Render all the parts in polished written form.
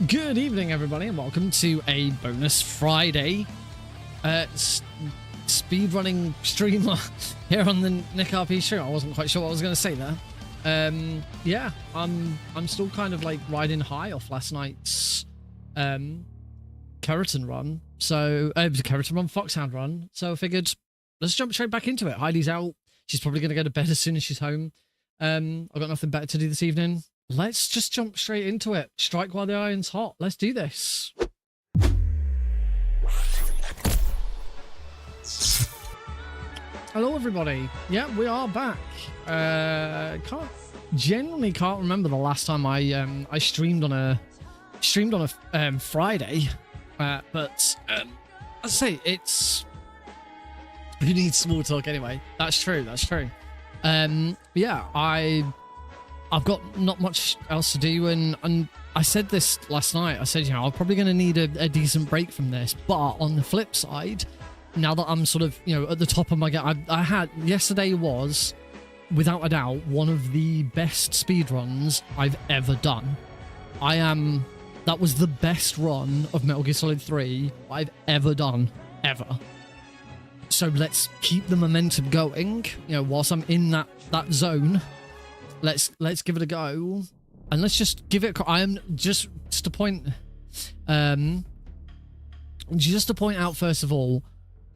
Good evening, everybody, and welcome to a bonus Friday speedrunning stream here on the Nick RP stream. I wasn't quite sure what I was going to say there. Yeah, I'm still kind of like riding high off last night's Kerotan run. So Kerotan run, Foxhound run. So I figured let's jump straight back into it. Heidi's out. She's probably going to go to bed as soon as she's home. I've got nothing better to do this evening. Let's just jump straight into it. Strike while the iron's hot. Let's do this. Hello, everybody. Yeah, we are back. Genuinely can't remember the last time I streamed on a Friday. But I say it's who needs small talk anyway. That's true. That's true. Yeah, I've got not much else to do, and I said this last night. I said, you know, I'm probably going to need a decent break from this. But on the flip side, now that I'm sort of, you know, at the top of my game, yesterday was, without a doubt, one of the best speedruns I've ever done. That was the best run of Metal Gear Solid 3 I've ever done, ever. So let's keep the momentum going, you know, whilst I'm in that zone. Let's give it a go, and let's just give it. I am just to point out, first of all,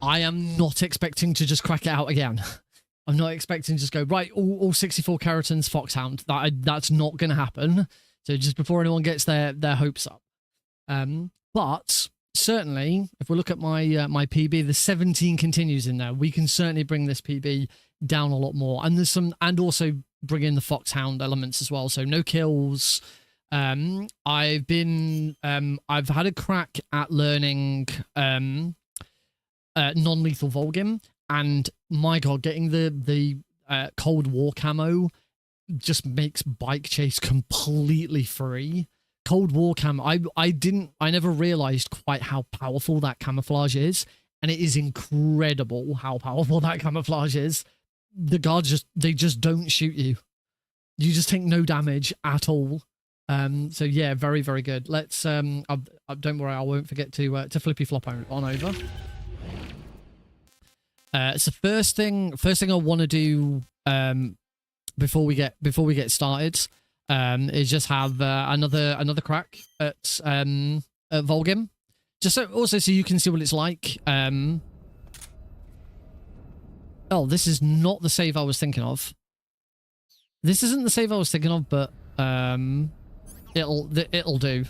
I am not expecting to just crack it out again. I'm not expecting to just go right all 64 Kerotans Foxhound. That's not going to happen. So just before anyone gets their hopes up, but certainly if we look at my my PB, the 17 continues in there. We can certainly bring this PB down a lot more, and and also bring in the Foxhound elements as well. So no kills. I've had a crack at learning non-lethal Volgin, and my god, getting the Cold War camo just makes bike chase completely free. Cold War camo, I never realized quite how powerful that camouflage is, and it is incredible how powerful that camouflage is. The guards they just don't shoot you. You just take no damage at all. So yeah, very, very good. Let's don't worry, I won't forget to flippy flop on over. So first thing I want to do before we get started is just have another crack at Volgin, just so you can see what it's like. Oh, this is not the save I was thinking of. This isn't the save I was thinking of, but it'll do.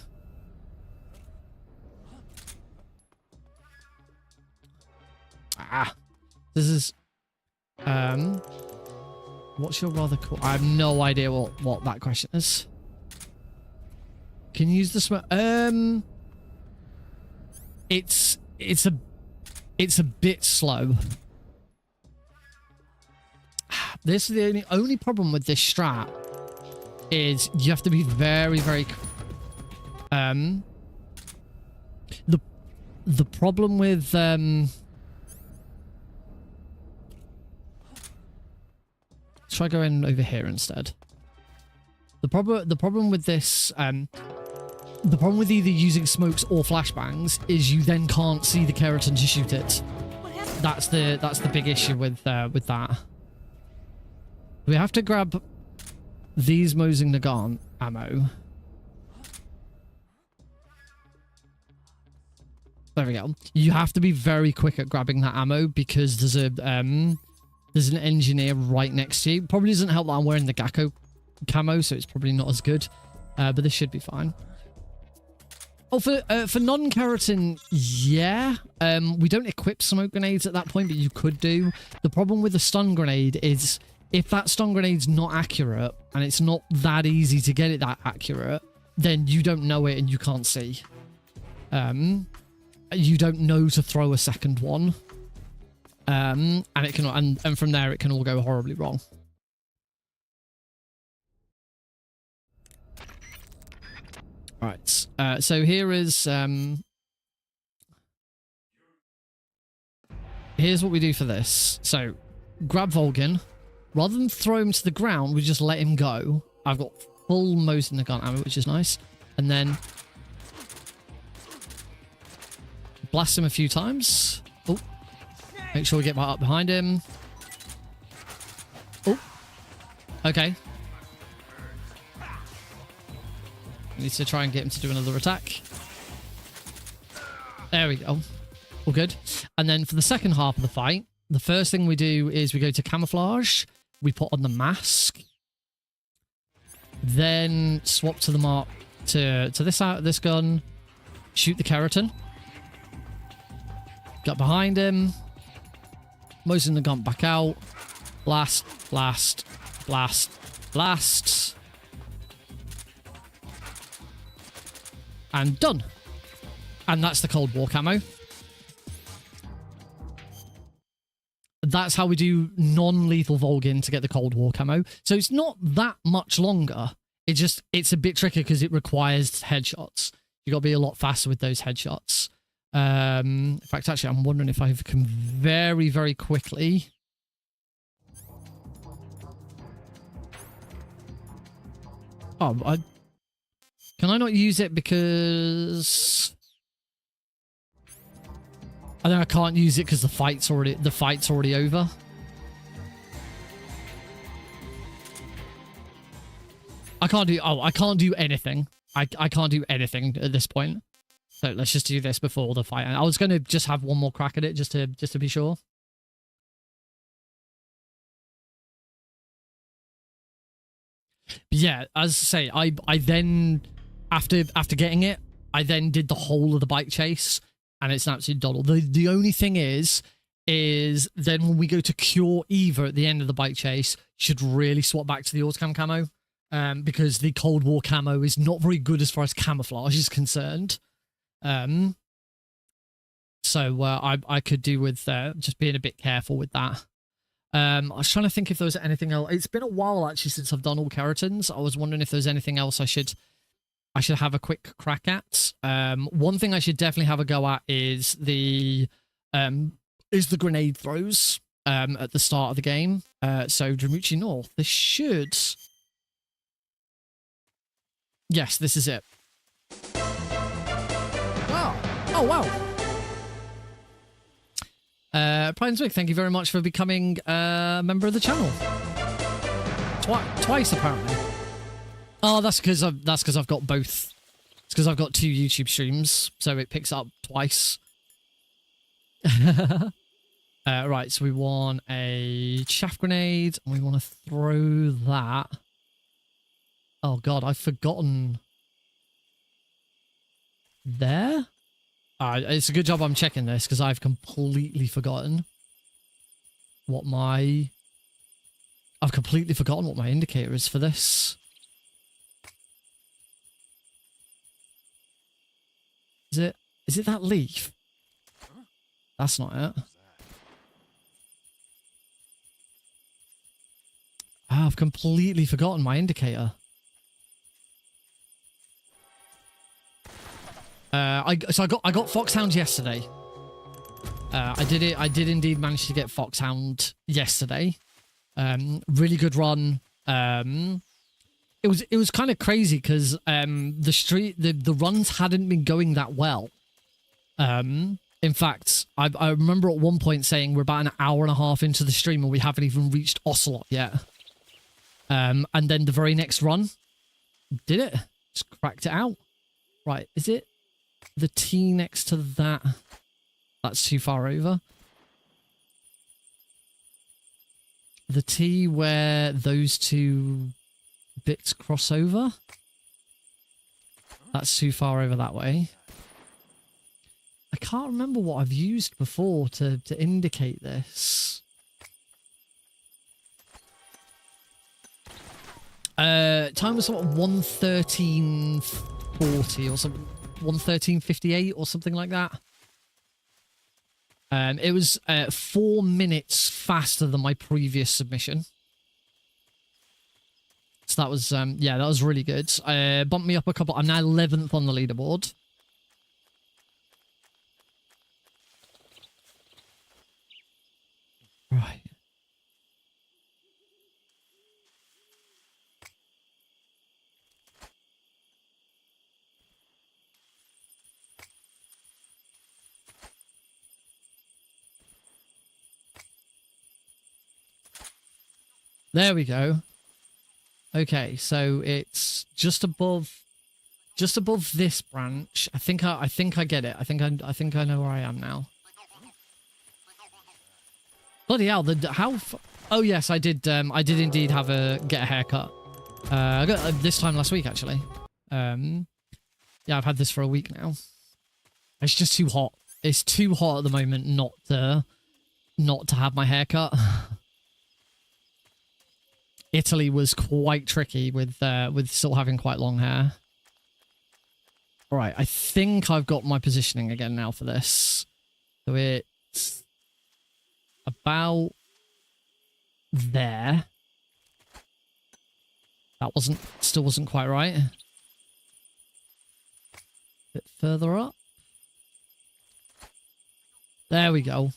This is what's your rather cool? I have no idea what that question is. Can you use the smoke? It's a bit slow. This is the only problem with this strat is you have to be very, very. The problem with try going over here instead. The problem with this the problem with either using smokes or flashbangs is you then can't see the Kerotan to shoot it. That's the big issue with that. We have to grab these Mosing Nagant ammo. There we go. You have to be very quick at grabbing that ammo because there's an engineer right next to you. Probably doesn't help that I'm wearing the Gakko camo, so it's probably not as good. But this should be fine. Oh, for non-Kerotan, yeah. We don't equip smoke grenades at that point, but you could do. The problem with the stun grenade is if that stun grenade's not accurate, and it's not that easy to get it that accurate, then you don't know it and you can't see. You don't know to throw a second one. And it can, and from there it can all go horribly wrong. Right. So here is here's what we do for this. So grab Volgin. Rather than throw him to the ground, we just let him go. I've got full Mosing Nagant ammo, which is nice. And then blast him a few times. Oh, make sure we get right up behind him. Oh, okay. Need to try and get him to do another attack. There we go. All good. And then for the second half of the fight, the first thing we do is we go to camouflage. We put on the mask. Then swap to the mark to this gun. Shoot the Kerotan. Get behind him. Motion the gun back out. Blast, blast, blast, blast. And done. And that's the Cold War camo. That's how we do non-lethal Volgin to get the Cold War camo. So it's not that much longer. It's a bit tricky because it requires headshots. You got to be a lot faster with those headshots. In fact, actually, I'm wondering if I can very, very quickly. Oh, can I not use it because I think I can't use it because the fight's already over. I can't do anything. I can't do anything at this point. So let's just do this before the fight. I was going to just have one more crack at it just to be sure. But yeah, as I say, I then after getting it, I then did the whole of the bike chase, and it's an absolute doddle. The only thing is then when we go to cure Eva at the end of the bike chase, you should really swap back to the Autocam camo. Because the Cold War camo is not very good as far as camouflage is concerned. So I could do with just being a bit careful with that. I was trying to think if there was anything else. It's been a while actually since I've done all Kerotans. I was wondering if there's anything else I should have a quick crack at. One thing I should definitely have a go at is the grenade throws at the start of the game. So Dramuchi North, this should. Yes, this is it. Wow. Oh, wow. Prineswick, thank you very much for becoming a member of the channel. Twice, apparently. Oh, that's because I've got both. It's because I've got 2 YouTube streams, so it picks up twice. Right, so we want a chaff grenade, and we want to throw that. Oh god, I've forgotten. There? It's a good job I'm checking this because I've completely forgotten what my... I've completely forgotten what my indicator is for this. Is it that leaf? That's not it. I've completely forgotten my indicator. I got Foxhound yesterday. I did indeed manage to get Foxhound yesterday. Really good run. It was kind of crazy because the runs hadn't been going that well. In fact, I remember at one point saying we're about an hour and a half into the stream and we haven't even reached Ocelot yet. And then the very next run, did it? Just cracked it out. Right, is it the T next to that? That's too far over. The T where those two bits cross over? That's too far over that way. I can't remember what I've used before to indicate this. Time was something 1:13:40 or something, 1:13:58 or something like that. It was 4 minutes faster than my previous submission. So that was yeah, that was really good. Bumped me up a couple. I'm now 11th on the leaderboard. Right. There we go. Okay, so it's just above this branch. I think I get it. I think I know where I am now. Bloody hell! Oh yes, I did indeed get a haircut. I got this time last week actually. Yeah, I've had this for a week now. It's just too hot. It's too hot at the moment not to have my haircut. Italy was quite tricky with still having quite long hair. All right, I think I've got my positioning again now for this. So it's about there. That still wasn't quite right. A bit further up. There we go.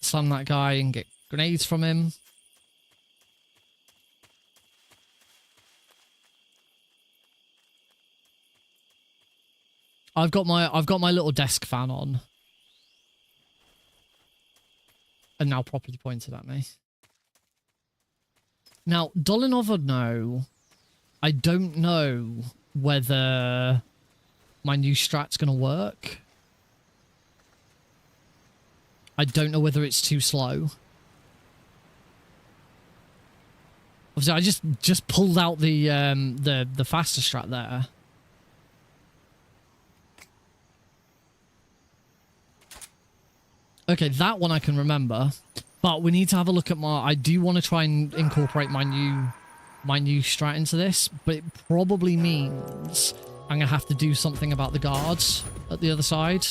Slam that guy and get grenades from him. I've got my little desk fan on. And now properly pointed at me. Now, Dolinov or no, I don't know whether my new strat's going to work. I don't know whether it's too slow. Obviously, I just pulled out the faster strat there. Okay, that one I can remember, but we need to have a look at I do want to try and incorporate my new strat into this, but it probably means I'm gonna have to do something about the guards at the other side.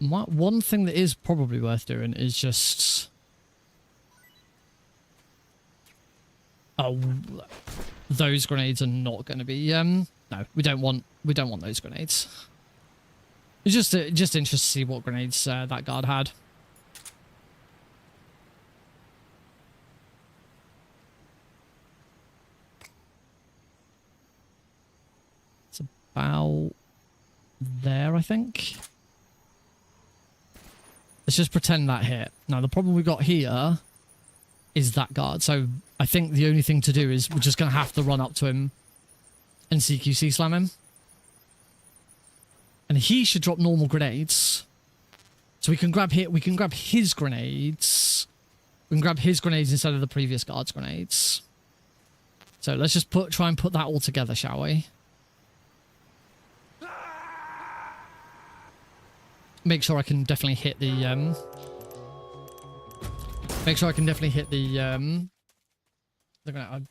One thing that is probably worth doing is just... Oh, those grenades are not going to be... No, we don't want those grenades. It's just interesting to see what grenades that guard had. It's about there, I think. Let's just pretend that hit. Now, the problem we've got here is that guard. So I think the only thing to do is we're just going to have to run up to him and CQC slam him. And he should drop normal grenades. So we can grab his grenades. We can grab his grenades instead of the previous guard's grenades. So let's just try and put that all together, shall we? Make sure I can definitely hit the grenade. I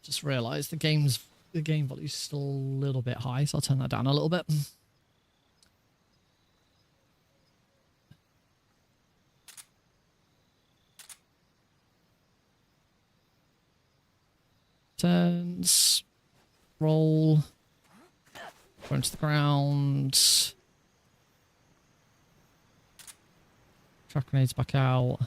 just realized the game value is still a little bit high, so I'll turn that down a little bit. Turns, roll, go into the ground, track grenades back out.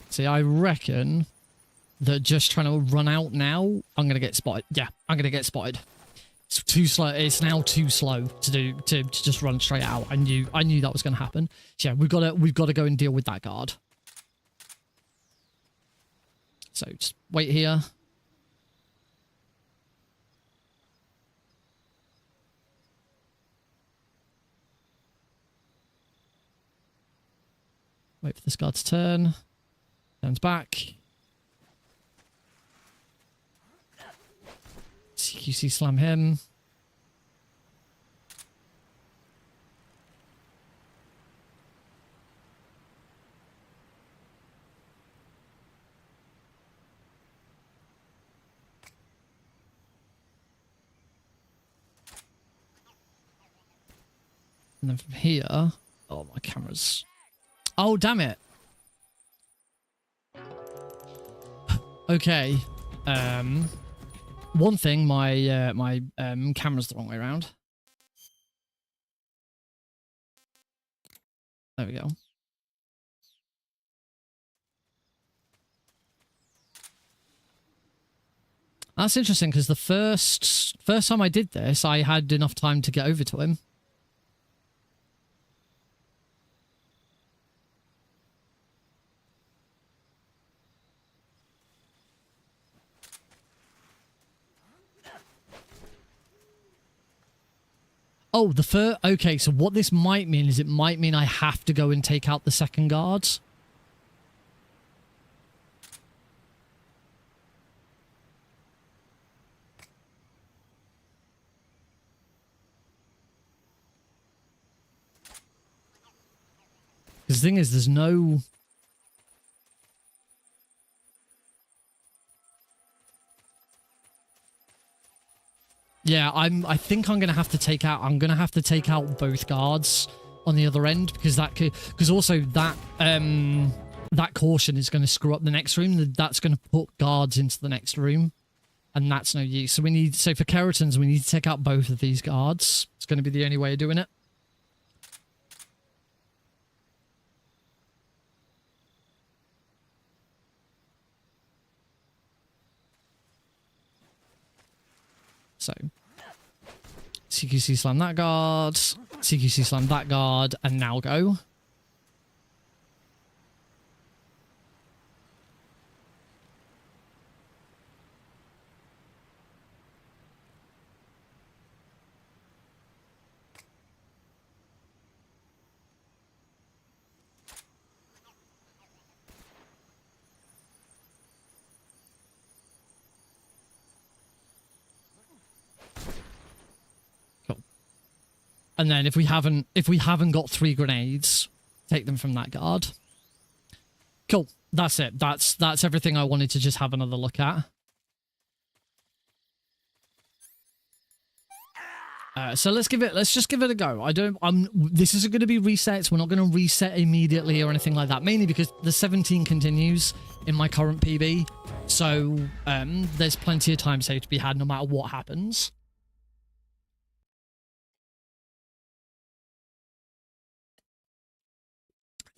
See, I reckon that just trying to run out now, I'm going to get spotted. Yeah, I'm going to get spotted. It's too slow. It's now too slow to just run straight out. I knew that was going to happen. So yeah, we've got to go and deal with that guard. So just wait here. Wait for this guard to turn. Turns back. CQC slam him. And then from here... Oh, my camera's... Oh, damn it. Okay. One thing, my camera's the wrong way around. There we go. That's interesting because the first time I did this, I had enough time to get over to him. Oh, okay, so what this might mean is it might mean I have to go and take out the second guards. Because the thing is, there's no... Yeah, I think I'm gonna have to take out. I'm gonna have to take out both guards on the other end because also that that caution is going to screw up the next room. That's going to put guards into the next room, and that's no use. So for Kerotans, we need to take out both of these guards. It's going to be the only way of doing it. So, CQC slam that guard, CQC slam that guard, and now go. And then if we haven't got 3 grenades, take them from that guard. Cool. That's it. That's everything I wanted to just have another look at. So let's just give it a go. This isn't going to be resets. We're not going to reset immediately or anything like that. Mainly because the 17 continues in my current PB. So there's plenty of time saved to be had no matter what happens.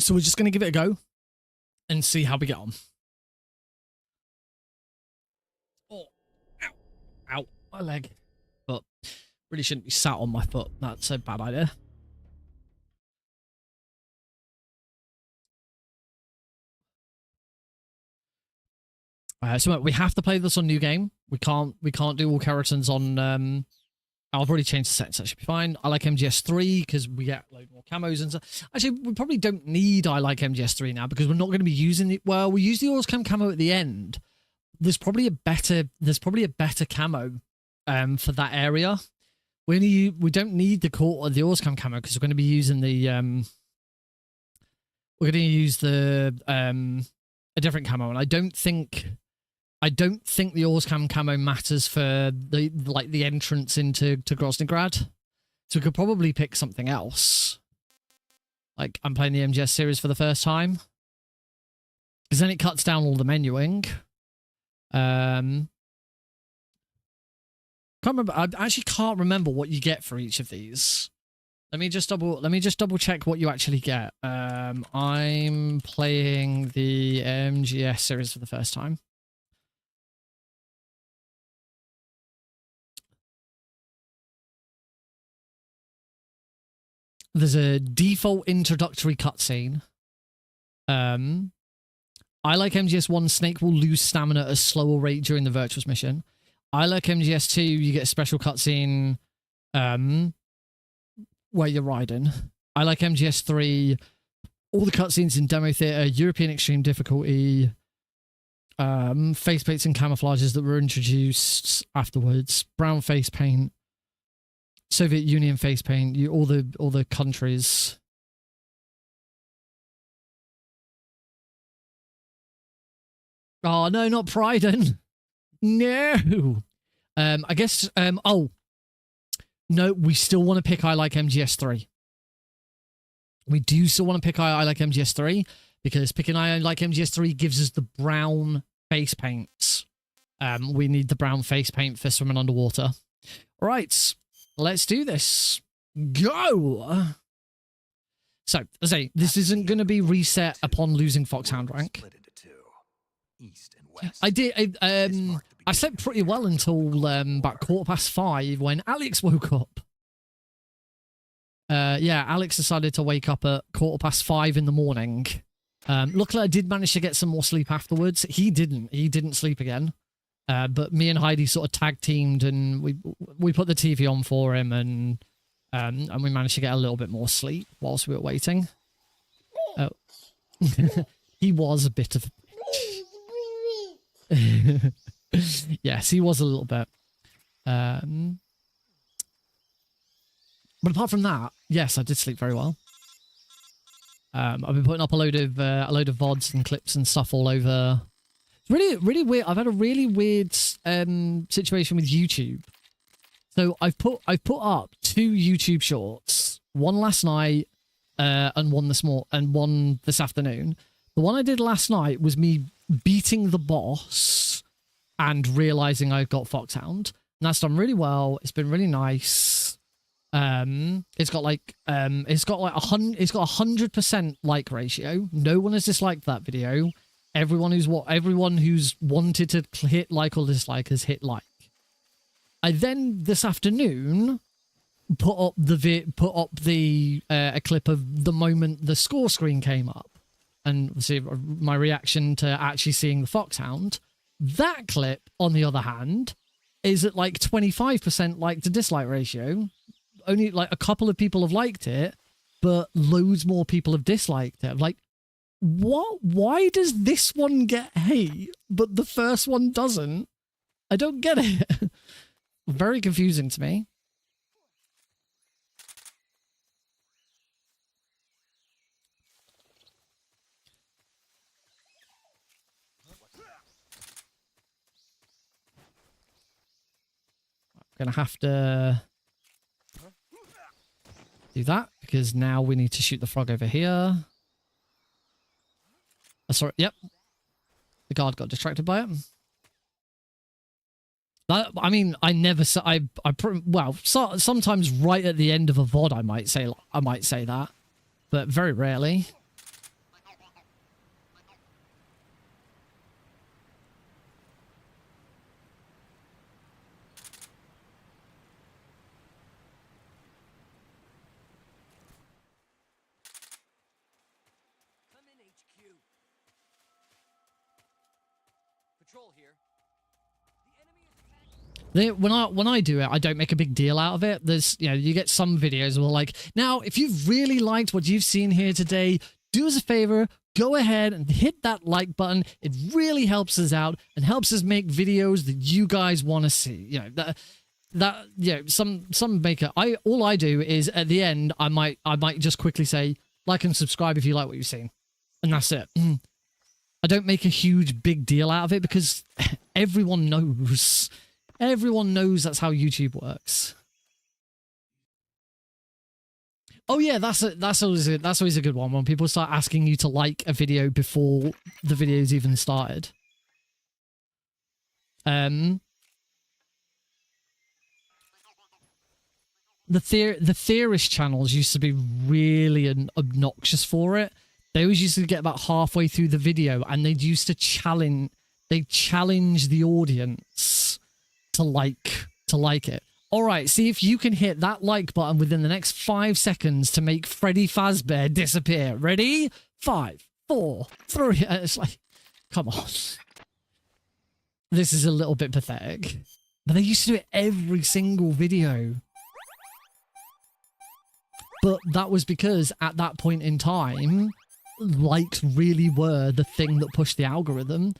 So we're just going to give it a go and see how we get on. Oh, ow, ow, my leg. But really shouldn't be sat on my foot. That's a bad idea. So we have to play this on new game. We can't do all Kerotans on I've already changed the settings, so that should be fine. I like MGS3 because we get a load more camos and stuff. Actually, we probably don't need I like MGS3 now because we're not going to be using it. Well, we use the Orscam camo at the end. There's probably a better camo for that area. We don't need the court or the Orscam camo because we're going to be using the we're going to use a different camo, and I don't think the Orscam camo matters for the entrance into Groznygrad. So we could probably pick something else. Like I'm playing the MGS series for the first time. Because then it cuts down all the menuing. Can't remember. I actually can't remember what you get for each of these. Let me just double check what you actually get. I'm playing the MGS series for the first time. There's a default introductory cutscene. I like MGS1, Snake will lose stamina at a slower rate during the Virtuous mission. I like MGS2, you get a special cutscene where you're riding. I like MGS3, all the cutscenes in Demo Theater, European Extreme Difficulty, face paints and camouflages that were introduced afterwards, brown face paint, Soviet Union face paint, all the countries. Oh no, not Pryden. No. I guess oh no, we still want to pick I like MGS3. We do still want to pick I like MGS3 because picking I like MGS3 gives us the brown face paints. We need the brown face paint for swimming underwater. All right, let's do this. Go! So, as I say, this isn't going to be reset upon losing Foxhound rank. I slept pretty well until about 5:15 when Alex woke up. Yeah, Alex decided to wake up at 5:15 in the morning. Luckily, I did manage to get some more sleep afterwards. He didn't. He didn't sleep again. But me and Heidi sort of tag teamed, and we put the TV on for him, and we managed to get a little bit more sleep whilst we were waiting. Oh, he was a bit of. Yes, he was a little bit. But apart from that, yes, I did sleep very well. I've been putting up a load of VODs and clips and stuff all over. Really weird. I've had a really weird situation with YouTube. So I've put up 2 YouTube shorts, one last night and one this afternoon. The one I did last night was me beating the boss and realizing I got Foxhound. And that's done really well. It's been really nice. It's got like 100% like ratio. No one has disliked that video. Everyone who's wanted to hit like or dislike has hit like. I then this afternoon put up a clip of the moment the score screen came up, and see my reaction to actually seeing the Foxhound. That clip, on the other hand, is at like 25% like to dislike ratio. Only like a couple of people have liked it, but loads more people have disliked it. Like, what? Why does this one get hate, but the first one doesn't? I don't get it. Very confusing to me. I'm gonna have to do that because now we need to shoot the frog over here. Sorry, yep. The guard got distracted by it. I mean, I never say sometimes right at the end of a VOD I might say that, but very rarely. When I do it, I don't make a big deal out of it. There's, you get some videos where like, now, if you've really liked what you've seen here today, do us a favor, go ahead and hit that like button. It really helps us out and helps us make videos that you guys want to see. Some maker. All I do is at the end, I might just quickly say like and subscribe if you like what you've seen, and that's it. I don't make a huge big deal out of it because everyone knows. Everyone knows that's how YouTube works. Oh yeah, that's always a good one when people start asking you to like a video before the video's even started. The theorist channels used to be really obnoxious for it. They always used to get about halfway through the video and they'd used to challenge the audience to like it. All right, see if you can hit that like button within the next 5 seconds to make Freddy Fazbear disappear. Ready? 5, 4, 3. It's like, come on. This is a little bit pathetic. But they used to do it every single video. But that was because at that point in time, likes really were the thing that pushed the algorithm.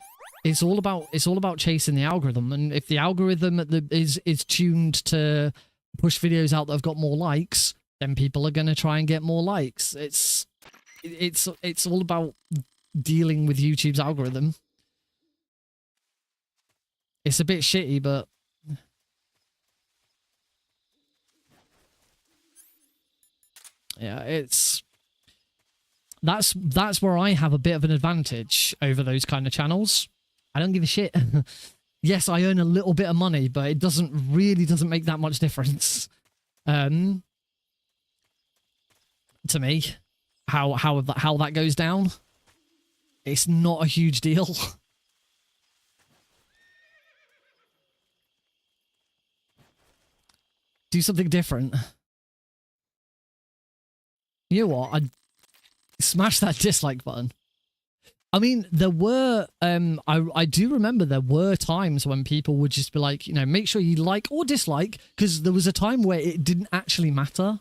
It's all about chasing the algorithm, and if the algorithm is tuned to push videos out that have got more likes, then people are going to try and get more likes. It's all about dealing with YouTube's algorithm. It's a bit shitty, but yeah, it's That's where I have a bit of an advantage over those kind of channels. I don't give a shit. Yes, I earn a little bit of money, but it doesn't make that much difference. To me, how that goes down, it's not a huge deal. Do something different. You know what? I'd smash that dislike button. I mean, there were, I do remember there were times when people would just be like, you know, make sure you like or dislike, because there was a time where it didn't actually matter.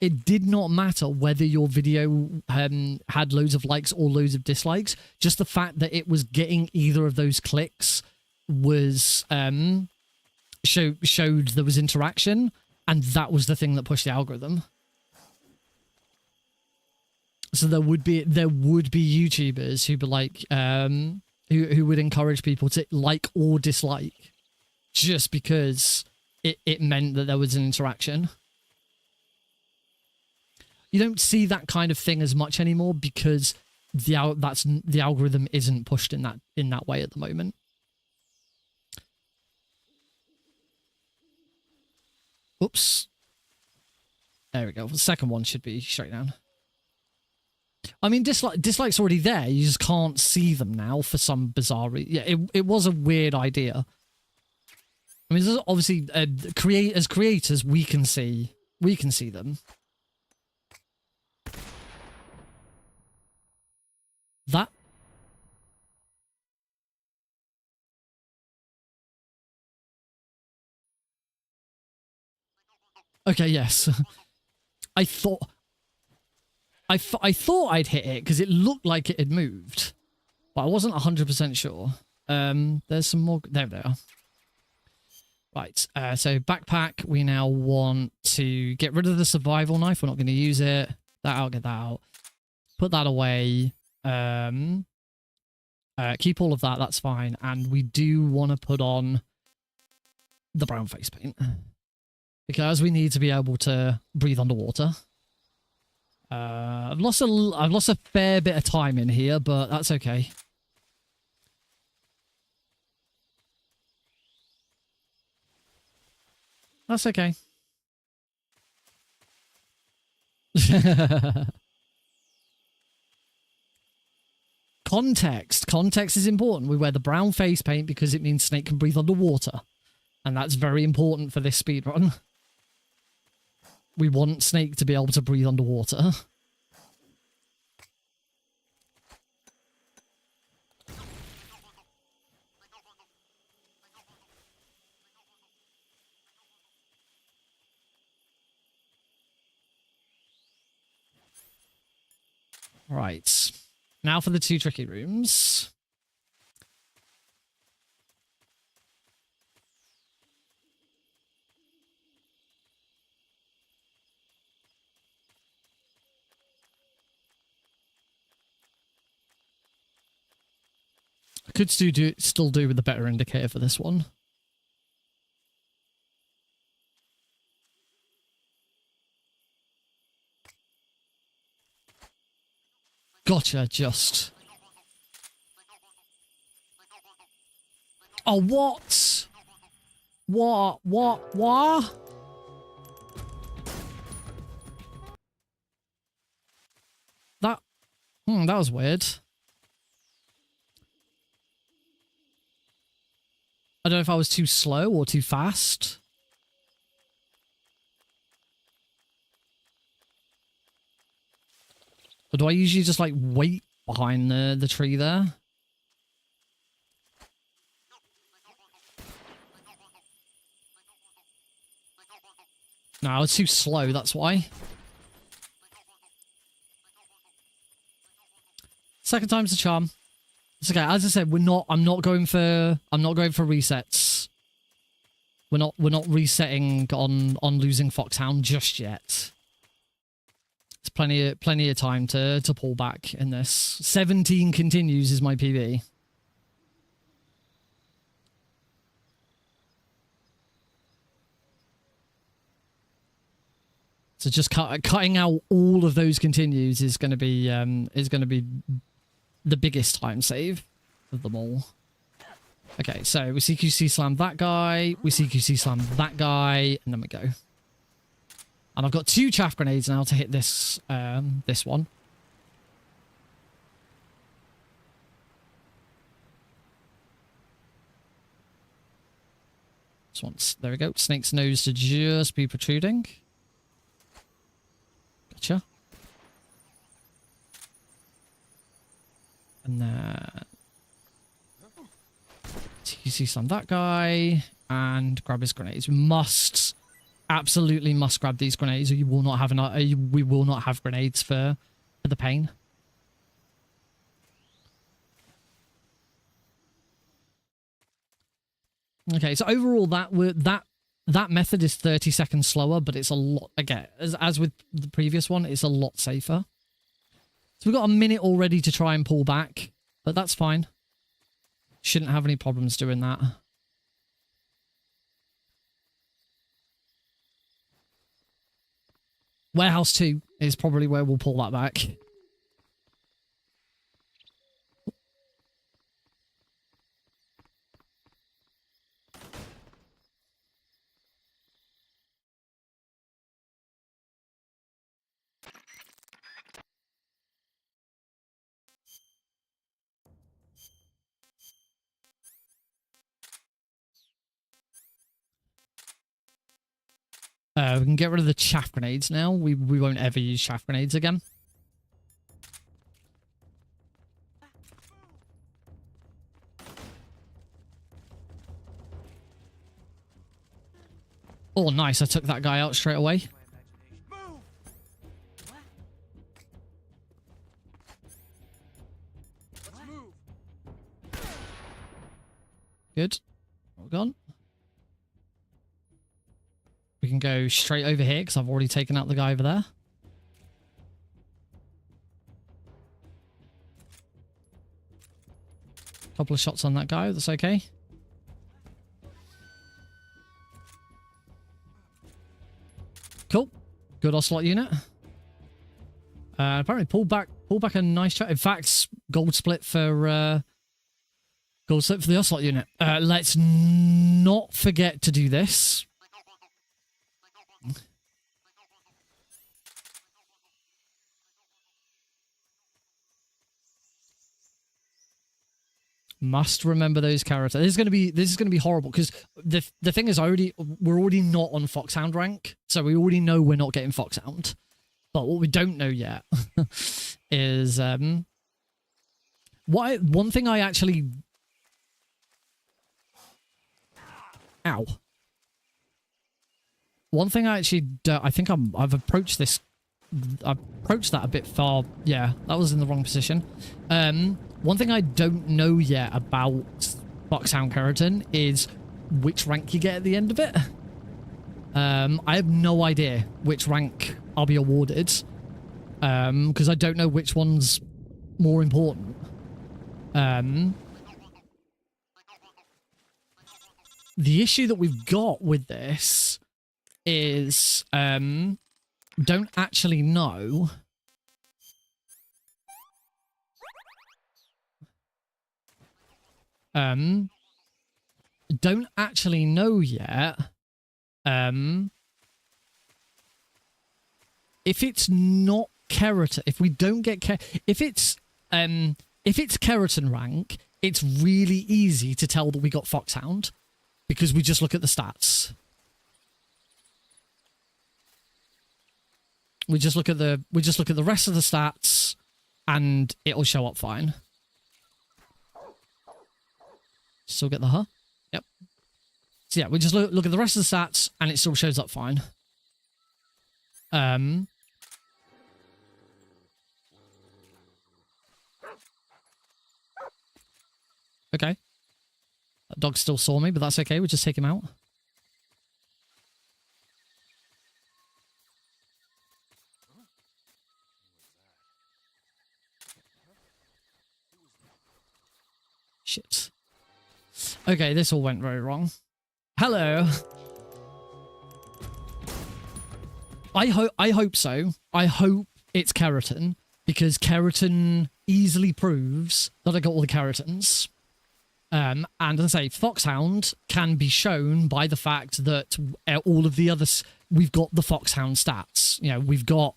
It did not matter whether your video had loads of likes or loads of dislikes. Just the fact that it was getting either of those clicks was, showed there was interaction, and that was the thing that pushed the algorithm. So there would be YouTubers who'd be like, who would encourage people to like or dislike, just because it meant that there was an interaction. You don't see that kind of thing as much anymore because the algorithm isn't pushed in that way at the moment. Oops. There we go. The second one should be straight down. I mean, dislike's already there. You just can't see them now for some bizarre reason. Yeah, it was a weird idea. I mean, obviously, as creators, we can see them. That. Okay, yes. I thought I'd hit it because it looked like it had moved, but I wasn't 100% sure. There's some more. There they are. Right. So backpack. We now want to get rid of the survival knife. We're not going to use it. That out. Get that out. Put that away. Keep all of that. That's fine. And we do want to put on the brown face paint because we need to be able to breathe underwater. I've lost a fair bit of time in here, but that's okay. That's okay. Context. Context is important. We wear the brown face paint because it means Snake can breathe underwater. And that's very important for this speedrun. We want Snake to be able to breathe underwater. Right. Now for the two tricky rooms. I could still do with a better indicator for this one. Gotcha, just. Oh, what? What? That was weird. I don't know if I was too slow or too fast. Or do I usually just like wait behind the tree there? No, I was too slow, that's why. Second time's the charm. It's okay. As I said, I'm not going for resets. We're not resetting on losing Foxhound just yet. There's plenty of time to pull back in this. 17 continues is my PB. So just cutting out all of those continues is going to be the biggest time save of them all. Okay, so we CQC slam that guy, we CQC slam that guy, and then we go. And I've got 2 chaff grenades now to hit this this one. This one's, there we go. Snake's nose to just be protruding. Gotcha. And then TC slam that guy and grab his grenades. Must, absolutely must grab these grenades, or you will not have we will not have grenades for the pain. Okay, so overall that method is 30 seconds slower, but it's a lot, again, as with the previous one, it's a lot safer. So we've got a minute already to try and pull back, but that's fine. Shouldn't have any problems doing that. Warehouse 2 is probably where we'll pull that back. We can get rid of the chaff grenades now. We won't ever use chaff grenades again. Oh, nice. I took that guy out straight away. Good. Well gone. We can go straight over here because I've already taken out the guy over there. Couple of shots on that guy. That's okay. Cool. Good ocelot unit. Apparently pull back a nice shot. In fact, gold split for the ocelot unit. Let's not forget to do this. Must remember those characters. This is gonna be horrible because the thing is, we're already not on Foxhound rank, so we already know we're not getting Foxhound. But what we don't know yet is one thing I actually one thing I actually I think I've approached this. I approached that a bit far. Yeah, that was in the wrong position. One thing I don't know yet about Foxhound-Kerotan is which rank you get at the end of it. I have no idea which rank I'll be awarded, because I don't know which one's more important. The issue that we've got with this is don't actually know don't actually know yet if it's not Kerotan, if we don't get if it's Kerotan rank, it's really easy to tell that we got Foxhound because we just look at the stats. We just look at the rest of the stats and it'll show up fine. Still get the huh? Yep. So yeah, we just look at the rest of the stats and it still shows up fine. Okay. That dog still saw me, but that's okay. We'll just take him out. Shit. Okay, this all went very wrong. Hello. I hope so. I hope it's Kerotan, because Kerotan easily proves that I got all the Kerotans. And as I say, Foxhound can be shown by the fact that all of the others, we've got the Foxhound stats. You know, we've got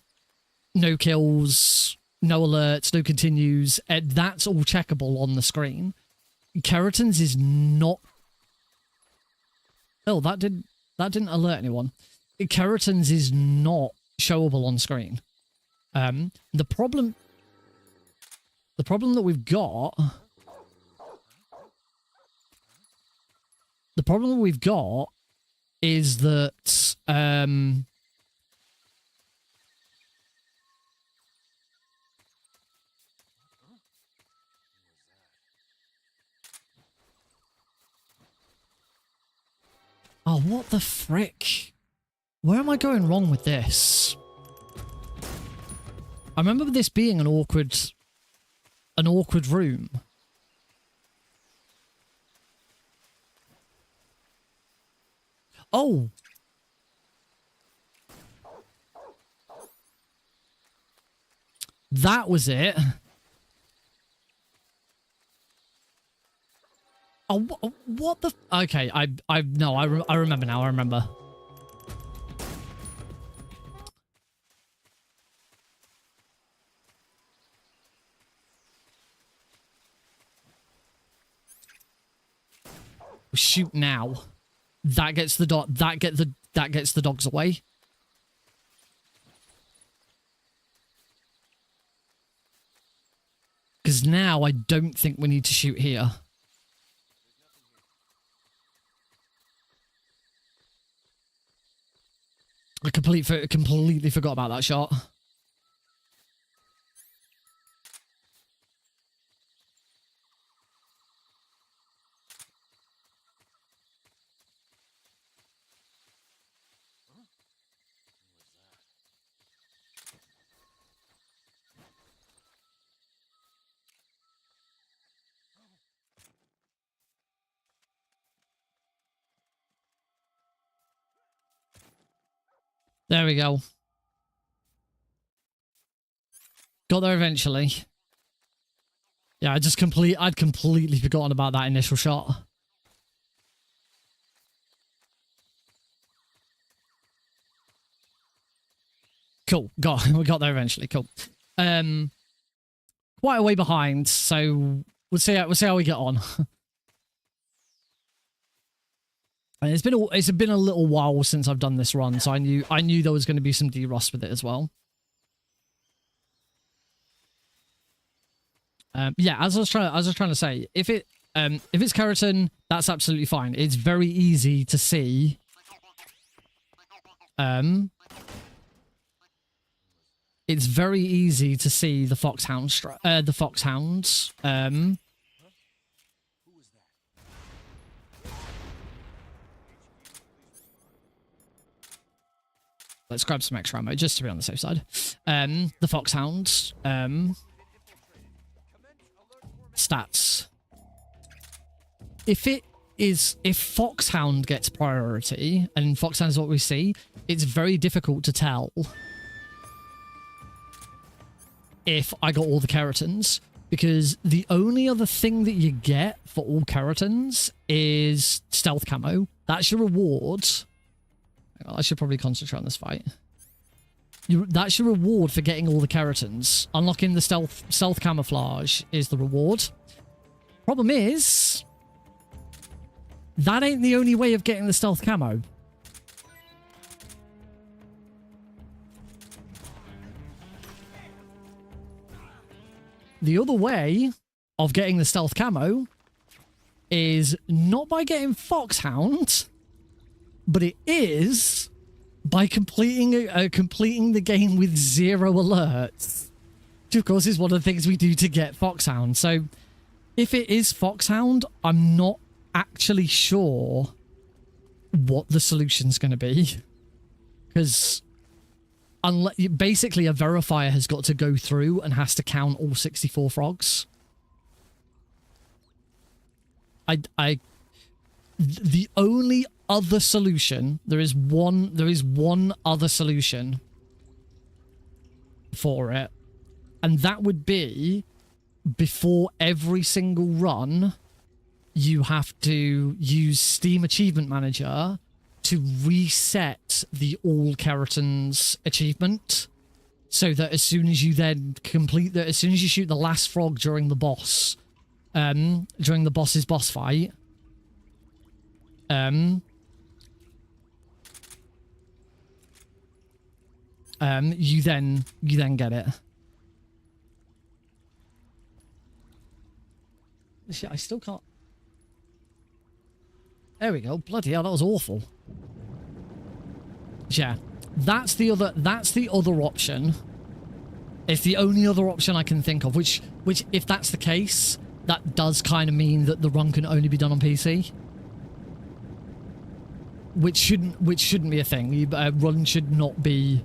no kills, no alerts, no continues. That's all checkable on the screen. Kerotan's is not. Oh, that didn't alert anyone. Kerotan's is not showable on screen. The problem that we've got. The problem we've got is that oh, what the frick? Where am I going wrong with this? I remember this being an awkward room. Oh. That was it. Oh, what the... Okay, I remember now, I remember. Shoot now. That gets the dog. That gets the dogs away. Because now I don't think we need to shoot here. I completely forgot about that shot. There we go. Got there eventually. Yeah, I'd completely forgotten about that initial shot. Cool. We got there eventually. Cool. Quite a way behind, so we'll see how we get on. And it's been a little while since I've done this run, so I knew there was going to be some D-Rust with it as well. Yeah, as I was trying to say, if it's Kerotan, that's absolutely fine. It's very easy to see. It's very easy to see the foxhounds. Let's grab some extra ammo just to be on the safe side. The Foxhounds. Stats. If Foxhound gets priority, and Foxhound is what we see, it's very difficult to tell if I got all the Kerotans, because the only other thing that you get for all Kerotans is stealth camo. That's your reward. I should probably concentrate on this fight. That's your reward for getting all the Kerotans. Unlocking the stealth camouflage is the reward. Problem is, that ain't the only way of getting the stealth camo. The other way of getting the stealth camo is not by getting Foxhound, but it is by completing the game with 0 alerts, which of course is one of the things we do to get Foxhound. So if it is Foxhound, I'm not actually sure what the solution's going to be, because basically a verifier has got to go through and has to count all 64 frogs. The only other solution, there is one other solution for it. And that would be before every single run, you have to use Steam Achievement Manager to reset the all Kerotans achievement, so that as soon as you then complete that, as soon as you shoot the last frog during the boss, during the boss's boss fight, you then get it. Shit, I still can't. There we go. Bloody hell, that was awful. Yeah, that's the other option. It's the only other option I can think of. Which, if that's the case, that does kind of mean that the run can only be done on PC. Which shouldn't be a thing. A run should not be.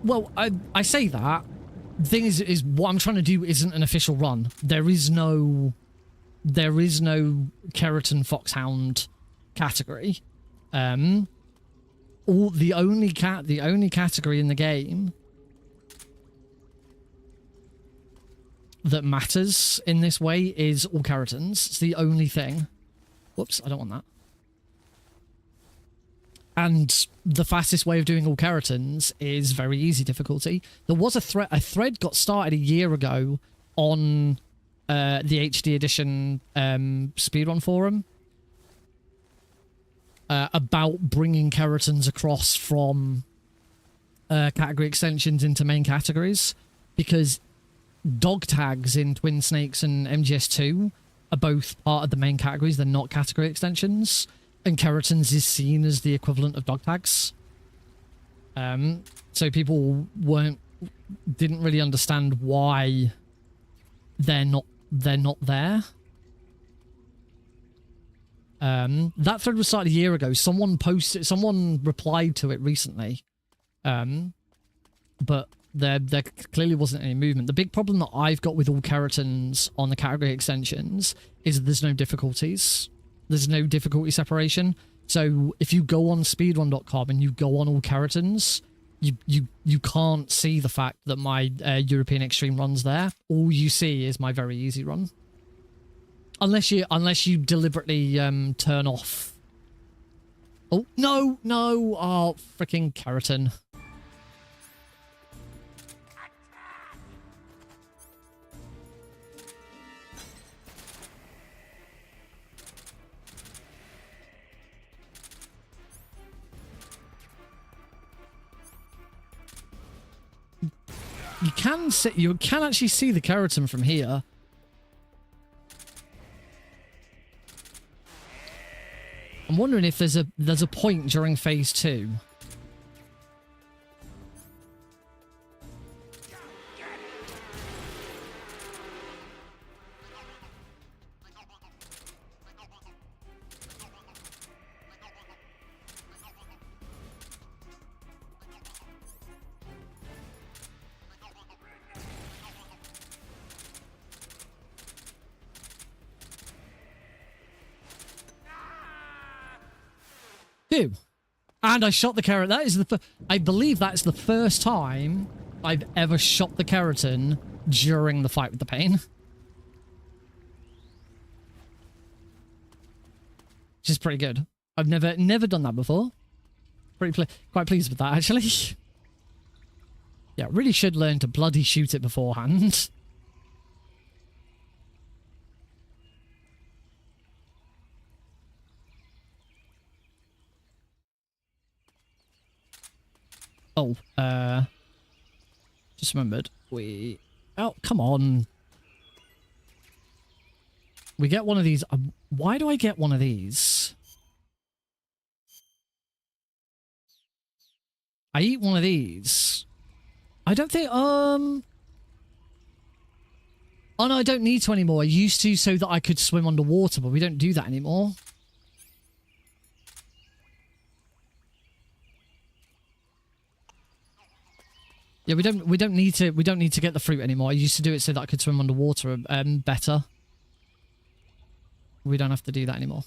Well, I say that. The thing is what I'm trying to do isn't an official run. There is no Kerotan Foxhound category. The only category in the game that matters in this way is all Kerotans. It's the only thing. Whoops, I don't want that. And the fastest way of doing all Kerotans is very easy difficulty. There was a thread got started a year ago on the HD edition speedrun forum about bringing Kerotans across from category extensions into main categories, because dog tags in Twin Snakes and MGS2 are both part of the main categories. They're not category extensions. And Kerotans is seen as the equivalent of dog tags. So people didn't really understand why they're not there. That thread was started a year ago. Someone replied to it recently. But there clearly wasn't any movement. The big problem that I've got with all Kerotans on the category extensions is there's no difficulties. There's no difficulty separation. So if you go on speedrun.com and you go on all Kerotans, you can't see the fact that my European Extreme run's there. All you see is my very easy run. Unless you deliberately turn off. Oh, no. Oh, freaking Kerotan. You can actually see the Kerotan from here. I'm wondering if there's a point during phase 2. And I shot the Kerotan. That is I believe that's the first time I've ever shot the Kerotan during the fight with the pain. Which is pretty good. I've never done that before. Quite pleased with that, actually. Yeah, really should learn to bloody shoot it beforehand. Oh, just remembered. Oh, come on. We get one of these. Why do I get one of these? I eat one of these. I don't think, oh no, I don't need to anymore. I used to so that I could swim underwater, but we don't do that anymore. Yeah, we don't need to get the fruit anymore. I used to do it so that I could swim underwater better. We don't have to do that anymore.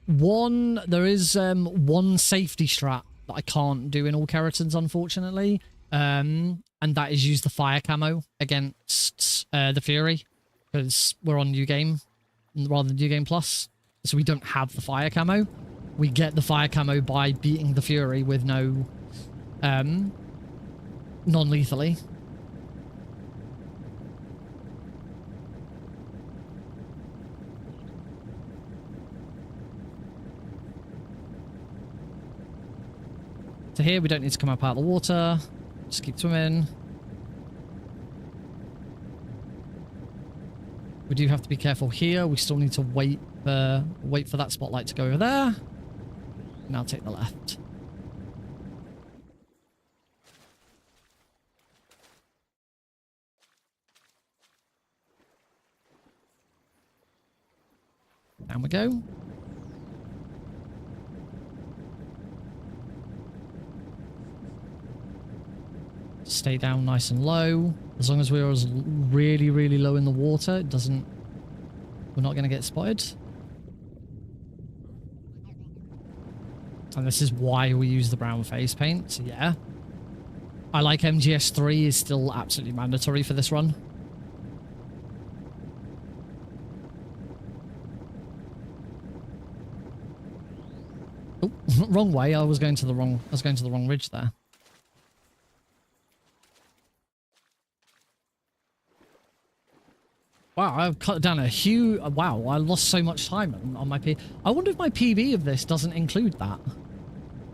There is one safety strat that I can't do in all Kerotans, unfortunately. And that is use the fire camo against the Fury, because we're on New Game rather than New Game Plus, so we don't have the fire camo. We get the fire camo by beating the Fury with no non-lethally. So here we don't need to come up out of the water. Just keep swimming. We do have to be careful here. We still need to wait for that spotlight to go over there. Now take the left. Down we go. Stay down nice and low. As long as we're really, really low in the water, it doesn't... We're not going to get spotted. And this is why we use the brown face paint, so yeah. I like MGS3 is still absolutely mandatory for this run. Oh, wrong way. I was going to the wrong ridge there. Wow, I've cut down a huge... Wow, I lost so much time on my PB. I wonder if my PB of this doesn't include that.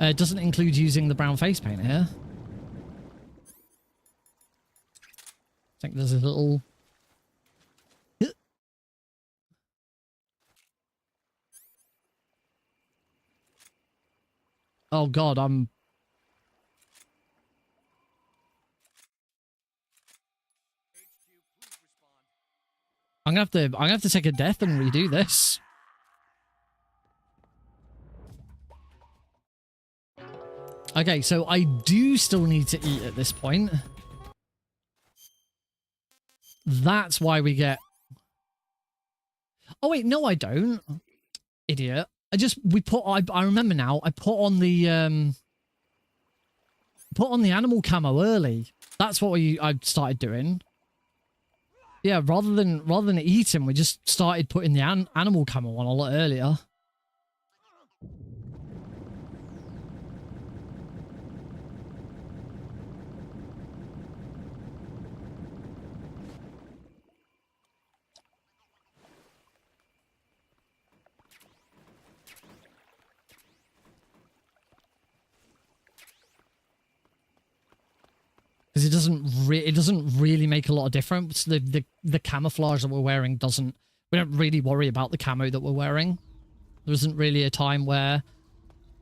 It doesn't include using the brown face paint here. I think there's a little... Oh god, I'm gonna have to take a death and redo this. Okay, so I do still need to eat at this point. That's why we get... Oh wait, no I don't. Idiot. I remember now, I put on the animal camo early. That's what I started doing. Yeah, rather than eating, we just started putting the animal camo on a lot earlier. Because it doesn't really make a lot of difference. The camouflage that we're wearing doesn't... We don't really worry about the camo that we're wearing. There isn't really a time where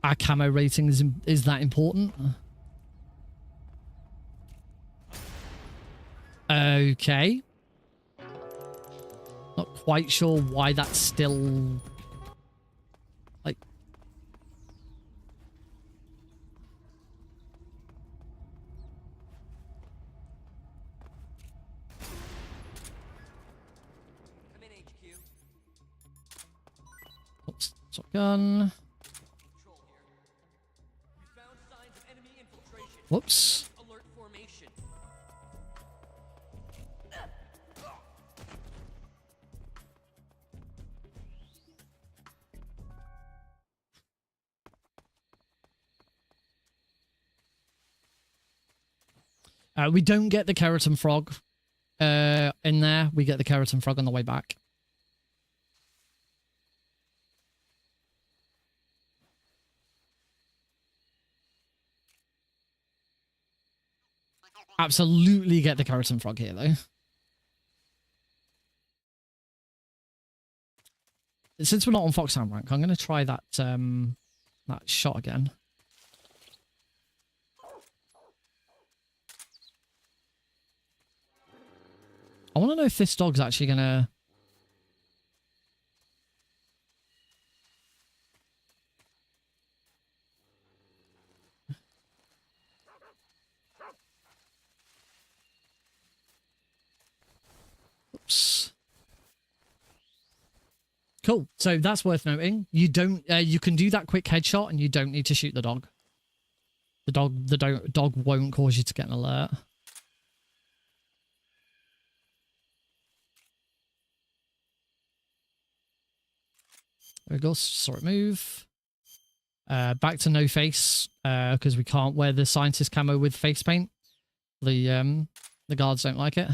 our camo rating is that important. Okay. Not quite sure why that's still... Like... Oops, shotgun. Whoops. We don't get the Kerotan Frog in there. We get the Kerotan Frog on the way back. Absolutely get the Kerotan Frog here, though. Since we're not on Foxhound rank, I'm going to try that that shot again. I want to know if this dog's actually going to... Oops. Cool. So that's worth noting. You don't. You can do that quick headshot, and you don't need to shoot the dog. The dog won't cause you to get an alert. There we go. Saw it move. Back to no face, because we can't wear the scientist camo with face paint. The guards don't like it.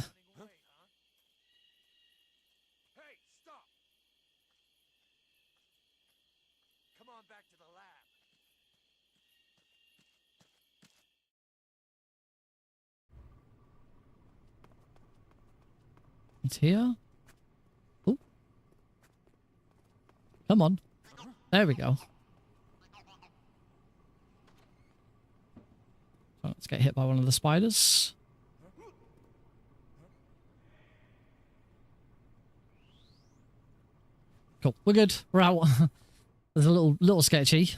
It's here. Oh. Come on. There we go. So let's get hit by one of the spiders. Cool. We're good. We're out. There's a little sketchy.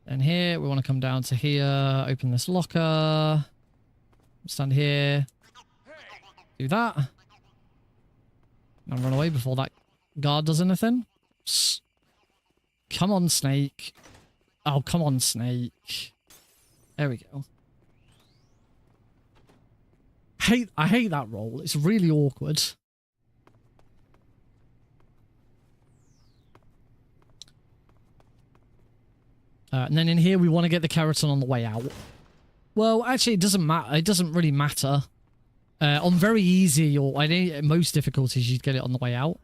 And here, we want to come down to here, open this locker, stand here, do that, and run away before that guard does anything. Come on, snake. Oh, come on, snake. There we go. I hate that roll. It's really awkward. And then in here, we want to get the Kerotan on the way out. Well, actually, it doesn't matter. It doesn't really matter. On very easy or most difficulties, you'd get it on the way out.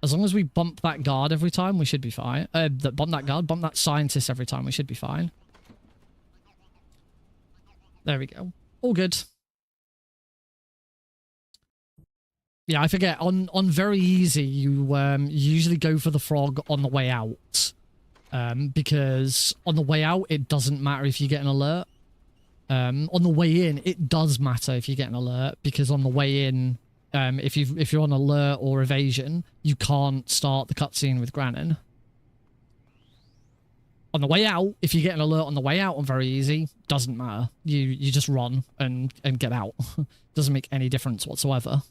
As long as we bump that guard every time, we should be fine. Bump that scientist every time, we should be fine. There we go. All good. Yeah, I forget. On very easy, you usually go for the frog on the way out. Because on the way out, it doesn't matter if you get an alert. On the way in, it does matter if you get an alert, because on the way in, if you're on alert or evasion, you can't start the cutscene with Granin. On the way out, if you get an alert on the way out on very easy, doesn't matter. You just run and get out. Doesn't make any difference whatsoever.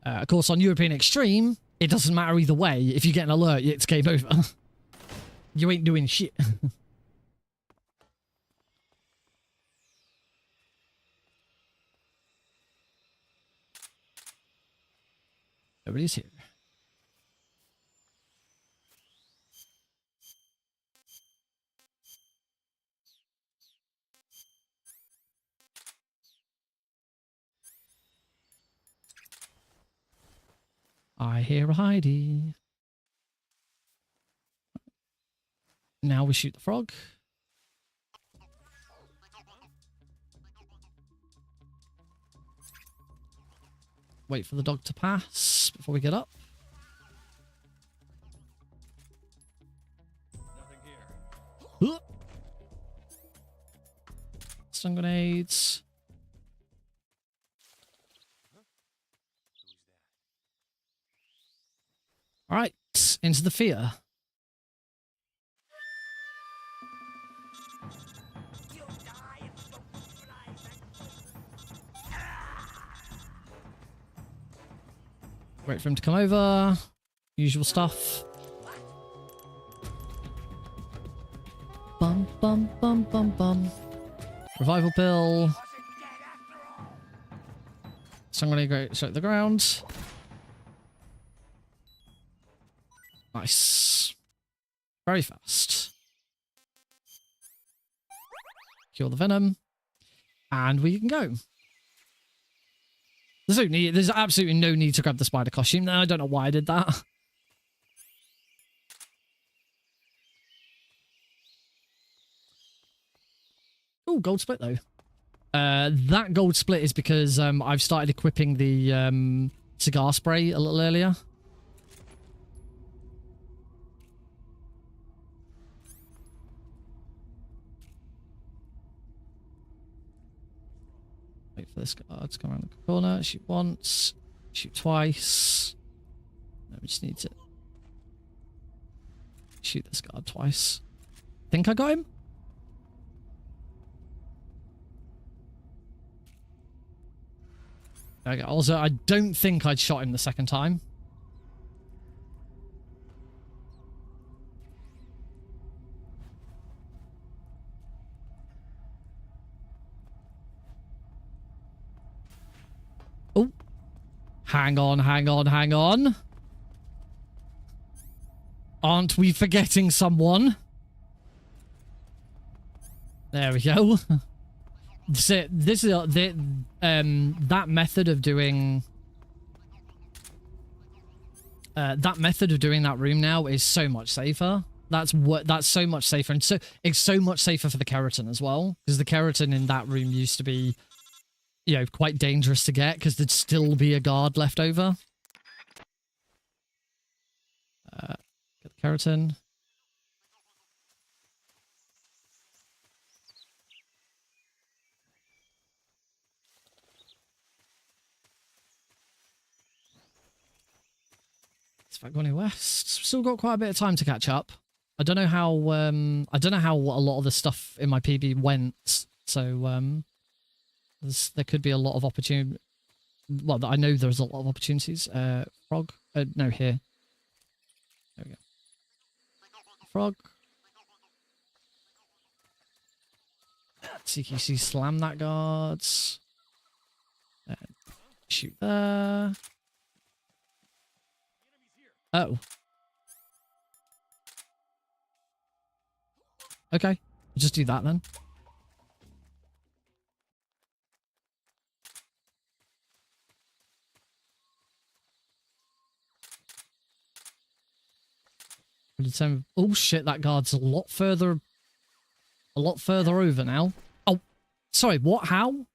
Of course, on European Extreme, it doesn't matter either way. If you get an alert, it's game over. You ain't doing shit. Nobody's here. I hear a Heidi. Now we shoot the frog. Wait for the dog to pass before we get up. Nothing here. Stun grenades. All right, into the fear. Wait for him to come over. Usual stuff. Bum, bum, bum, bum, bum. Revival pill. So I'm going to go straight to the ground. Nice. Very fast. Cure the venom. And we can go. There's absolutely no need to grab the spider costume. No, I don't know why I did that. Oh, gold split though. That gold split is because I've started equipping the cigar spray a little earlier. Wait for this guard to come around the corner. Shoot once. Shoot twice. No, we just need to shoot this guard twice. Think I got him? Okay, also, I don't think I'd shot him the second time. Oh. Hang on, hang on, hang on. Aren't we forgetting someone? There we go. So this is that method of doing that room now is so much safer. That's so much safer, and so it's so much safer for the Kerotan as well, because the Kerotan in that room used to be, you know, quite dangerous to get because there'd still be a guard left over. Get the Kerotan. Foxhound West. Still got quite a bit of time to catch up. I don't know how a lot of the stuff in my PB went. So there could be a lot of opportunity. Well, I know there's a lot of opportunities. Frog. No, here. There we go. Frog. CQC slam that guards. Shoot there. Oh. Okay. Just do that then. Oh shit, that guard's a lot further over now. Oh, sorry, what? How?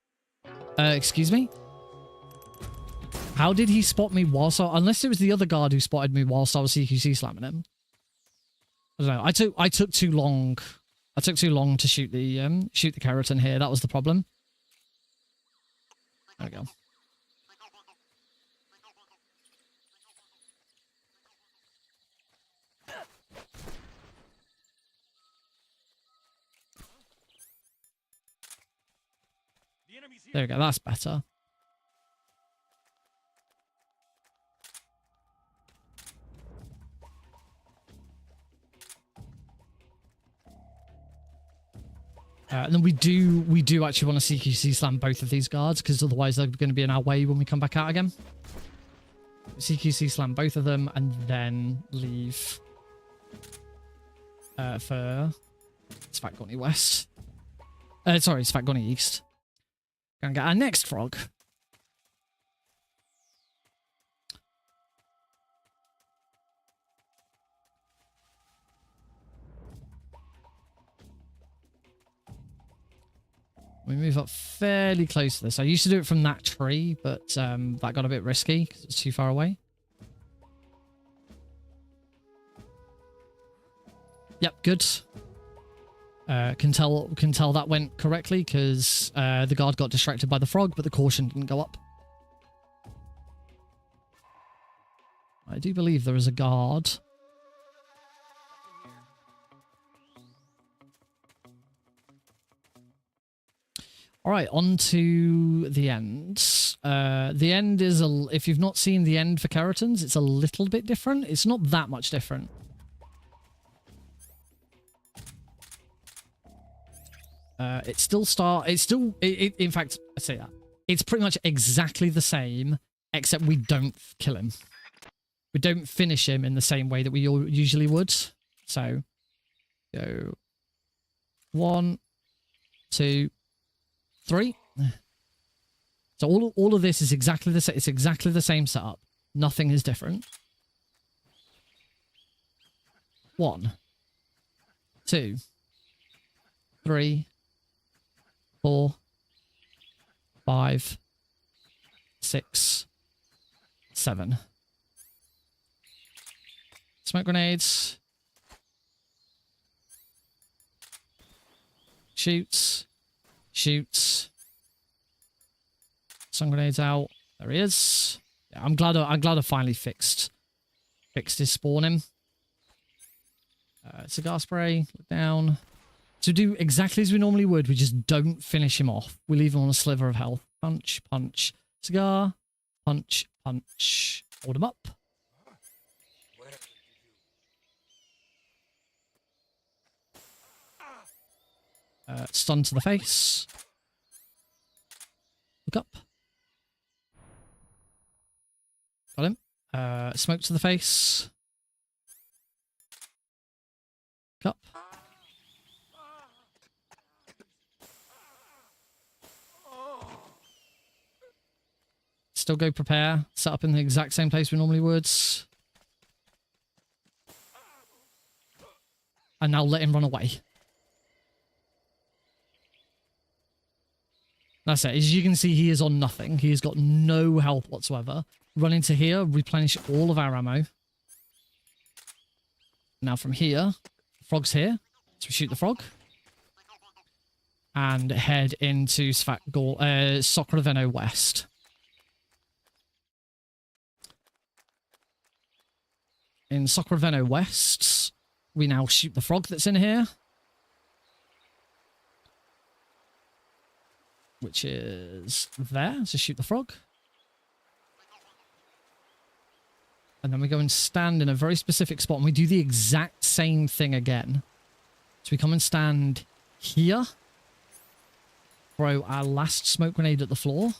Excuse me? How did he spot me whilst unless it was the other guard who spotted me whilst I was CQC slamming him? I don't know. I took too long. I took too long to shoot the Kerotan here. That was the problem. There we go. There we go. That's better. And then we do actually want to CQC slam both of these guards, because otherwise they're going to be in our way when we come back out again. CQC slam both of them and then leave for Speedrunning West. Sorry, Speedrunning East. Gonna get our next frog. We move up fairly close to this. I used to do it from that tree, but that got a bit risky because it's too far away. Yep, good. Can tell that went correctly because the guard got distracted by the frog, but the caution didn't go up. I do believe there is a guard. All right, on to the end. The end is, if you've not seen the end for Kerotans, it's a little bit different. It's not that much different. In fact, I say that. It's pretty much exactly the same, except we don't kill him. We don't finish him in the same way that we usually would. So, go 1, 2, 3. So all of this is exactly the same. It's exactly the same setup. Nothing is different. 1, 2, 3, 4, 5, 6, 7. Smoke grenades. Shoots. Shoots. Sun grenades out. There he is. Yeah, I'm glad I finally fixed his spawning. Cigar spray. Look down. To do exactly as we normally would, we just don't finish him off. We leave him on a sliver of health. Punch, punch. Cigar. Punch, punch. Hold him up. Stun to the face. Look up. Got him. Smoke to the face. Look up. Still go prepare. Set up in the exact same place we normally would. And now let him run away. That's it. As you can see, he is on nothing. He has got no health whatsoever. Run into here, replenish all of our ammo. Now from here, the frog's here. So we shoot the frog. And head into Kerotan West. In Kerotan West, we now shoot the frog that's in here. Which is there. So shoot the frog. And then we go and stand in a very specific spot. And we do the exact same thing again. So we come and stand here. Throw our last smoke grenade at the floor.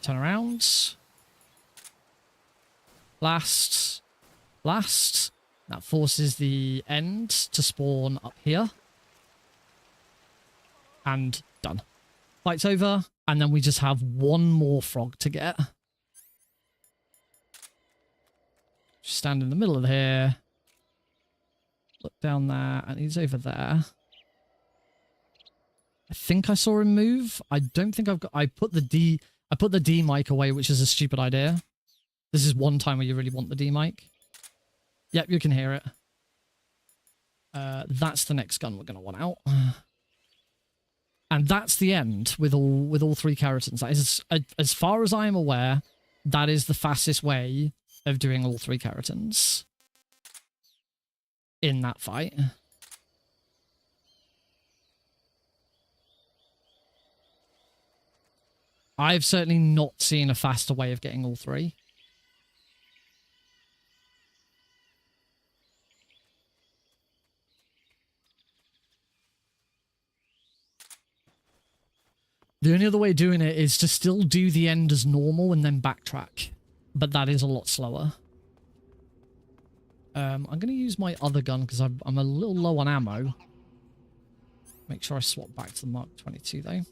Turn around. Last. That forces the end to spawn up here. And done. Fight's over. And then we just have one more frog to get. Just stand in the middle of here. Look down there. And he's over there. I think I saw him move. I don't think I've got... I put the D mic away, which is a stupid idea. This is one time where you really want the D mic. Yep, you can hear it. That's the next gun we're going to want out. And that's the end with all three Kerotans. That is, as far as I am aware, that is the fastest way of doing all three Kerotans in that fight. I've certainly not seen a faster way of getting all three. The only other way of doing it is to still do the end as normal and then backtrack. But that is a lot slower. I'm going to use my other gun because I'm a little low on ammo. Make sure I swap back to the Mark 22 though.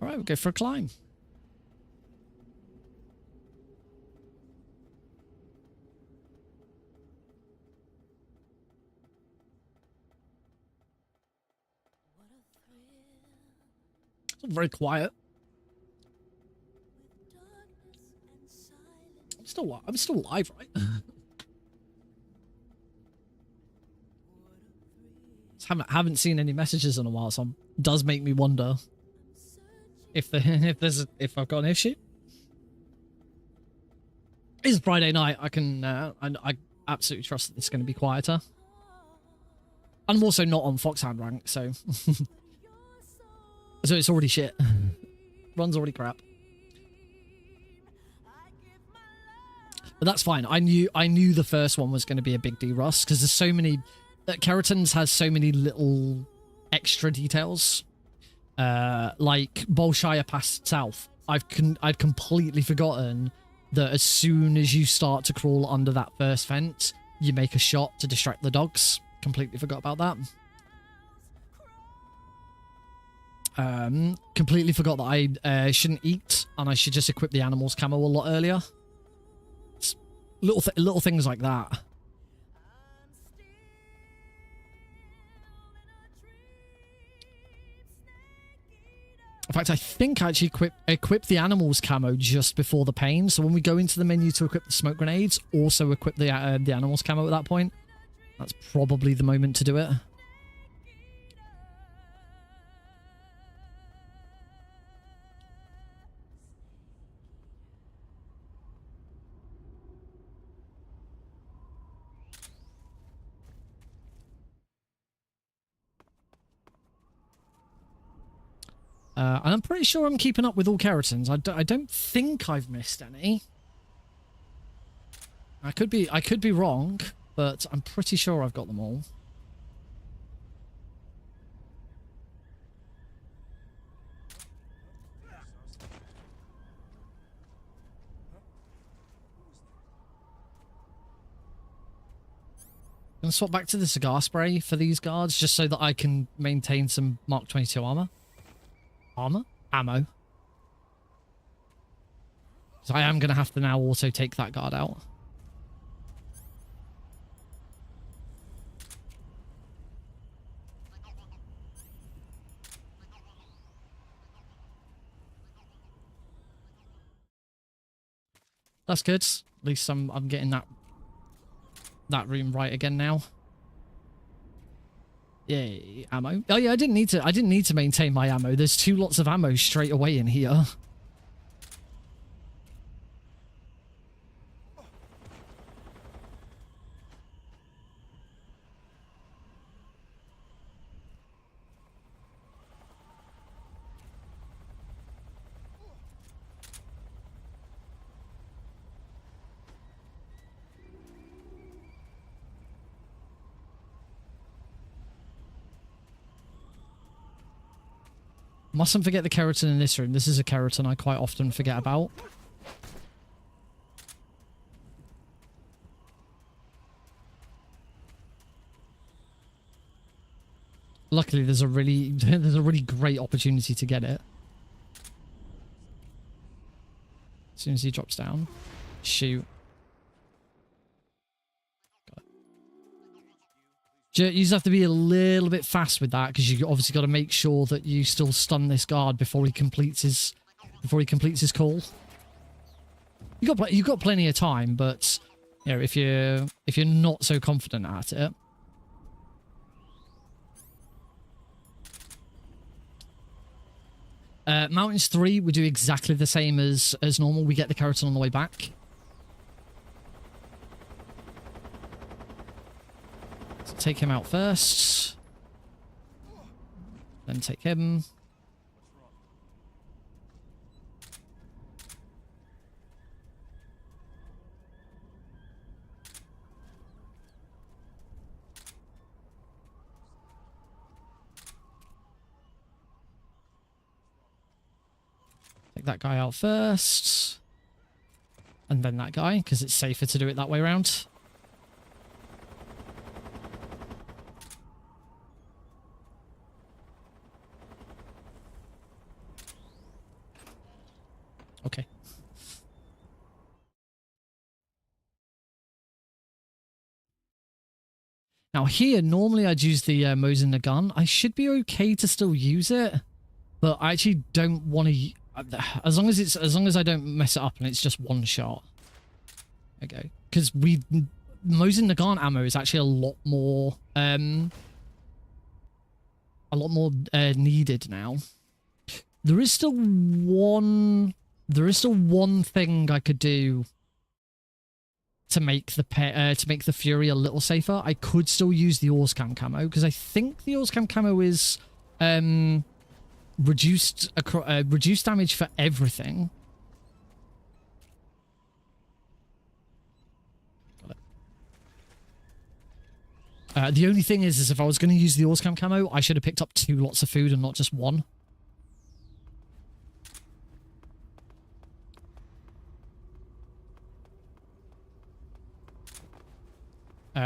Alright, we'll go for a climb. It's very quiet. I'm still alive, right? Haven't seen any messages in a while, so it does make me wonder if I've got an issue. It's Friday night. I absolutely trust that it's going to be quieter. I'm also not on Foxhound rank, so so it's already shit. Run's already crap. But that's fine. I knew the first one was going to be a big D-Rust because there's so many... Kerotan's has so many little extra details. Like Bolshaya Pass South. I'd completely forgotten that as soon as you start to crawl under that first fence, you make a shot to distract the dogs. Completely forgot about that. Completely forgot that I shouldn't eat and I should just equip the animal's camo a lot earlier. Little things like that. In fact, I think I actually equip the animal's camo just before the pain. So when we go into the menu to equip the smoke grenades, also equip the animal's camo at that point. That's probably the moment to do it. And I'm pretty sure I'm keeping up with all Kerotans. I don't think I've missed any. I could be wrong, but I'm pretty sure I've got them all. I'm gonna swap back to the cigar spray for these guards, just so that I can maintain some Mark 22 armor. Ammo. So I am gonna have to now also take that guard out. That's good. At least I'm getting that room right again now. Yay, ammo. Oh yeah, I didn't need to maintain my ammo. There's 2 lots of ammo straight away in here. Mustn't forget the Kerotan in this room. This is a Kerotan I quite often forget about. Luckily, there's a really great opportunity to get it. As soon as he drops down, shoot. You just have to be a little bit fast with that, because you obviously got to make sure that you still stun this guard before he completes his call. You've got plenty of time, but you know, if you're not so confident at it. Mountains 3, we do exactly the same as normal. We get the Kerotan on the way back. Take him out first. Then take him. Take that guy out first. And then that guy, because it's safer to do it that way around. Okay. Now here, normally I'd use the Mosin the gun. I should be okay to still use it, but I actually don't want to. As long as I don't mess it up and it's just one shot. Okay, because Mosin the gun ammo is actually a lot more needed now. There is still one thing I could do to make the Fury a little safer. I could still use the Orscam camo, because I think the Orscam camo is reduced damage for everything. Got it. The only thing is if I was going to use the Orscam camo, I should have picked up 2 lots of food and not just 1.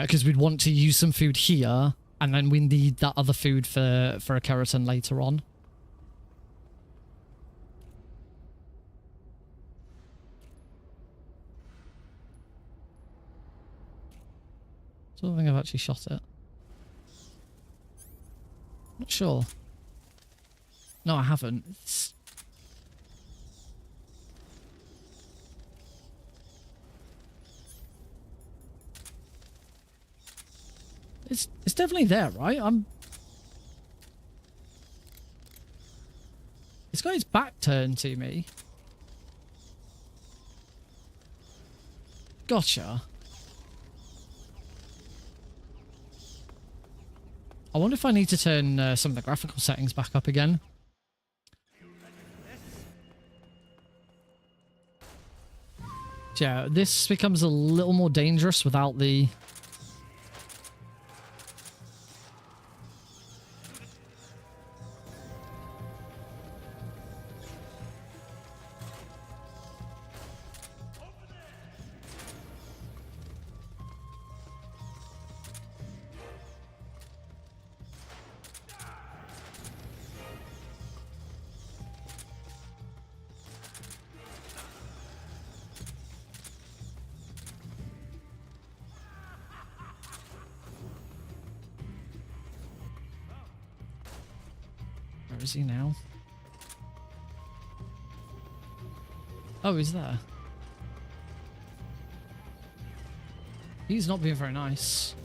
Because we'd want to use some food here, and then we need that other food for a Kerotan later on. I don't think I've actually shot it. Not sure. No, I haven't. It's definitely there, right? It's got its back turned to me. Gotcha. I wonder if I need to turn some of the graphical settings back up again. Yeah, this becomes a little more dangerous without the... Where is he now? Oh, he's there. He's not being very nice.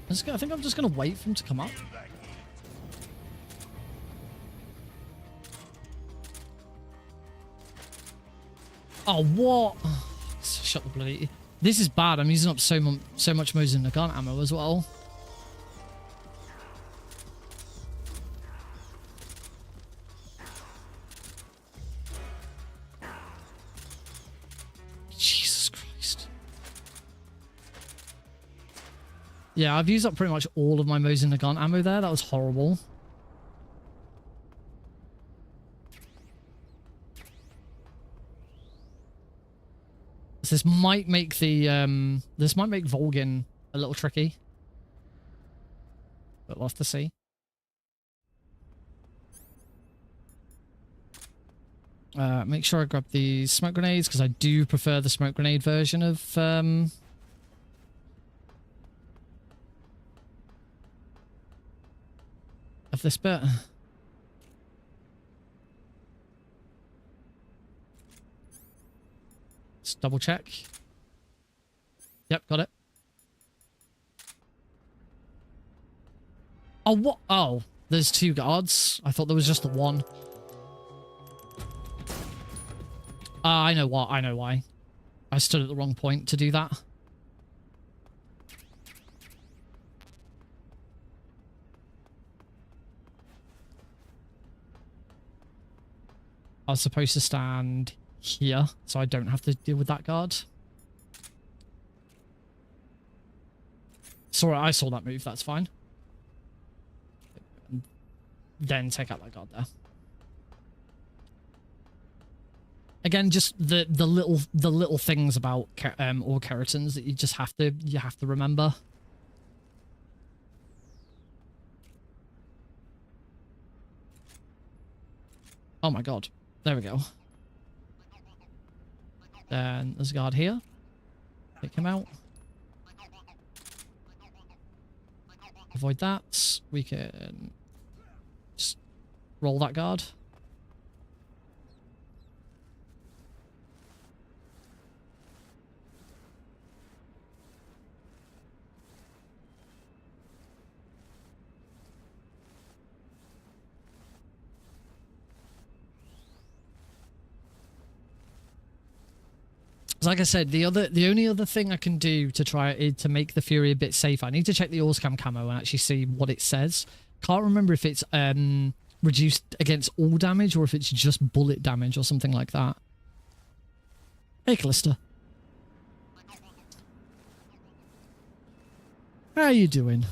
I think I'm just going to wait for him to come up. Oh, what? Shut the bloody... This is bad. I'm using up so much Mosin Nagant ammo as well. Jesus Christ. Yeah, I've used up pretty much all of my Mosin Nagant ammo there. That was horrible. This might make the Volgin a little tricky, but we'll have to see. Make sure I grab the smoke grenades because I do prefer the smoke grenade version of this bit. Let's double check. Yep, got it. Oh, what? Oh, there's two guards. I thought there was just the one. I know what. I know why. I stood at the wrong point to do that. I was supposed to stand here, so I don't have to deal with that guard. Sorry, I saw that move. That's fine. Then take out that guard there. Again, just the little things about all Kerotans that you just have to remember. Oh my god. There we go. Then there's a guard here. Take him out. Avoid that. We can just roll that guard. Like I said, the only other thing I can do to try to make the Fury a bit safer, I need to check the Orscam camo and actually see what it says. Can't remember if it's reduced against all damage or if it's just bullet damage or something like that. Hey, Callista. How are you doing?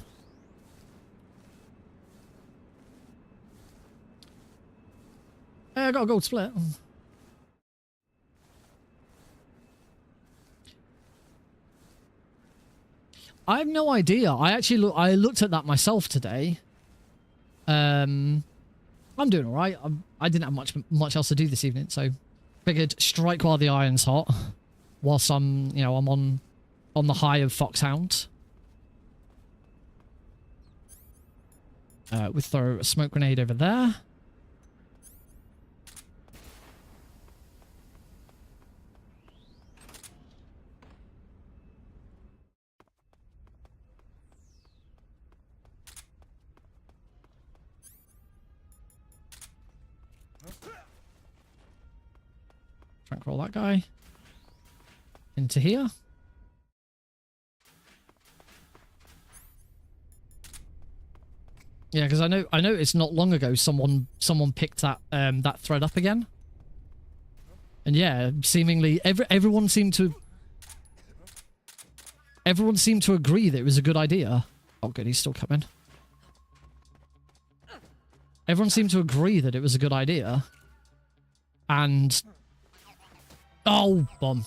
I got a gold split. I have no idea. I looked at that myself today. I'm doing all right. I didn't have much else to do this evening, so figured strike while the iron's hot, whilst I'm on the high of Foxhound. We throw a smoke grenade over there. Roll that guy into here. Yeah, because I noticed not long ago someone picked that that thread up again. And yeah, seemingly everyone seemed to agree that it was a good idea. Oh good, he's still coming. Everyone seemed to agree that it was a good idea. And oh, bomb.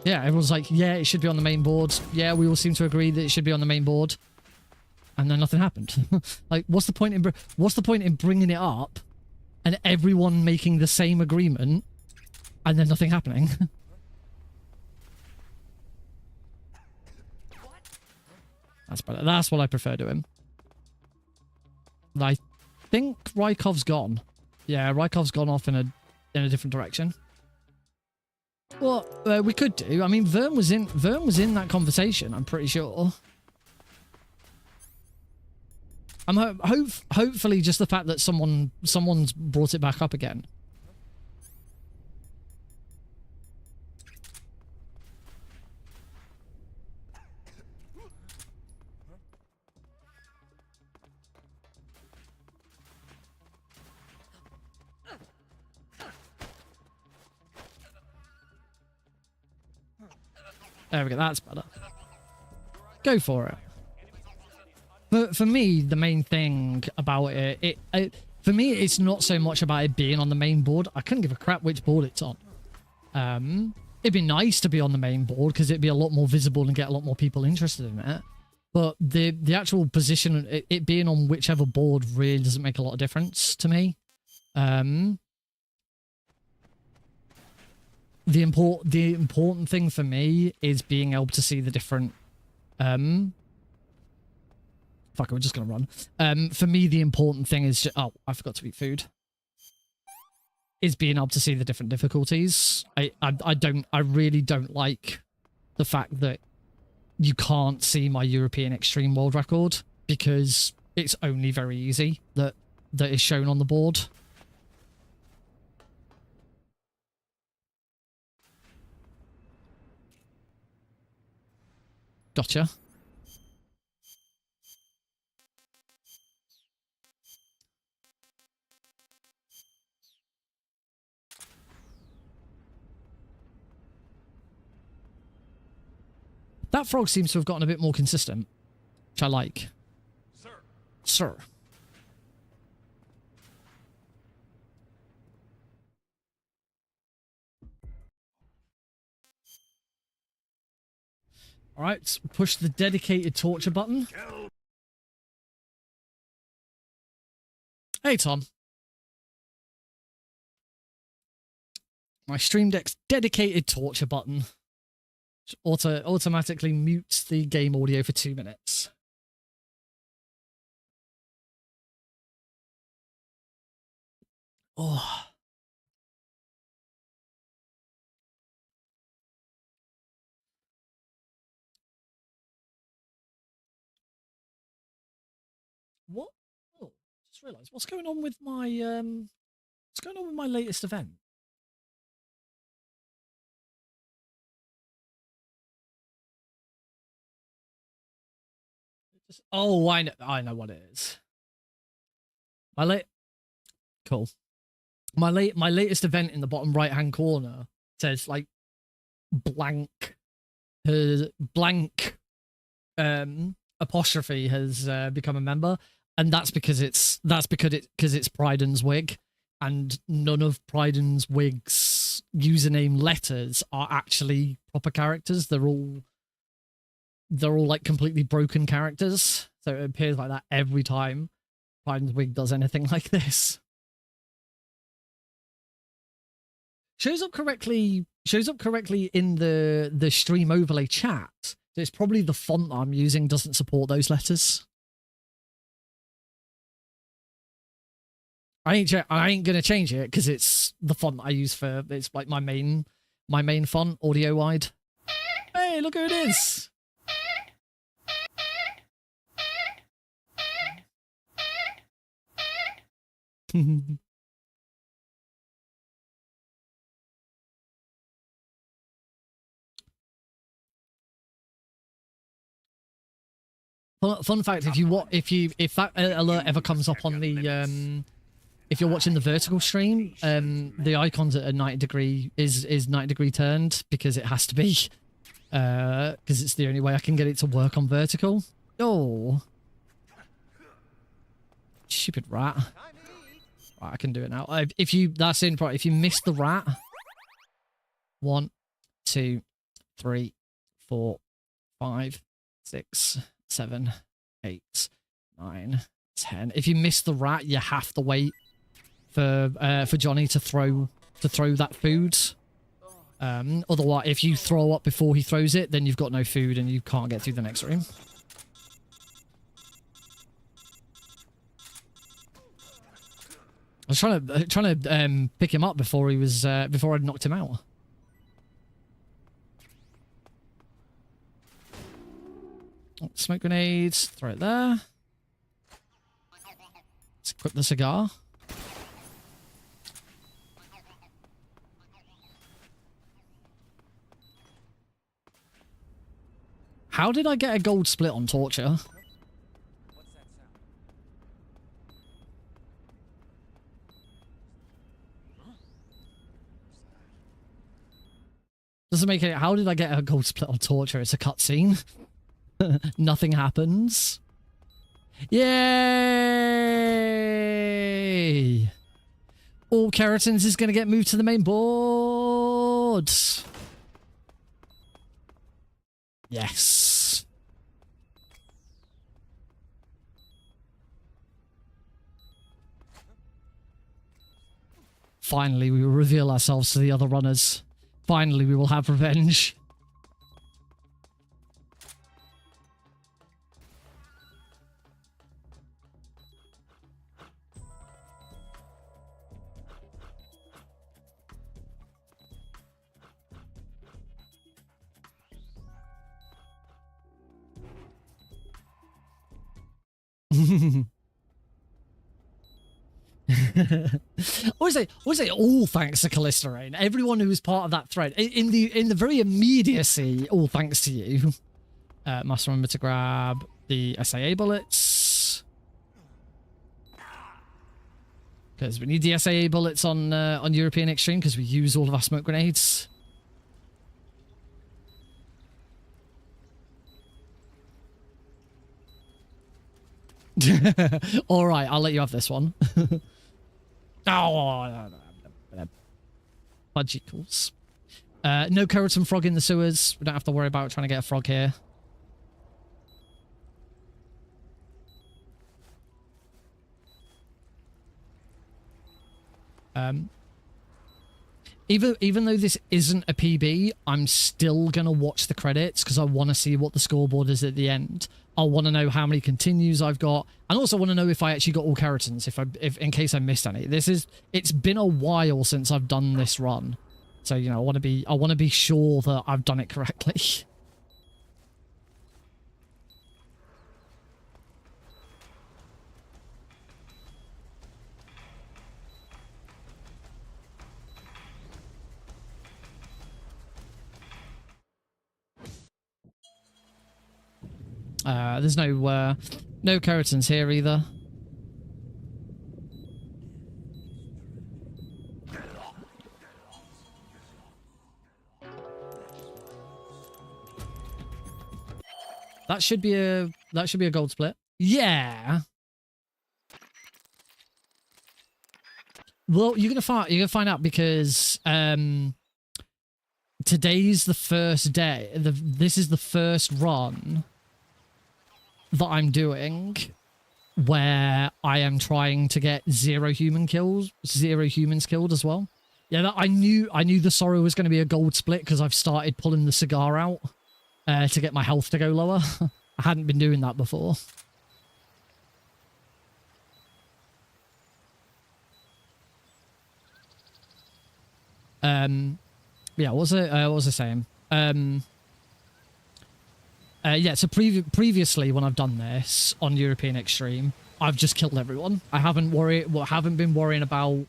Yeah, everyone's like, yeah, it should be on the main board. Yeah, we all seem to agree that it should be on the main board. And then nothing happened. Like, what's the point in bringing it up and everyone making the same agreement and then nothing happening? That's better. That's what I prefer to him. I think Rykov's gone. Yeah, Rykov's gone off in a different direction. Well, we could do. I mean, Vern was in that conversation, I'm pretty sure. I'm hopefully just the fact that someone's brought it back up again. There we go, that's better. Go for it. But for me, the main thing about it, for me, it's not so much about it being on the main board. I couldn't give a crap which board it's on. It'd be nice to be on the main board because it'd be a lot more visible and get a lot more people interested in it. But the actual position, it being on whichever board really doesn't make a lot of difference to me. The important thing for me is being able to see the different fuck it, we're just gonna run. For me the important thing is oh, I forgot to eat food. Is being able to see the different difficulties. I really don't like the fact that you can't see my European Extreme World Record because it's only very easy that is shown on the board. Gotcha. That frog seems to have gotten a bit more consistent, which I like. Sir. Sir. All right, push the dedicated torture button. Hey, Tom. My Stream Deck's dedicated torture button. Automatically mutes the game audio for 2 minutes. Oh. What? Oh, just realised. What's going on with my what's going on with my latest event? Oh, I know what it is. Cool. My latest event in the bottom right hand corner says like blank apostrophe has become a member, and that's because it's Pryden's wig, and none of Pryden's wig's username letters are actually proper characters. They're all like completely broken characters, so it appears like that every time Pryden's wig does anything like this. Shows up correctly in the stream overlay chat. So it's probably the font I'm using doesn't support those letters. I ain't gonna change it because it's the font I use for it's like my main font, audio wide. Hey, look who it is. Fun fact: if that alert ever comes up on the if you're watching the vertical stream, the icons at a 90 degree is 90 degree turned because it has to be, because it's the only way I can get it to work on vertical. Oh, stupid rat. Right, I can do it now. If you, that's in, right, if you miss the rat, 1, 2, 3, 4, 5, 6, 7, 8, 9, 10. If you miss the rat, you have to wait for Johnny to throw that food. Otherwise, if you throw up before he throws it, then you've got no food and you can't get through the next room. I was trying to pick him up before he was before I'd knocked him out. Oh, smoke grenades, throw it there. Let's equip the cigar. How did I get a gold split on torture? Doesn't make it. How did I get a gold split on torture? It's a cutscene. Nothing happens. Yay! All Kerotans is going to get moved to the main board. Yes. Finally, we will reveal ourselves to the other runners. Finally, we will have revenge. I would say all thanks to Callisterine. Everyone who was part of that thread. In the very immediacy, all thanks to you. Must remember to grab the SAA bullets. Because we need the SAA bullets on European Extreme because we use all of our smoke grenades. All right, I'll let you have this one. Oh, fudgicles. No Kerotan frog in the sewers. We don't have to worry about trying to get a frog here. Even though this isn't a PB, I'm still gonna watch the credits because I want to see what the scoreboard is at the end. I want to know how many continues I've got, and also want to know if I actually got all Kerotans, if in case I missed any. It's been a while since I've done this run, so you know I want to be sure that I've done it correctly. There's no Kerotans here either. That should be a gold split. Yeah. Well, you're gonna find out because today's the first day. This is the first run that I'm doing where I am trying to get 0 humans killed as well. Yeah, I knew the sorrow was going to be a gold split because I've started pulling the cigar out to get my health to go lower. I hadn't been doing that before. Yeah, what was I saying? Yeah, so previously when I've done this on European Extreme, I've just killed everyone. I haven't been worrying about,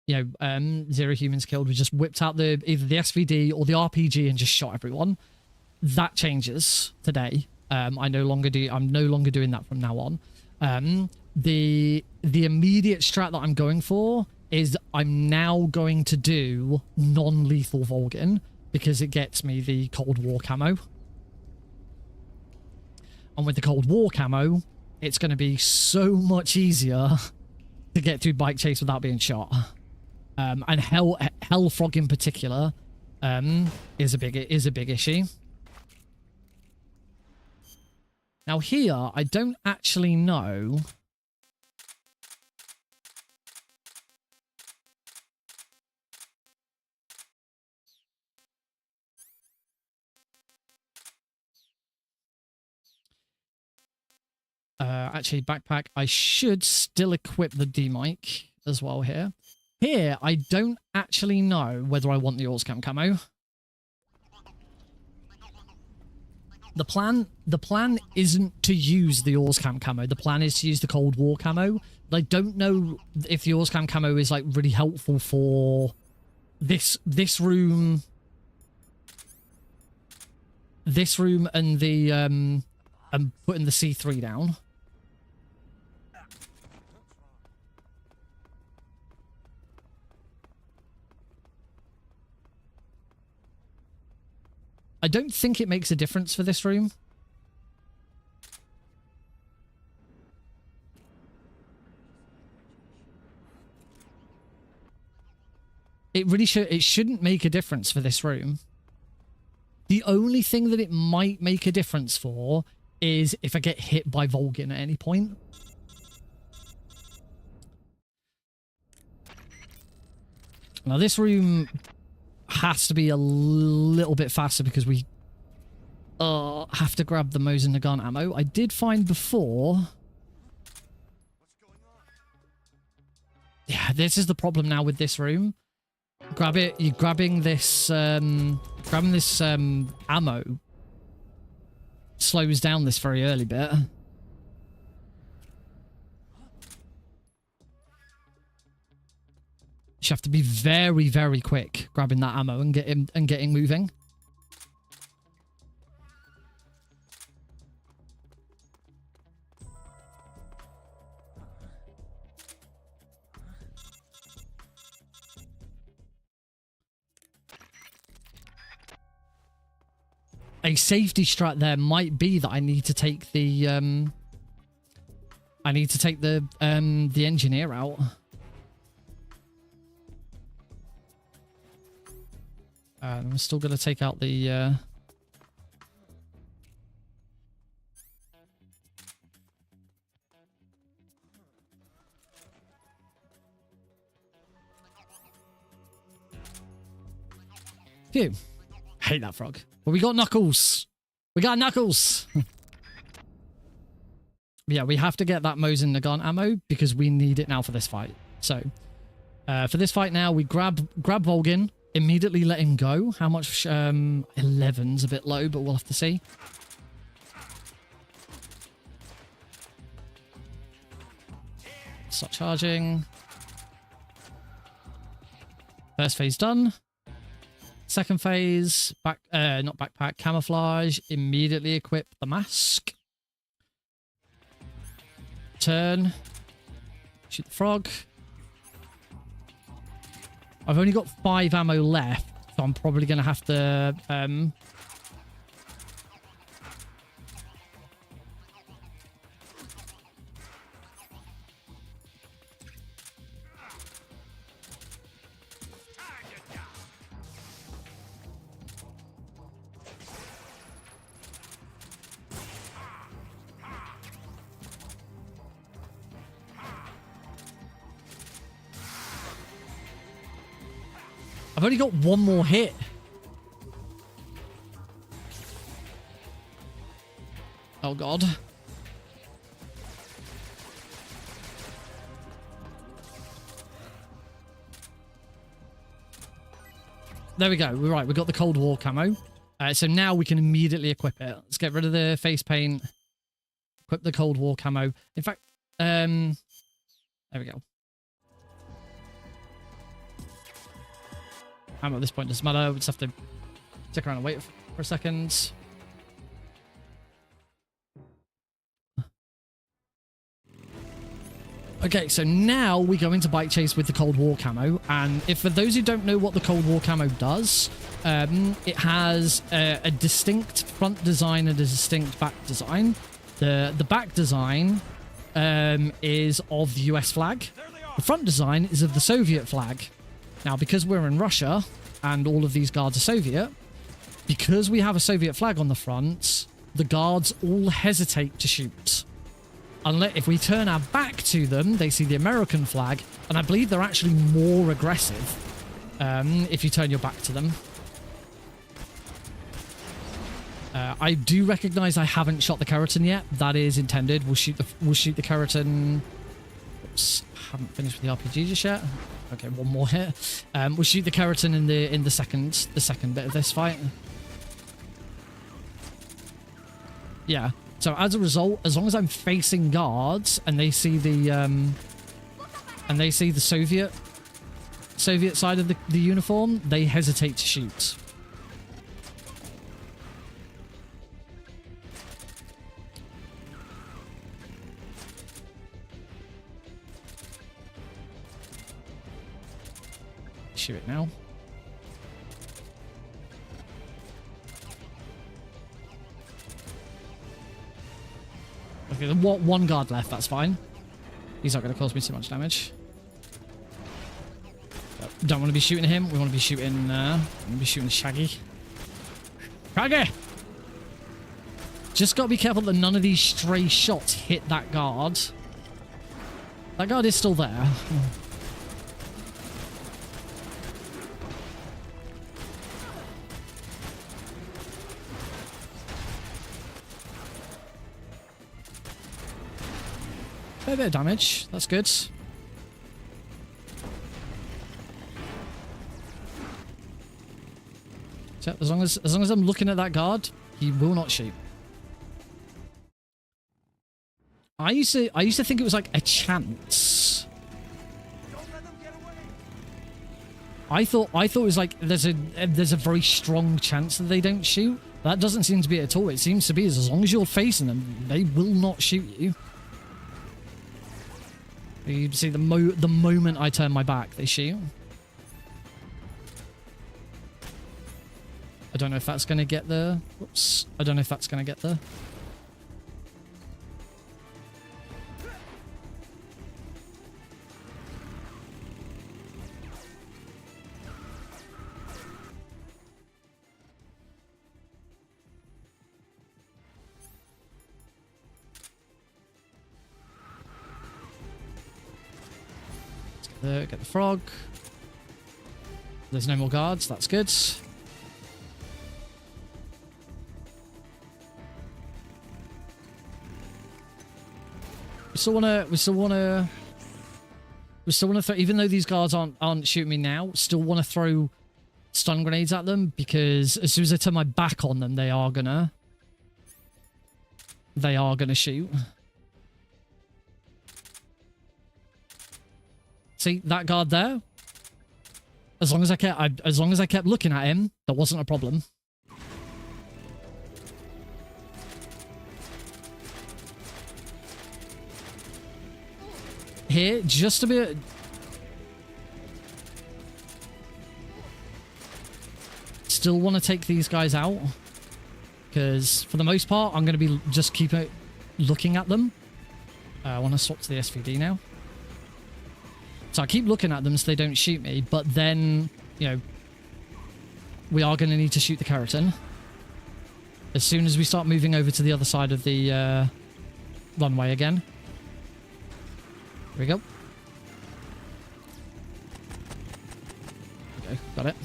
you know, 0 humans killed. We just whipped out either the SVD or the RPG and just shot everyone. That changes today. I'm no longer doing that from now on. The immediate strat that I'm going for is I'm now going to do non-lethal Volgin because it gets me the Cold War camo. And with the Cold War camo, it's going to be so much easier to get through Bike Chase without being shot. And Hell Frog in particular is a big issue. Now here, I don't actually know. Actually, backpack, I should still equip the D-Mic as well here. Here, I don't actually know whether I want the Orscam camo. The plan isn't to use the Orscam camo. The plan is to use the Cold War camo. But I don't know if the Orscam camo is like really helpful for this room. This room and the and putting the C3 down. I don't think it makes a difference for this room. It shouldn't make a difference for this room. The only thing that it might make a difference for is if I get hit by Volgin at any point. Now this room has to be a little bit faster because we have to grab the Mosin Nagant ammo. I did find before. Yeah, this is the problem now with this room. Grab it. You're grabbing this. Ammo slows down this very early bit. You have to be very, very quick grabbing that ammo and getting moving. A safety strat there might be that I need to take the engineer out. I'm still going to take out the... Phew. Hate that frog. But we got Knuckles. We got Knuckles. Yeah, we have to get that Mosin Nagant ammo because we need it now for this fight. So, for this fight now, we grab Volgin. Immediately let him go. How much? 11's a bit low, but we'll have to see. Start charging. First phase done. Second phase, not backpack, camouflage. Immediately equip the mask. Turn. Shoot the frog. I've only got 5 ammo left, so I'm probably going to have to... I've only got one more hit. Oh, God. There we go. We're right. We got the Cold War camo. So now we can immediately equip it. Let's get rid of the face paint. Equip the Cold War camo. In fact, there we go. Ammo at this point doesn't matter. We just have to stick around and wait for a second. Okay, so now we go into Bike Chase with the Cold War camo, and if for those who don't know what the Cold War camo does, it has a distinct front design and a distinct back design. The back design is of the US flag. The front design is of the Soviet flag. Now, because we're in Russia and all of these guards are Soviet, because we have a Soviet flag on the front, the guards all hesitate to shoot. Unless if we turn our back to them, they see the American flag, and I believe they're actually more aggressive if you turn your back to them. I do recognize I haven't shot the Kerotan yet. That is intended. We'll shoot the Kerotan. Oops, haven't finished with the RPG just yet. Okay, one more hit. We'll shoot the Kerotan in the second bit of this fight. Yeah. So as a result, as long as I'm facing guards and they see the Soviet side of the uniform, they hesitate to shoot. Shoot it now. Okay, there's one guard left, that's fine. He's not going to cause me too much damage. Don't want to be shooting him. We want to be shooting, Shaggy. Shaggy! Just got to be careful that none of these stray shots hit that guard. That guard is still there. Fair bit of damage. That's good. So as long as I'm looking at that guard, he will not shoot. I used to think it was like a chance. I thought it was like there's a very strong chance that they don't shoot. That doesn't seem to be it at all. It seems to be as long as you're facing them, they will not shoot you. You see the moment I turn my back, they shoot. I don't know if that's going to get there. Whoops. I don't know if that's going to get there. Get the frog. There's no more guards. That's good. We still wanna throw, even though these guards aren't shooting me now, still wanna throw stun grenades at them, because as soon as I turn my back on them, they are gonna shoot. See that guard there? As long as I kept looking at him, there wasn't a problem. Here, just a bit. Still want to take these guys out, because for the most part, I'm going to be just keep looking at them. I want to swap to the SVD now. So I keep looking at them so they don't shoot me, but then, you know, we are going to need to shoot the Kerotan. As soon as we start moving over to the other side of the runway again. Here we go. Okay, got it.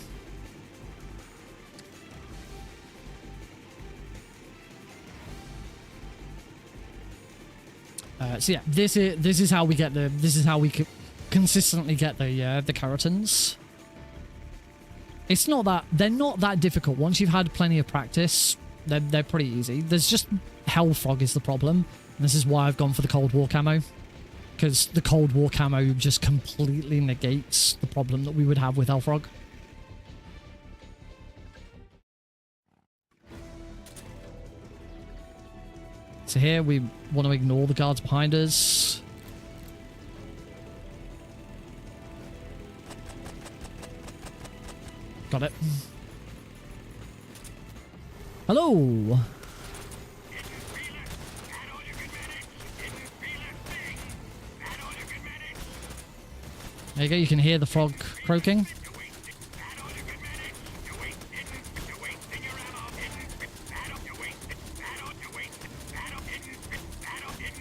So yeah, this is how we get consistently get the Kerotans. It's not that they're not that difficult. Once you've had plenty of practice, they're pretty easy. There's just Hellfrog is the problem. And this is why I've gone for the Cold War camo, because the Cold War camo just completely negates the problem that we would have with Hellfrog. So here we want to ignore the guards behind us. Got it. Hello. There you go. You can hear the frog croaking.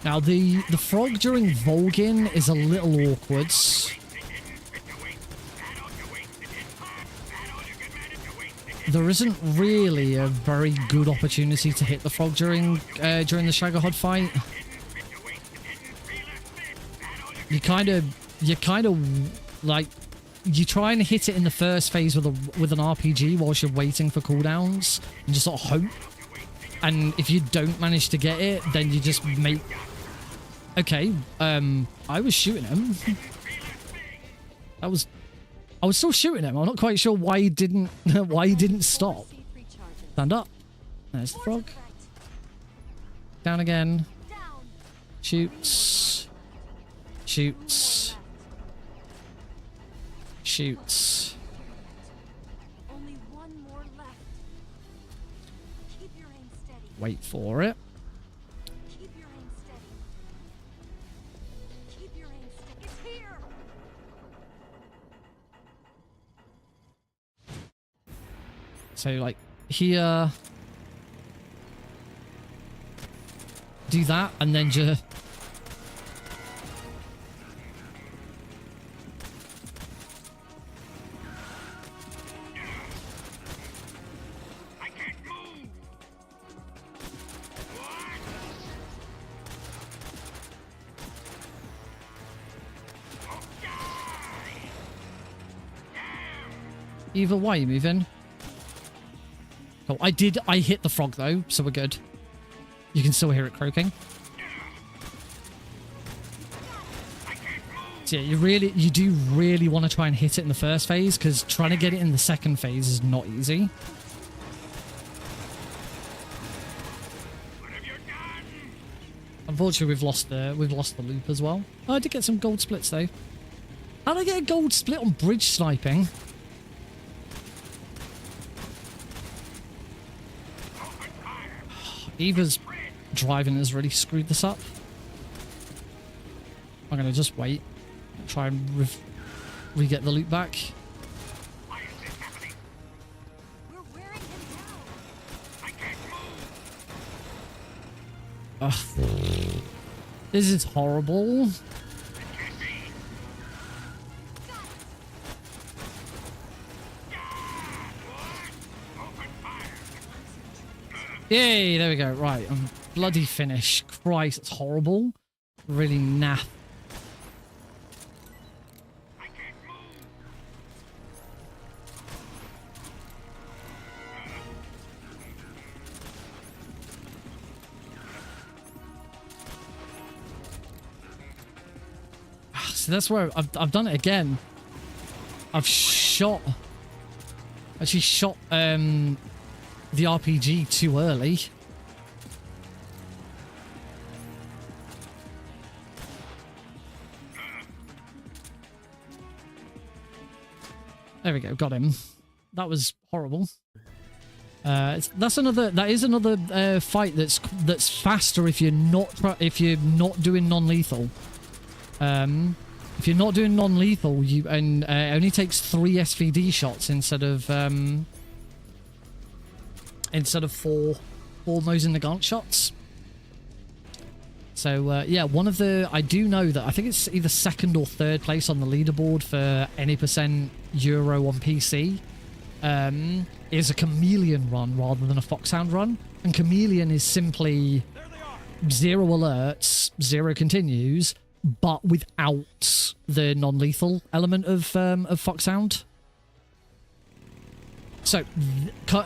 Now, the frog during Volgin is a little awkward. There isn't really a very good opportunity to hit the frog during the Shagahod fight. You kind of like you try and hit it in the first phase with an RPG whilst you're waiting for cooldowns and just sort of hope. And if you don't manage to get it, then you just make. Okay, I was shooting him. I was still shooting him. I'm not quite sure why he didn't stop. Stand up. There's the frog. Down again. Shoots. Shoots. Shoots. Only one more left. Keep your aim steady. Wait for it. Keep your aim steady. Keep your aim steady. It's here. So, like, here. Do that, and then just. Either way, you moving. Oh, I hit the frog though, so we're good. You can still hear it croaking. So yeah, you do really want to try and hit it in the first phase, because trying to get it in the second phase is not easy. Unfortunately, we've lost the loop as well. Oh, I did get some gold splits though. How did I get a gold split on bridge sniping? Eva's driving has really screwed this up. I'm going to just wait. Try and re-get the loot back. We're wearing him down. I can't move. Ugh. This is horrible. Yay, there we go. Right, bloody finish. Christ, it's horrible. Really naff. So that's where I've done it again. I've actually shot the RPG too early. There we go, got him. That was horrible. That is another fight that's faster if you're not doing non-lethal. If you're not doing non-lethal, it only takes 3 SVD shots instead of 4 nose in the gun shots. So yeah, I do know that I think it's either 2nd or 3rd place on the leaderboard for any % Euro on PC. Is a Chameleon run rather than a Foxhound run, and Chameleon is simply 0 alerts, 0 continues, but without the non-lethal element of Foxhound. So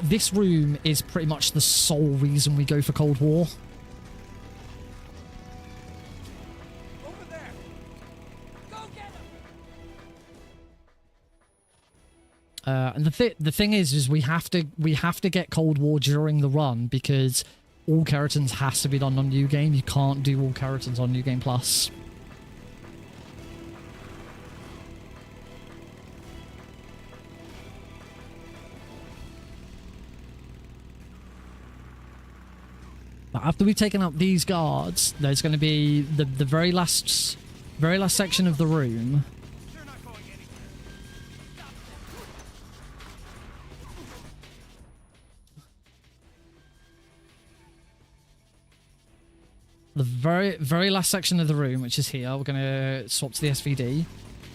this room is pretty much the sole reason we go for Cold War. Over there. Go get him. And the thing is we have to get Cold War during the run, because all Kerotans has to be done on New Game. You can't do all Kerotans on New Game Plus. But after we've taken out these guards, there's going to be the very last section of the room. They're not going anywhere. The very last section of the room, which is here. We're going to swap to the SVD.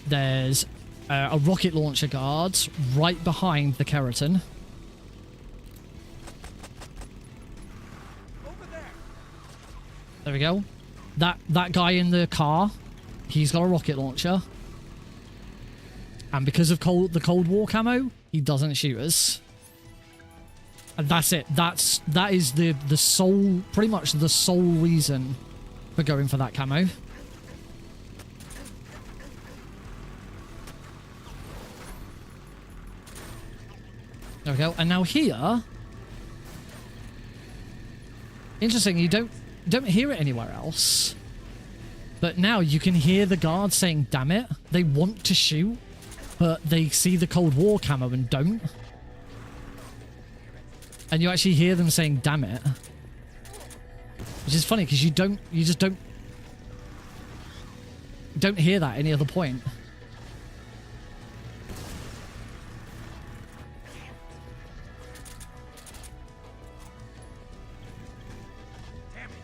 There's a rocket launcher guard right behind the Kerotan. Over there. There we go. That guy in the car, he's got a rocket launcher. And because of the Cold War camo, he doesn't shoot us. And that's it. That is the sole, pretty much the sole reason for going for that camo. There we go. And now here, interesting. You don't hear it anywhere else, but now you can hear the guards saying, "Damn it!" They want to shoot, but they see the Cold War camo and don't. And you actually hear them saying, "Damn it," which is funny because you just don't hear that any other point. Damn it.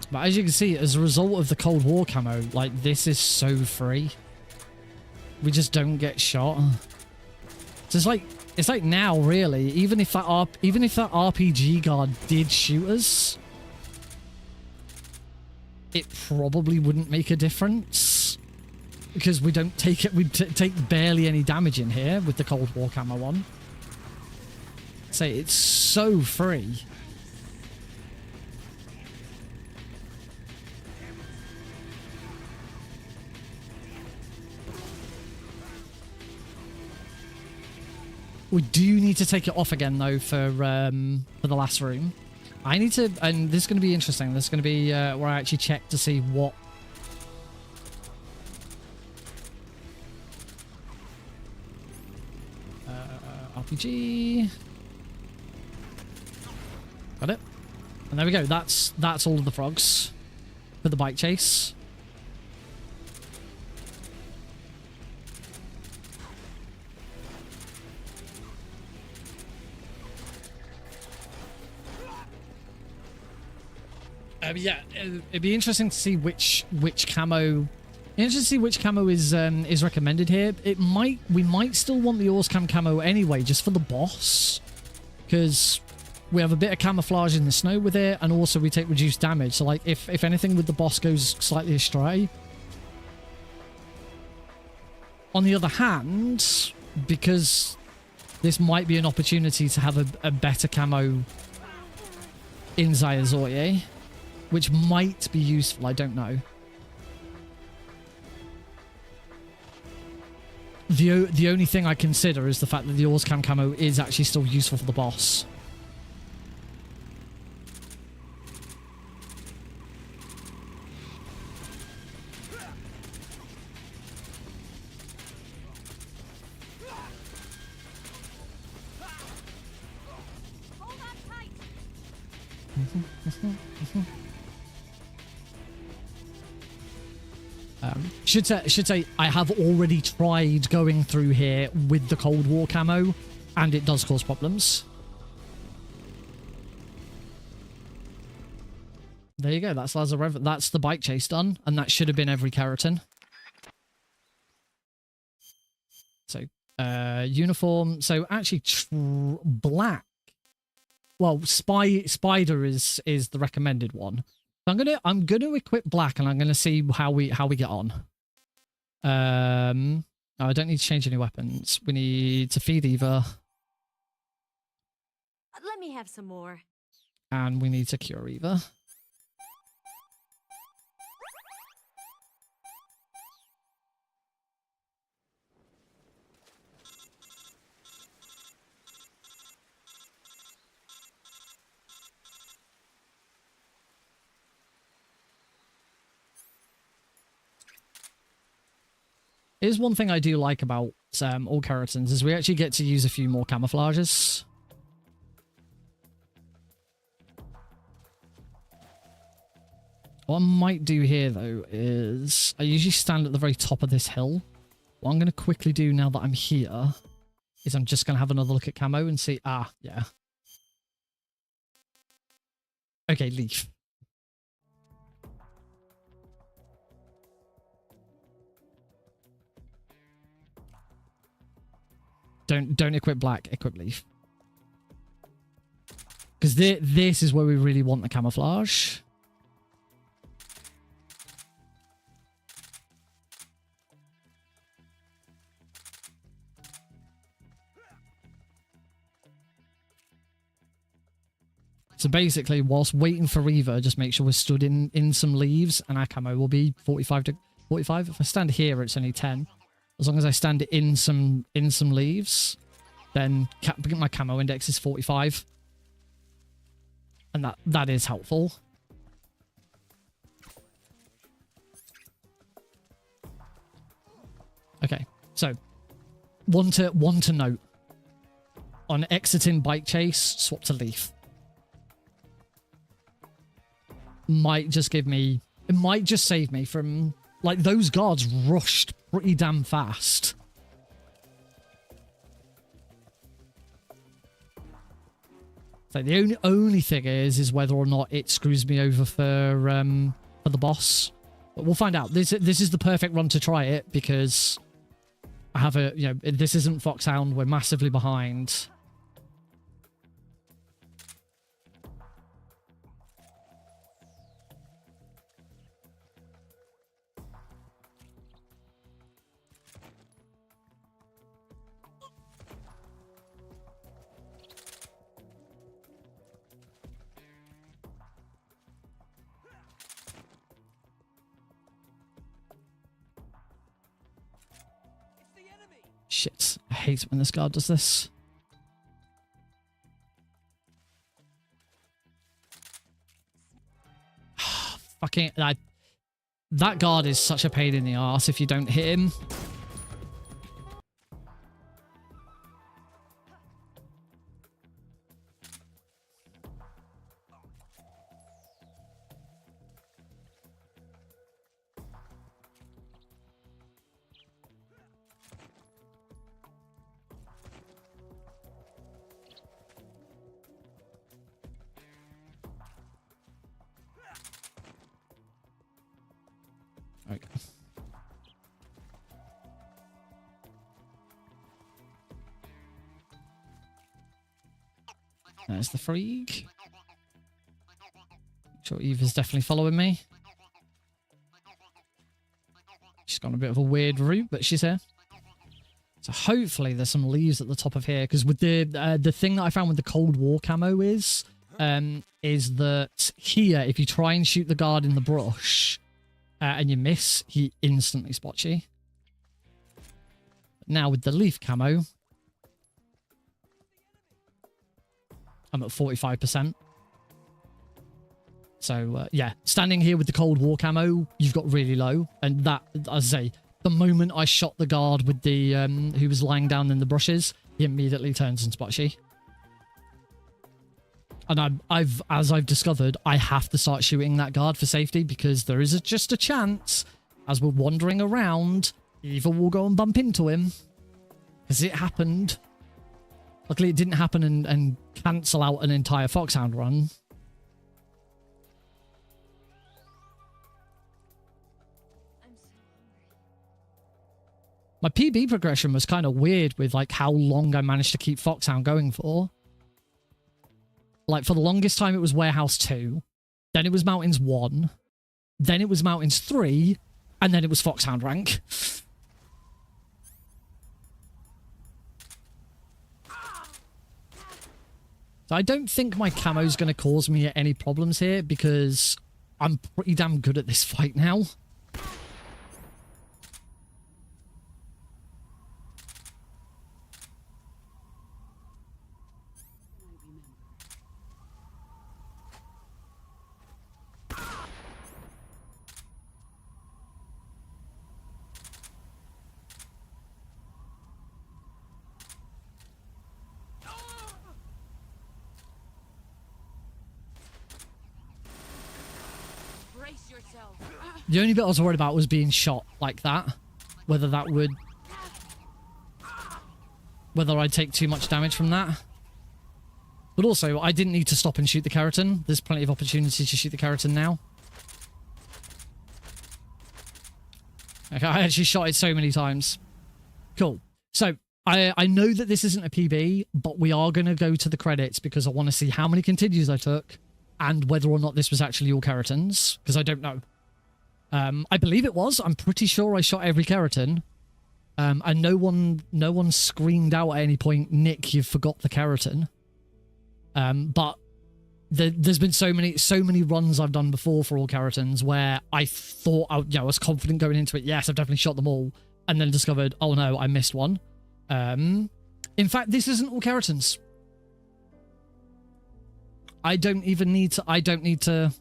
But as you can see, as a result of the Cold War camo, like, this is so free. We just don't get shot. So it's like now, really, even if that RPG guard did shoot us, it probably wouldn't make a difference because we don't take it. We take barely any damage in here with the Cold War camo on. Say it's so free. We do need to take it off again, though, for the last room. I need to, and this is going to be interesting. This is going to be where I actually check to see what. RPG. Got it. And there we go. That's all of the frogs for the bike chase. Yeah, it'd be interesting to see which camo. Interesting to see which camo is recommended here. We might still want the Orscam camo anyway, just for the boss, because we have a bit of camouflage in the snow with it, and also we take reduced damage. So, like, if anything with the boss goes slightly astray. On the other hand, because this might be an opportunity to have a better camo in Zayazoye, which might be useful, I don't know. The only thing I consider is the fact that the Orscam camo is actually still useful for the boss. Hold on tight. Should say I have already tried going through here with the Cold War camo, and it does cause problems. There you go. That's that's the bike chase done, and that should have been every Kerotan. So uniform. So actually, black. Well, spider is the recommended one. So I'm gonna equip black, and I'm gonna see how we get on. Oh, I don't need to change any weapons. We need to feed Eva, Let me have some more. and we need to cure Eva. Here's one thing I do like about all Kerotans is we actually get to use a few more camouflages. What I might do here, though, is I usually stand at the very top of this hill. What I'm going to quickly do now that I'm here is I'm just going to have another look at camo and see... Ah, yeah. Okay, leaf. Don't equip black, equip leaf. Because this is where we really want the camouflage. So basically, whilst waiting for Reaver, just make sure we're stood in some leaves, and our camo will be 45 to 45. If I stand here, it's only 10. As long as I stand in some leaves, then my camo index is 45, and that is helpful. Okay, so one to note: on exiting bike chase, swap to leaf. Might just give me, it might just save me from, like, those guards rushed pretty damn fast. So the only thing is whether or not it screws me over for the boss. But we'll find out. This is the perfect run to try it because I have a, you know, this isn't Foxhound. We're massively behind. Shit, I hate when this guard does this. Fucking, that guard is such a pain in the arse if you don't hit him. Okay. There's the freak. Sure, Eva's definitely following me. She's gone a bit of a weird route, but she's here. So hopefully there's some leaves at the top of here, because with the thing that I found with the Cold War camo is that here, if you try and shoot the guard in the brush and you miss, he instantly spots you. Now with the leaf camo, I'm at 45%. So, yeah, standing here with the Cold War camo, you've got really low. And that, as I say, the moment I shot the guard with the, who was lying down in the brushes, he immediately turns and spots you. And as I've discovered, I have to start shooting that guard for safety because there is just a chance, as we're wandering around, Eva will go and bump into him. Because it happened. Luckily, it didn't happen and cancel out an entire Foxhound run. My PB progression was kind of weird with like how long I managed to keep Foxhound going for. Like for the longest time it was Warehouse 2, then it was Mountains 1, then it was Mountains 3, and then it was Foxhound rank. So I don't think my camo's going to cause me any problems here because I'm pretty damn good at this fight now. The only bit I was worried about was being shot like that. Whether that would... Whether I'd take too much damage from that. But also, I didn't need to stop and shoot the Kerotan. There's plenty of opportunities to shoot the Kerotan now. Okay, I actually shot it so many times. Cool. So, I know that this isn't a PB, but we are going to go to the credits because I want to see how many continues I took and whether or not this was actually all Kerotans, because I don't know. I believe it was. I'm pretty sure I shot every Kerotan. And no one screamed out at any point, "Nick, you've forgot the Kerotan." But there's been so many runs I've done before for all Kerotans where I thought I was confident going into it. Yes, I've definitely shot them all, and then discovered, oh no, I missed one. In fact, this isn't all Kerotans. I don't need to.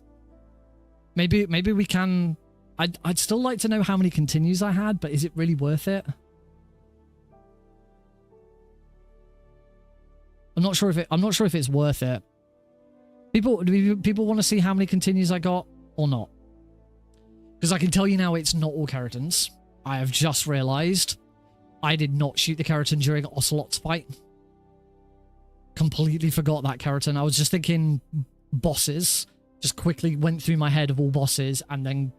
Maybe we can. I'd still like to know how many continues I had, but is it really worth it? I'm not sure if it's worth it. Do people want to see how many continues I got or not? Because I can tell you now, it's not all Kerotans. I have just realized I did not shoot the Kerotan during Ocelot's fight. Completely forgot that Kerotan. I was just thinking bosses. Just quickly went through my head of all bosses and then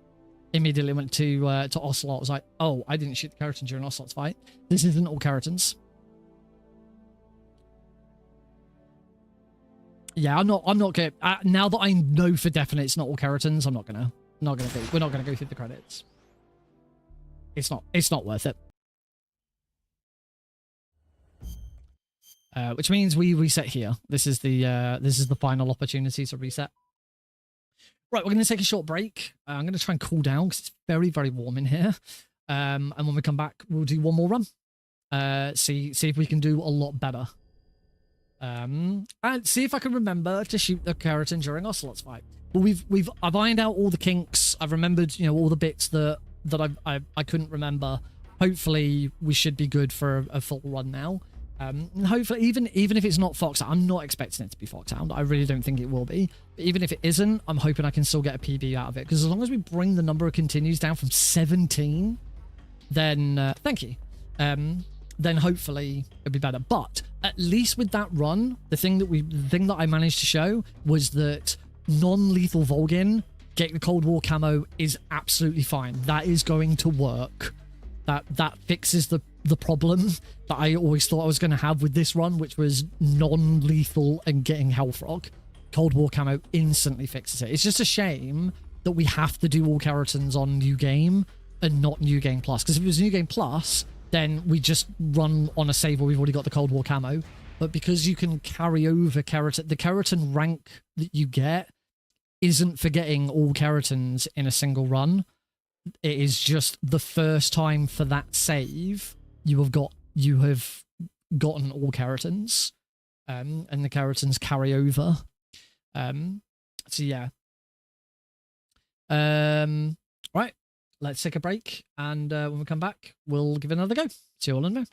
immediately went to Ocelot. I was like, oh, I didn't shoot the Kerotan during Ocelot's fight. This isn't all Kerotans. Yeah, I'm not gonna, now that I know for definite it's not all Kerotans, we're not gonna go through the credits. It's not worth it. Which means we reset here. This is the final opportunity to reset. Right, we're going to take a short break. I'm going to try and cool down because it's very, very warm in here. And when we come back, we'll do one more run. See if we can do a lot better. And see if I can remember to shoot the Kerotan during Ocelot's fight. But I've ironed out all the kinks. I've remembered, all the bits that I couldn't remember. Hopefully, we should be good for a full run now. Hopefully, even if it's not Foxhound, I'm not expecting it to be Foxhound. I really don't think it will be. But even if it isn't, I'm hoping I can still get a PB out of it. Because as long as we bring the number of continues down from 17, then thank you. Then hopefully it'll be better. But at least with that run, the thing that I managed to show was that non-lethal Volgin getting the Cold War camo is absolutely fine. That is going to work. That fixes the problem that I always thought I was going to have with this run, which was non-lethal and getting Hellfrog. Cold War camo instantly fixes it. It's just a shame that we have to do all Kerotans on New Game and not New Game Plus. Because if it was New Game Plus, then we just run on a save where we've already got the Cold War camo. But because you can carry over Kerotan, the Kerotan rank that you get isn't for getting all Kerotans in a single run. It is just the first time for that save you have gotten all Kerotans, and the Kerotans carry over. So yeah. Right, let's take a break, and when we come back, we'll give it another go. See you all in a minute.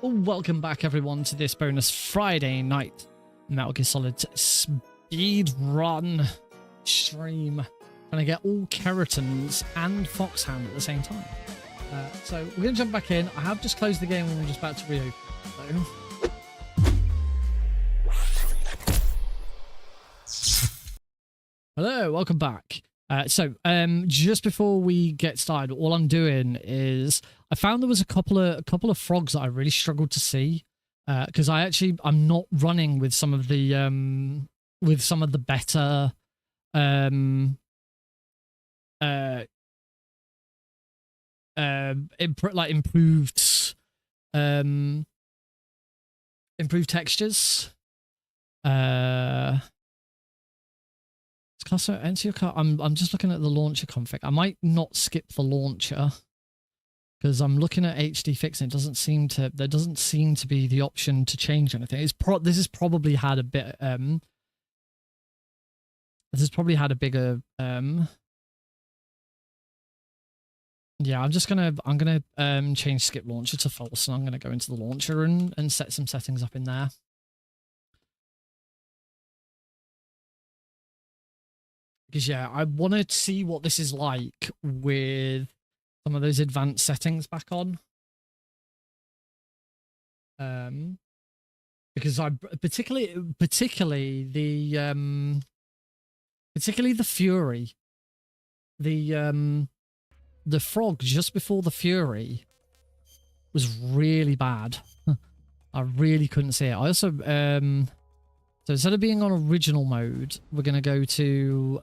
Welcome back, everyone, to this bonus Friday night Metal Gear Solid speed run stream. Trying to get all Kerotans and Foxhound at the same time. So we're going to jump back in. I have just closed the game and we're just about to reopen. So. Hello, welcome back. Just before we get started, all I'm doing is I found there was a couple of frogs that I really struggled to see because I'm not running with some of the better improved textures. Enter your car. I'm just looking at the launcher config. I might not skip the launcher because I'm looking at HD fixing. There doesn't seem to be the option to change anything. This has probably had a bit. This has probably had a bigger. Yeah, I'm gonna change skip launcher to false, and I'm gonna go into the launcher and set some settings up in there. Because yeah, I want to see what this is like with some of those advanced settings back on. Because I particularly the Fury, the frog just before the Fury was really bad. I really couldn't see it. I also so instead of being on original mode, we're gonna go to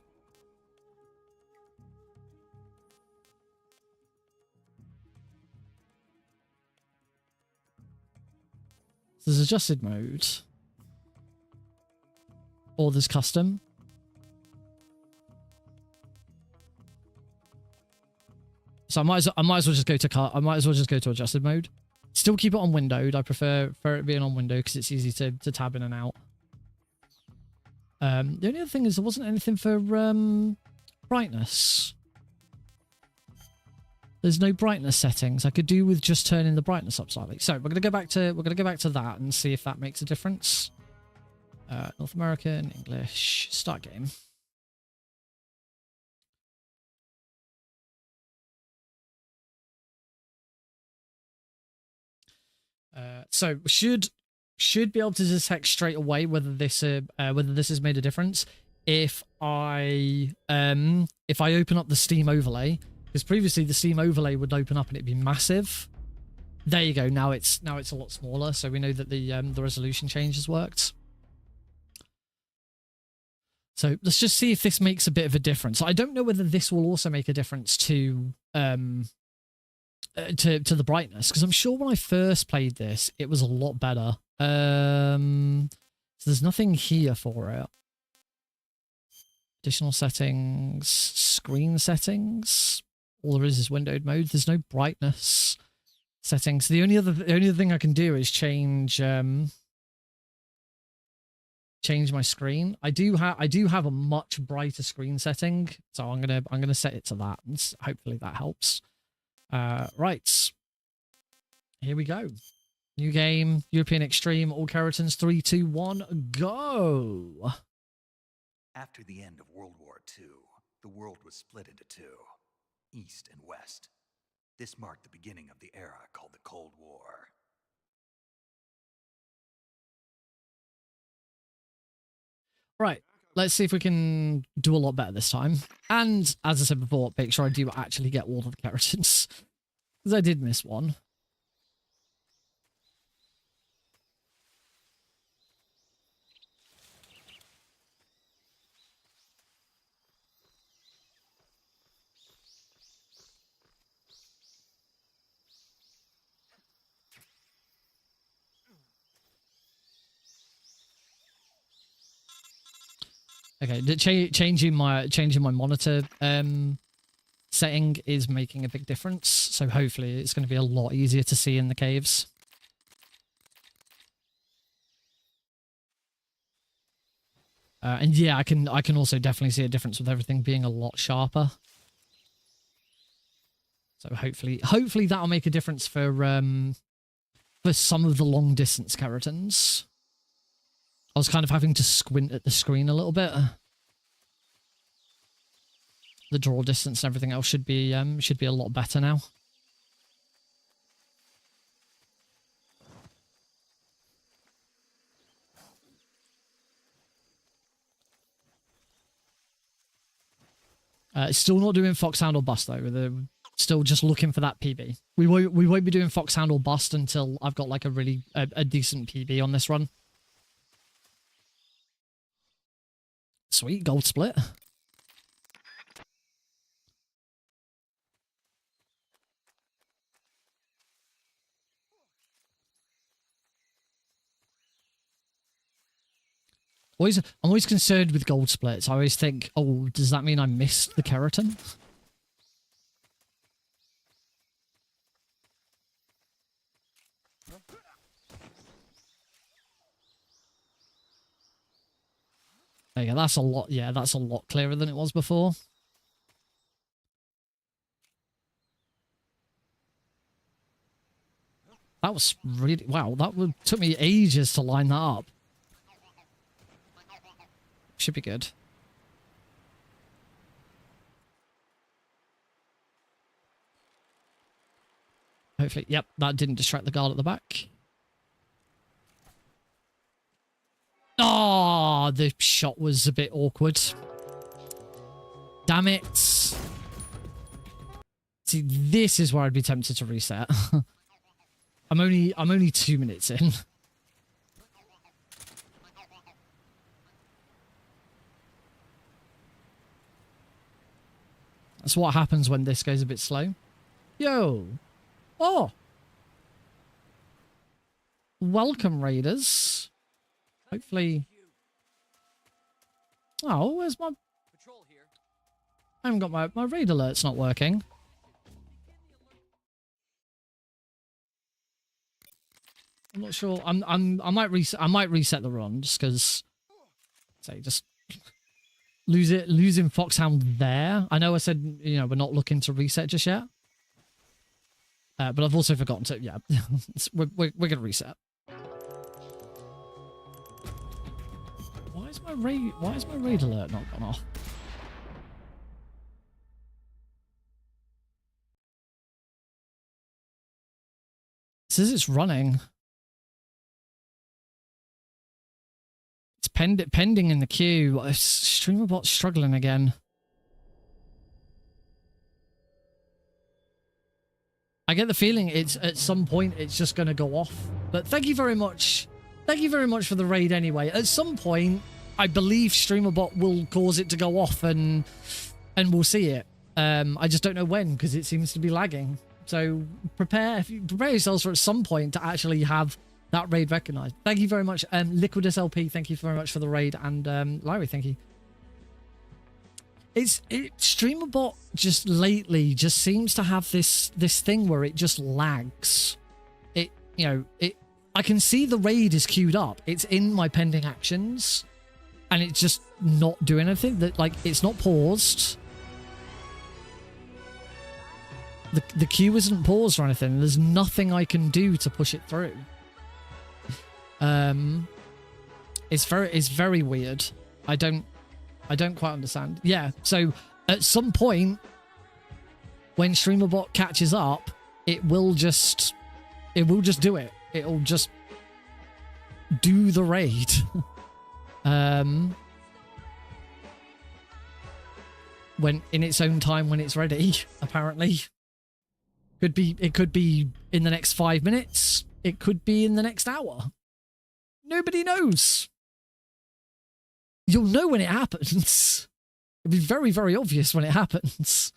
there's adjusted mode, or there's custom. So I might as well just go to adjusted mode. Still keep it on windowed. I prefer it being on window because it's easy to tab in and out. The only other thing is there wasn't anything for brightness. There's no brightness settings. I could do with just turning the brightness up slightly. So we're gonna go back to that and see if that makes a difference. North American, English, start game. So should be able to detect straight away whether this has made a difference if I open up the Steam overlay. Because previously the Steam overlay would open up and it'd be massive. There you go. Now it's a lot smaller, so we know that the resolution change has worked. So let's just see if this makes a bit of a difference. I don't know whether this will also make a difference to the brightness, because I'm sure when I first played this it was a lot better. So there's nothing here for it. Additional settings, screen settings. All there is windowed mode. There's no brightness settings. The only other thing I can do is change my screen. I do have a much brighter screen setting, so I'm gonna set it to that, and hopefully that helps. Right, here we go. New game, European Extreme, all Kerotans. 3, 2, 1, go. After the end of World War II, the world was split into two. East and West. This marked the beginning of the era called the Cold War. Right, let's see if we can do a lot better this time. And as I said before, make sure I do actually get all of the Kerotans, because I did miss one. Okay, changing my monitor setting is making a big difference. So hopefully it's going to be a lot easier to see in the caves. And yeah, I can also definitely see a difference with everything being a lot sharper. So hopefully that'll make a difference for for some of the long distance Kerotans. I was kind of having to squint at the screen a little bit. The draw distance and everything else should be a lot better now. Still not doing Foxhound or Bust though. We're still just looking for that PB. We won't be doing Foxhound or Bust until I've got like a decent PB on this run. Sweet gold split. I'm always concerned with gold splits. I always think, oh, does that mean I missed the Kerotan? There you go. That's a lot. Yeah, that's a lot clearer than it was before. That was really... Wow, took me ages to line that up. Should be good. Hopefully, yep, that didn't distract the guard at the back. Oh, the shot was a bit awkward. Damn it. See, this is where I'd be tempted to reset. I'm only 2 minutes in. That's what happens when this goes a bit slow. Yo. Oh. Welcome, Raiders. Hopefully... Oh, where's my... I haven't got my raid alert's not working. I'm not sure. I might reset the run just because... Say, just... Losing Foxhound there. I know I said, you know, we're not looking to reset just yet. But I've also forgotten to, yeah. we're going to reset. Why is my raid alert not gone off? It says it's running. It's pending in the queue. StreamerBot's struggling again. I get the feeling it's at some point it's just going to go off. But thank you very much. Thank you very much for the raid anyway. At some point, I believe StreamerBot will cause it to go off and we'll see it. I just don't know when because it seems to be lagging. So prepare yourselves for at some point to actually have that raid recognized. Thank you very much. Liquid SLP, thank you very much for the raid. And Larry, thank you. StreamerBot just lately just seems to have this thing where it just lags. I can see the raid is queued up. It's in my pending actions, and it's just not doing anything. That like it's not paused. The queue isn't paused or anything. There's nothing I can do to push it through. It's very weird. I don't quite understand. Yeah, so at some point when StreamerBot catches up, it will just do it. It'll just do the raid. When in its own time when it's ready, apparently. It could be in the next 5 minutes. It could be in the next hour. Nobody knows. You'll know when it happens. It'll be very, very obvious when it happens.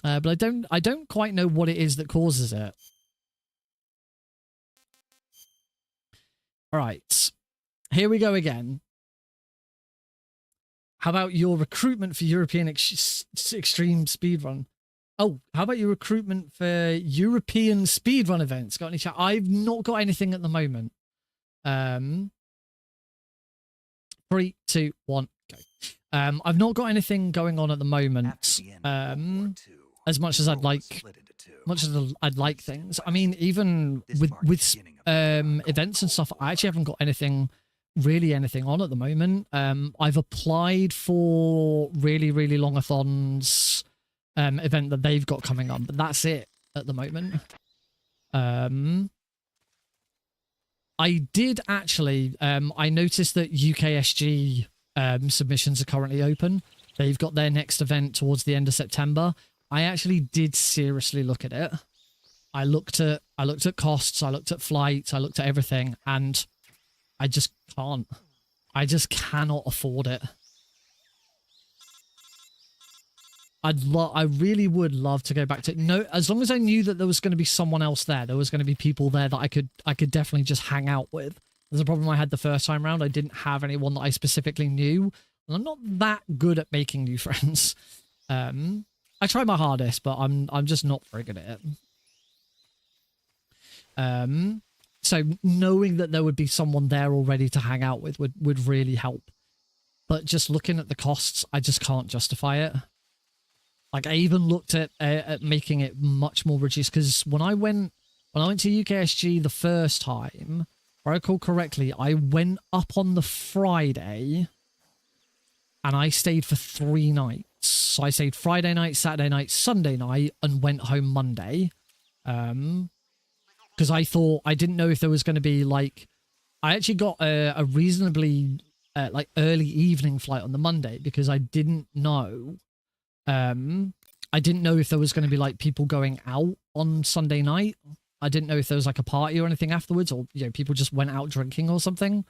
But I don't quite know what it is that causes it. All right. Here we go again. How about your recruitment for European Extreme Speedrun? Oh, how about your recruitment for European Speedrun events? Got any chat? I've not got anything at the moment. 3, 2, 1, go. I've not got anything going on at the moment. As much as I'd like much as I'd like things. I mean, even This with marked the beginning of the era events and called stuff, I actually haven't got anything on at the moment. I've applied for really longathons event that they've got coming on, but that's it at the moment. I did actually I noticed that UKSG submissions are currently open. They've got their next event towards the end of September. I actually did seriously look at it. I looked at costs, I looked at flights, I looked at everything, and I just can't. I just cannot afford it. I really would love to go back to no, as long as I knew that there was going to be someone else there. There was going to be people there that I could definitely just hang out with. There's a problem I had the first time round. I didn't have anyone that I specifically knew. And I'm not that good at making new friends. I try my hardest, but I'm just not very good at it. So knowing that there would be someone there already to hang out with would really help. But just looking at the costs, I just can't justify it. Like, I even looked at making it much more reduced, because when I went to UKSG the first time, if I recall correctly, I went up on the Friday and I stayed for 3 nights. So I stayed Friday night, Saturday night, Sunday night, and went home Monday. Because I didn't know if there was going to be, like, I actually got a reasonably like early evening flight on the Monday, because I didn't know. I didn't know if there was going to be like people going out on Sunday night. I didn't know if there was like a party or anything afterwards, or people just went out drinking or something.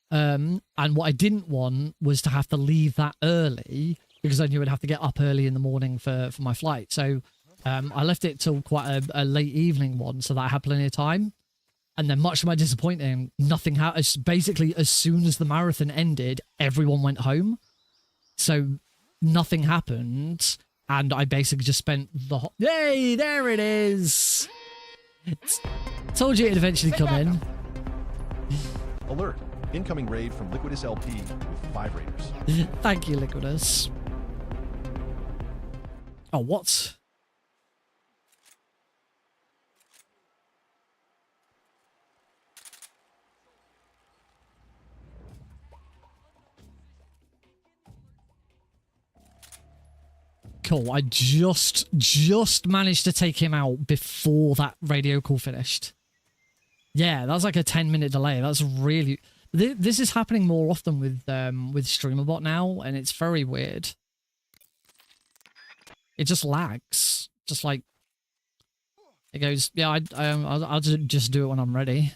And what I didn't want was to have to leave that early, because I knew I'd have to get up early in the morning for my flight. So I left it till quite a late evening one, so that I had plenty of time. And then, much to my disappointing, nothing happened. Basically, as soon as the marathon ended, everyone went home. So nothing happened, and I basically just spent the yay, there it is. Told you it'd eventually come in. Alert! Incoming raid from Liquidus LP with 5 raiders. Thank you, Liquidus. Oh, what? Cool. I just managed to take him out before that radio call finished. Yeah, that's like a 10-minute delay. That's really... This is happening more often with StreamerBot now, and it's very weird. It just lags. Just like... It goes, yeah, I'll just do it when I'm ready.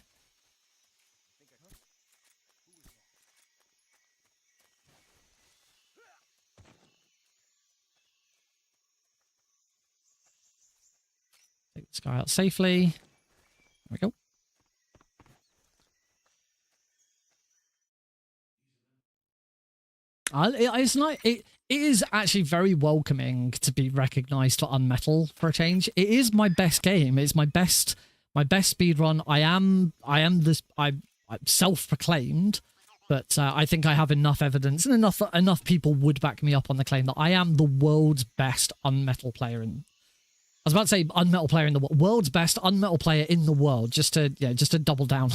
Take this guy out safely. There we go. It's not. It is actually very welcoming to be recognized for Unmetal for a change. It is my best game. It's my best speedrun. I'm self-proclaimed, but I think I have enough evidence, and enough people would back me up on the claim that I am the world's best Unmetal player in. I was about to say unmetal player in the world. World's best unmetal player in the world. Just to double down.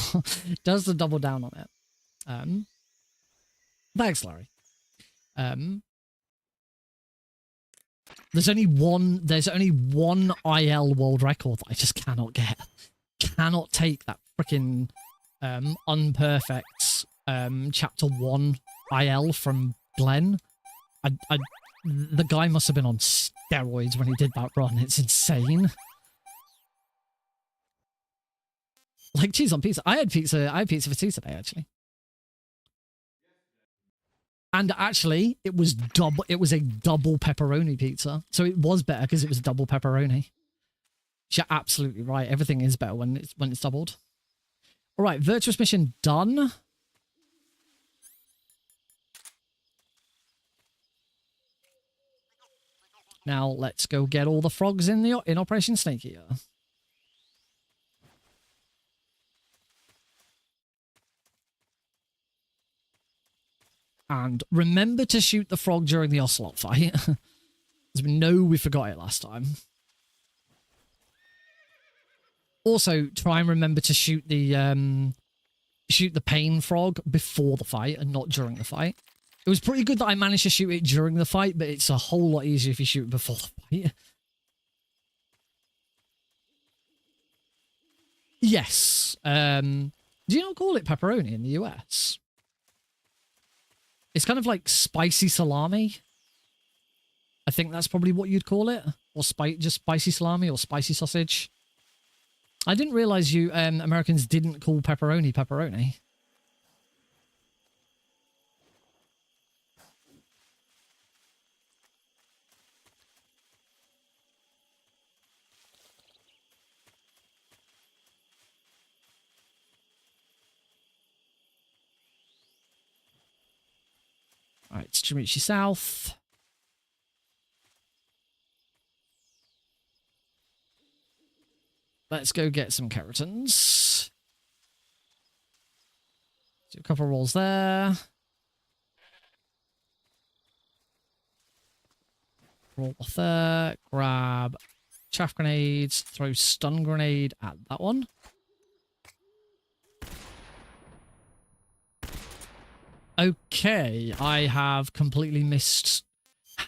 Does the double down on it. Thanks, Larry. There's only one IL world record that I just cannot get. Cannot take that freaking unperfect chapter 1 IL from Glenn. The guy must have been on steroids when he did that run. It's insane. Like cheese on pizza. I had pizza for tea today, actually. And actually, it was a double pepperoni pizza. So it was better because it was double pepperoni. You're absolutely right. Everything is better when it's doubled. All right, virtuous mission done. Now let's go get all the frogs in Operation Snake Eater. And remember to shoot the frog during the ocelot fight. As we know, we forgot it last time. Also, try and remember to shoot the pain frog before the fight and not during the fight. It was pretty good that I managed to shoot it during the fight, but it's a whole lot easier if you shoot it before the fight. Yes. Do you not call it pepperoni in the US? It's kind of like spicy salami. I think that's probably what you'd call it. Or just spicy salami or spicy sausage. I didn't realize you Americans didn't call pepperoni pepperoni. All right, it's Chimichi South. Let's go get some Kerotans. Do a couple rolls there. Roll off there. Grab chaff grenades. Throw stun grenade at that one. Okay, I have completely missed.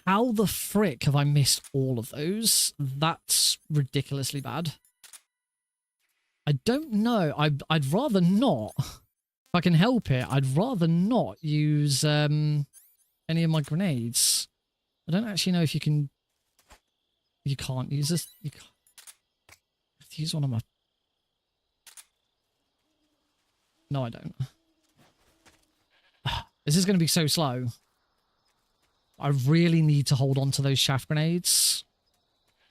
How the frick have I missed all of those? That's ridiculously bad. I don't know. I'd rather not. If I can help it, I'd rather not use any of my grenades. I don't actually know if you can. You can't use this. You can't. I have to use one of my. No, I don't. This is going to be so slow. I really need to hold on to those shaft grenades.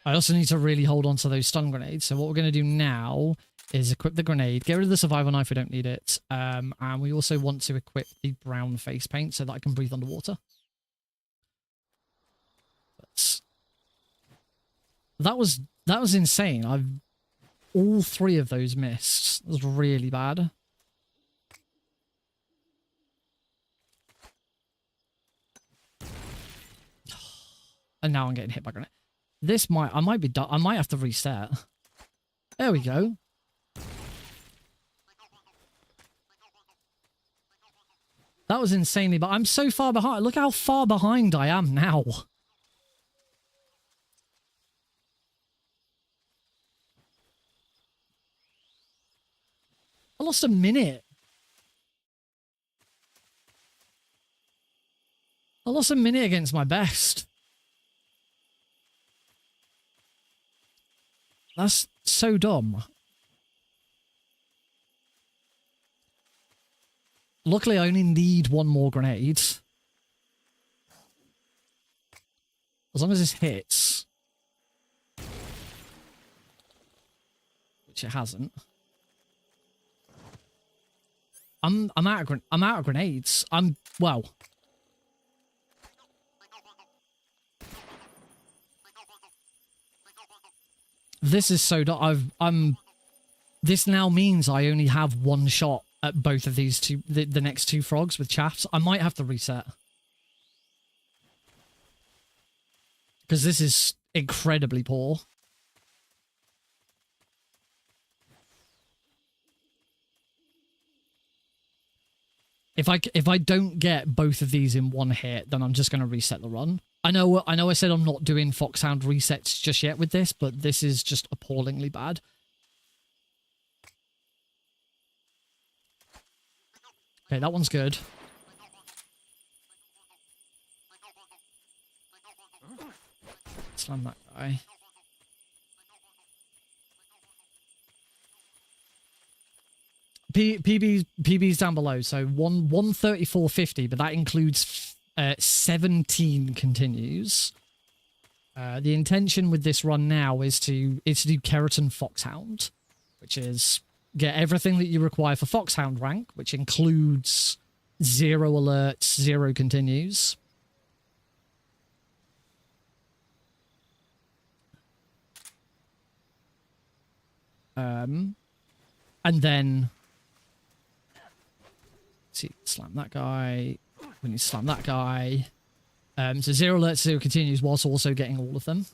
I also need to really hold on to those stun grenades. So what we're going to do now is equip the grenade, get rid of the survival knife, we don't need it. And we also want to equip the brown face paint so that I can breathe underwater. But that was insane. All three of those missed. That was really bad. And now I'm getting hit by grenade. I might be done. I might have to reset. There we go. That was insanely, but I'm so far behind. Look how far behind I am now. I lost a minute. I lost a minute against my best. That's so dumb. Luckily, I only need one more grenade. As long as this hits. Which it hasn't. I'm out of grenades. Well. This is so dumb. This now means I only have one shot at both of these two, the next two frogs with chaffs. I might have to reset. Because this is incredibly poor. If I don't get both of these in one hit, then I'm just going to reset the run. I know I said I'm not doing Foxhound resets just yet with this, but this is just appallingly bad. Okay, that one's good. Slam that guy. PB's down below, so 134.50, but that includes 17 continues. The intention with this run now is to do Kerotan Foxhound, which is get everything that you require for Foxhound rank, which includes 0 alerts, 0 continues. And then see, slam that guy. We need to slam that guy. So 0 alerts, 0 continues, whilst also getting all of them.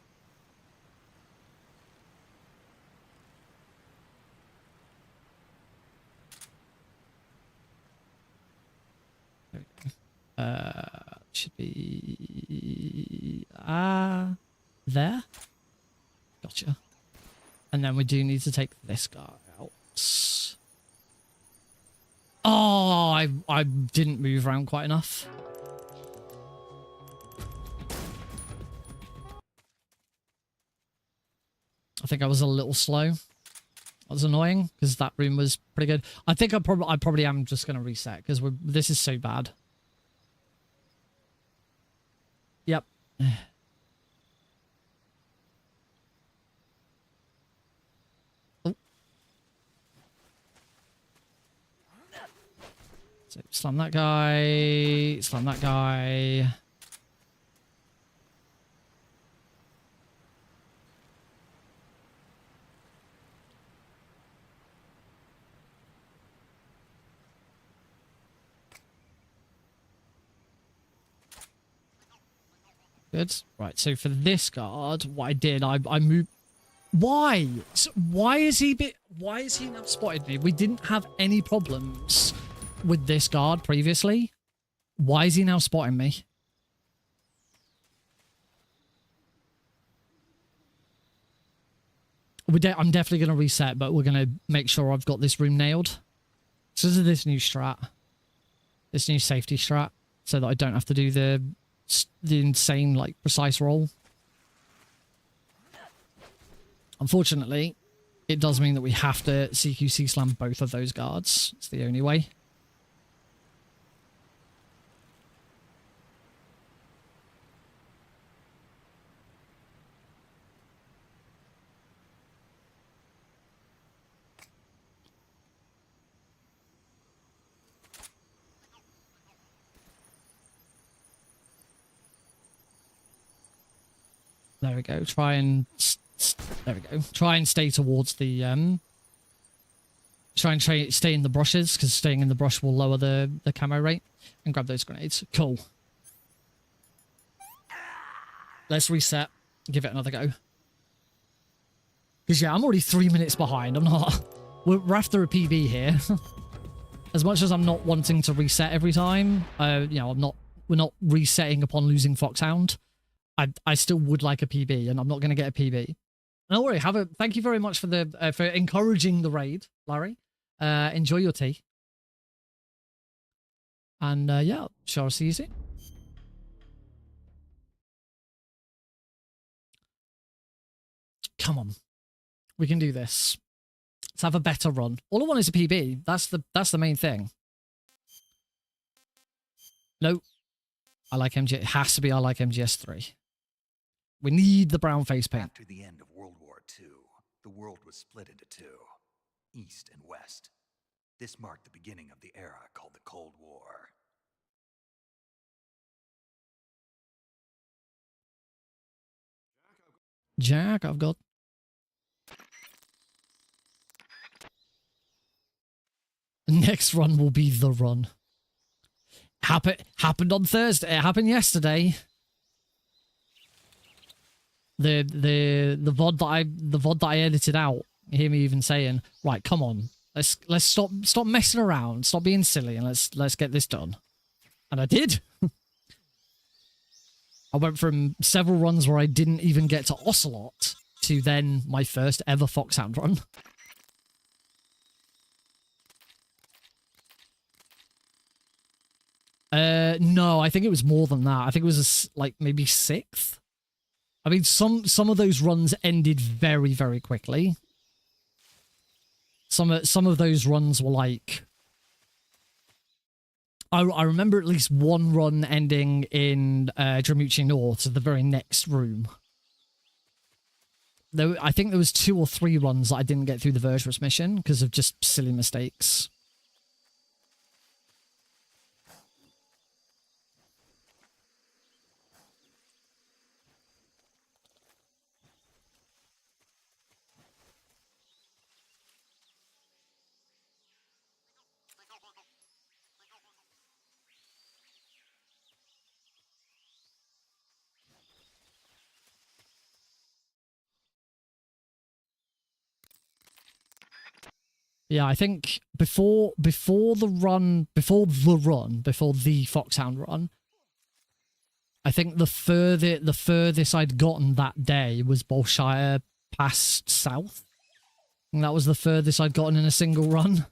Should be there. Gotcha. And then we do need to take this guy out. Oh, I didn't move around quite enough. I think I was a little slow. That was annoying because that room was pretty good. I think I probably am just gonna reset because this is so bad. Yep. Oh. So slam that guy. Slam that guy. Good. Right, so for this guard, what I did, I moved... Why? So why is he now spotted me? We didn't have any problems with this guard previously. Why is he now spotting me? I'm definitely going to reset, but we're going to make sure I've got this room nailed. So this is this new strat. This new safety strat. So that I don't have to do the insane, like, precise roll. Unfortunately, it does mean that we have to CQC slam both of those guards. It's the only way. There we go. Try and there we go. Try and stay towards the try and stay in the brushes, because staying in the brush will lower the camo rate. And grab those grenades. Cool. Let's reset. Give it another go. Because yeah, I'm already 3 minutes behind. I'm not. We're after a PB here. As much as I'm not wanting to reset every time, you know, we're not resetting upon losing Foxhound. I still would like a PB, and I'm not going to get a PB. Don't worry. Thank you very much for the for encouraging the raid, Larry. Enjoy your tea. And yeah, shall I see you soon? Come on, we can do this. Let's have a better run. All I want is a PB. That's the main thing. No, I like MG. It has to be. I like MGS3. We need the brown face paint. After the end of World War II, the world was split into two, East and West. This marked the beginning of the era called the Cold War. Jack, I've got... Next run will be the run. Happened on Thursday. It happened yesterday. The VOD that I edited out. You hear me even saying, right, come on, let's stop messing around, stop being silly, and let's get this done. And I did. I went from several runs where I didn't even get to Ocelot to then my first ever Foxhound run. No, I think it was more than that. I think it was like maybe 6th. I mean, some of those runs ended very, very quickly. Some of those runs were like... I remember at least one run ending in Dramucci North, the very next room. I think there was 2 or 3 runs that I didn't get through the Virtuous mission because of just silly mistakes. Yeah, I think before the Foxhound run, I think the furthest I'd gotten that day was Bolshire past south. And that was the furthest I'd gotten in a single run.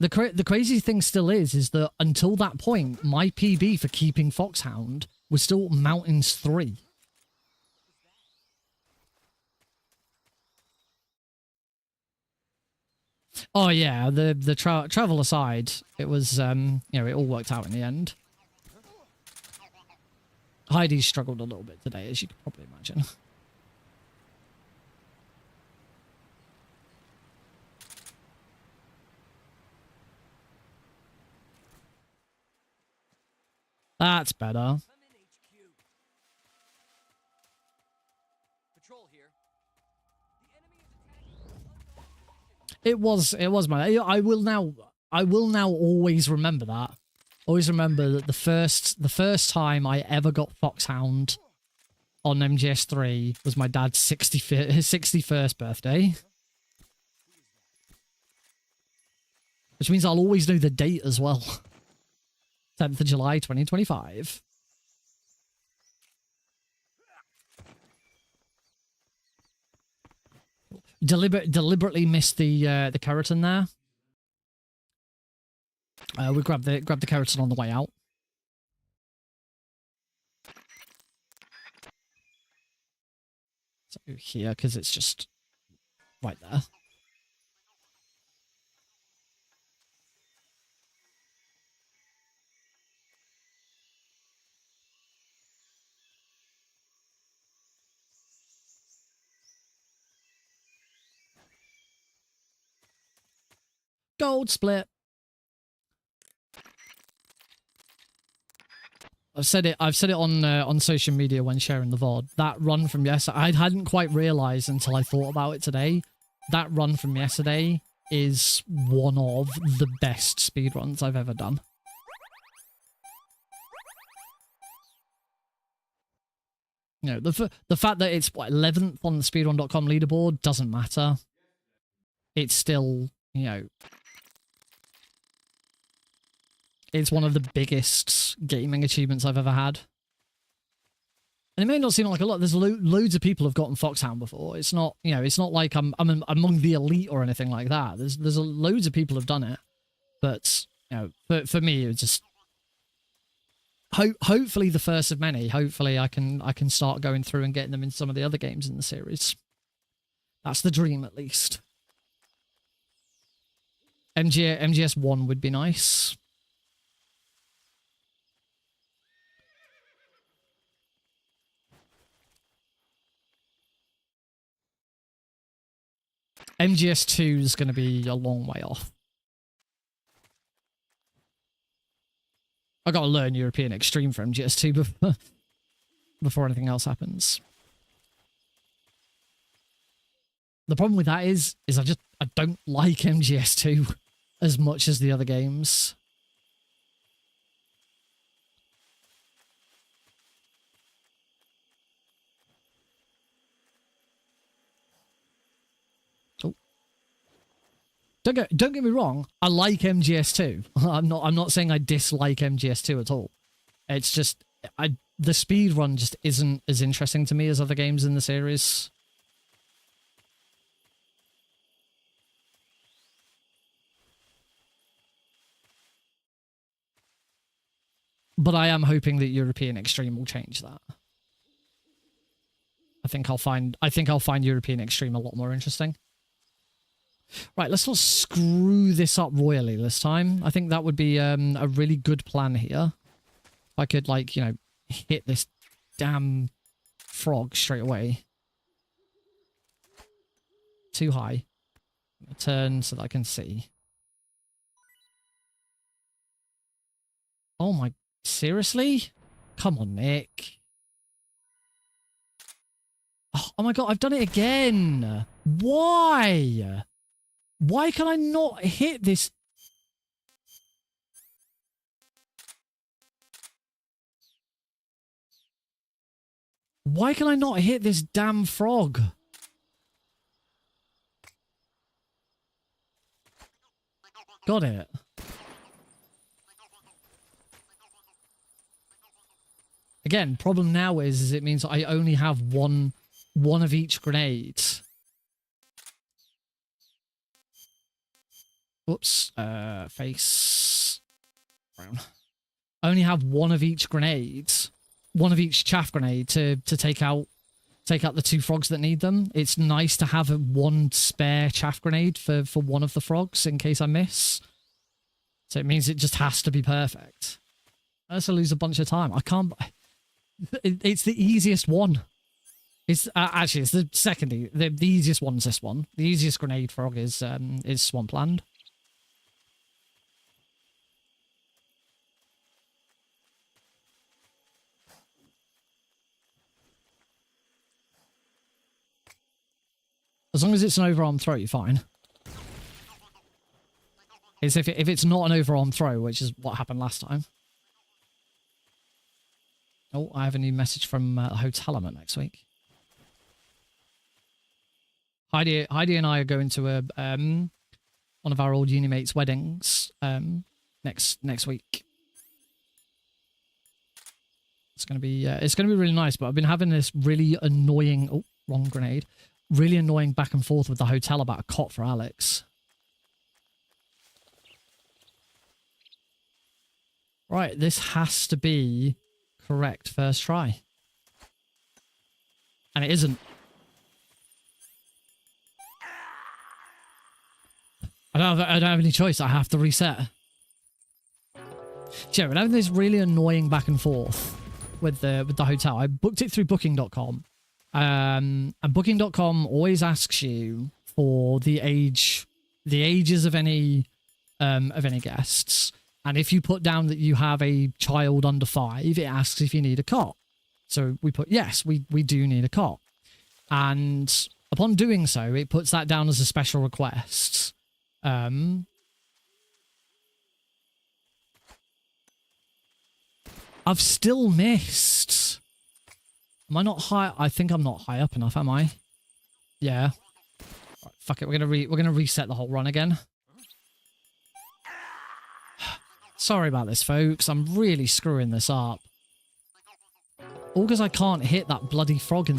The crazy thing still is that until that point, my PB for keeping Foxhound was still Mountains 3. Oh yeah, the travel aside, it was you know, it all worked out in the end. Heidi struggled a little bit today, as you could probably imagine. That's better. It was my. I will now always remember that. Always remember that the first time I ever got Foxhound on MGS3 was my dad's 61st birthday. Which means I'll always know the date as well. 10th of July 2025. Deliberately missed the Kerotan there. We grabbed the Kerotan on the way out. So here, because it's just right there. Gold split. I've said it on social media when sharing the VOD. That run from yesterday, I hadn't quite realized until I thought about it today. That run from yesterday is one of the best speedruns I've ever done. You know, the fact that it's what, 11th on the speedrun.com leaderboard doesn't matter. It's still, you know, it's one of the biggest gaming achievements I've ever had. And it may not seem like a lot. There's loads of people have gotten Foxhound before. It's not, you know, it's not like I'm among the elite or anything like that. There's loads of people have done it. But, you know, for me, it was just hopefully the first of many. Hopefully I can start going through and getting them in some of the other games in the series. That's the dream, at least. MGS 1 would be nice. MGS 2 is going to be a long way off. I got to learn European Extreme for MGS 2 before anything else happens. The problem with that is I don't like MGS 2 as much as the other games. Don't get me wrong. I like MGS2. I'm not saying I dislike MGS2 at all. It's just the speed run just isn't as interesting to me as other games in the series. But I am hoping that European Extreme will change that. I think I'll find European Extreme a lot more interesting. Right, let's not screw this up royally this time. I think that would be a really good plan here. If I could, like, you know, hit this damn frog straight away. Too high. Turn so that I can see. Oh my... Seriously? Come on, Nick. Oh my god, I've done it again! Why? Why can I not hit this? Why can I not hit this damn frog? got it. Again, problem now is it means I only have one of each grenade. Whoops. Face. Brown. I only have one of each grenade. One of each chaff grenade to take out the 2 frogs that need them. It's nice to have one spare chaff grenade for one of the frogs in case I miss. So it means it just has to be perfect. Unless I lose a bunch of time. I can't... It's the easiest one. It's actually it's the second. The easiest one's this one. The easiest grenade frog is Swampland. As long as it's an overarm throw, you're fine. It's if it's not an overarm throw, which is what happened last time. Oh, I have a new message from Hotel I'm at next week. Heidi and I are going to a one of our old uni mates' weddings next week. It's gonna be really nice. But I've been having this really annoying wrong grenade, really annoying back and forth with the hotel about a cot for Alex. Right, this has to be correct first try, and it isn't. I don't have any choice. I have to reset. Sure, I'm having this really annoying back and forth with the hotel. I booked it through Booking.com, and Booking.com always asks you for the ages of any guests, and if you put down that you have a child under 5, it asks if you need a cot. So we put yes, we do need a cot, and upon doing so, it puts that down as a special request. I've still missed. Am I not high? I think I'm not high up enough, am I? Yeah. Right, fuck it. We're gonna reset the whole run again. Sorry about this, folks. I'm really screwing this up. All because I can't hit that bloody frog in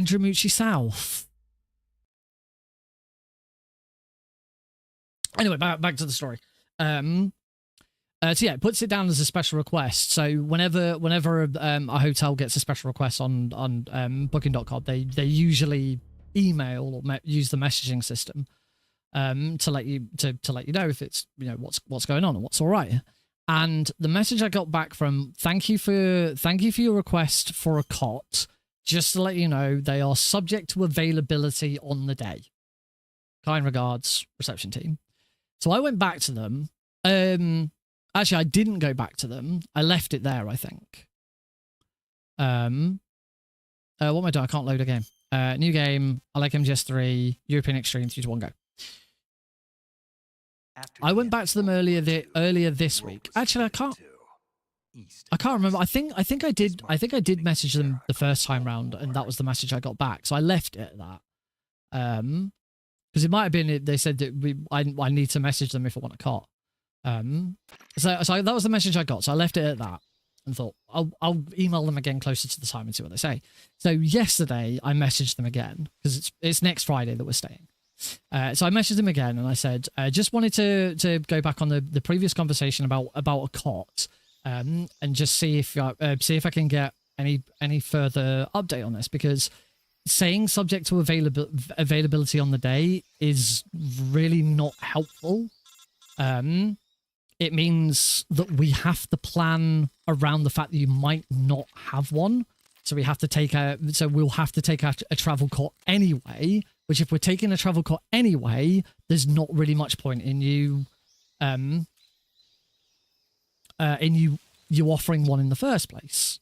Dramucci South. Anyway, back to the story. So yeah, it puts it down as a special request. So whenever a hotel gets a special request on Booking.com, they usually email or use the messaging system to let you know if it's what's going on and what's all right. And the message I got back from thank you for your request for a cot. Just to let you know, they are subject to availability on the day. Kind regards, reception team. So I went back to them. Actually, I didn't go back to them. I left it there, I think. What am I doing? I can't load a game. New game. I like MGS3. European Extreme 3 to 1 go. I went back to them earlier this week. Actually, I can't remember. I think I did message them the first time round, and that was the message I got back. So I left it at that. Because it might have been they said that I need to message them if I want a cot. So that was the message I got. So I left it at that and thought I'll email them again closer to the time and see what they say. So yesterday I messaged them again because it's next Friday that we're staying. So I messaged them again and I said just wanted to go back on the previous conversation about a cot. And just see if I can get any further update on this, because saying subject to availability on the day is really not helpful. It means that we have to plan around the fact that you might not have one, so we'll have to take a travel cot anyway. Which, if we're taking a travel cot anyway, there's not really much point in you you offering one in the first place.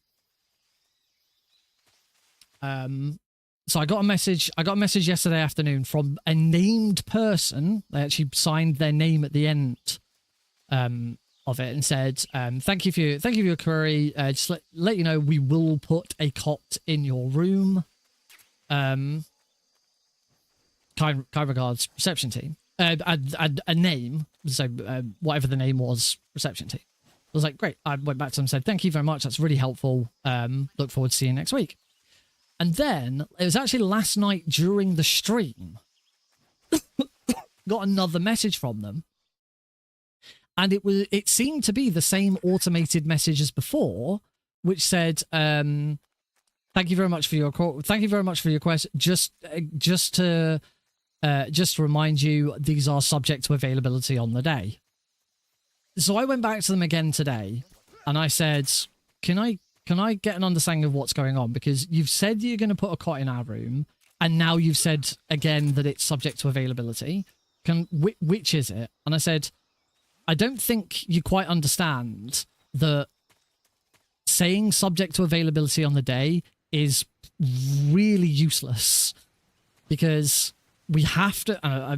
So I got a message yesterday afternoon from a named person. They actually signed their name at the end of it and said, thank you for your query. Just let you know we will put a cot in your room. kind regards reception team. A name, so whatever the name was, reception team. I was like, great. I went back to them and said, thank you very much. That's really helpful. Look forward to seeing you next week. And then it was actually last night during the stream, got another message from them. And it seemed to be the same automated message as before, which said, thank you very much for your call. Thank you very much for your request. Just to remind you, these are subject to availability on the day. So I went back to them again today and I said, can I get an understanding of what's going on? Because you've said you're going to put a cot in our room and now you've said again that it's subject to availability. Which is it? And I said, I don't think you quite understand that saying subject to availability on the day is really useless because we have to, I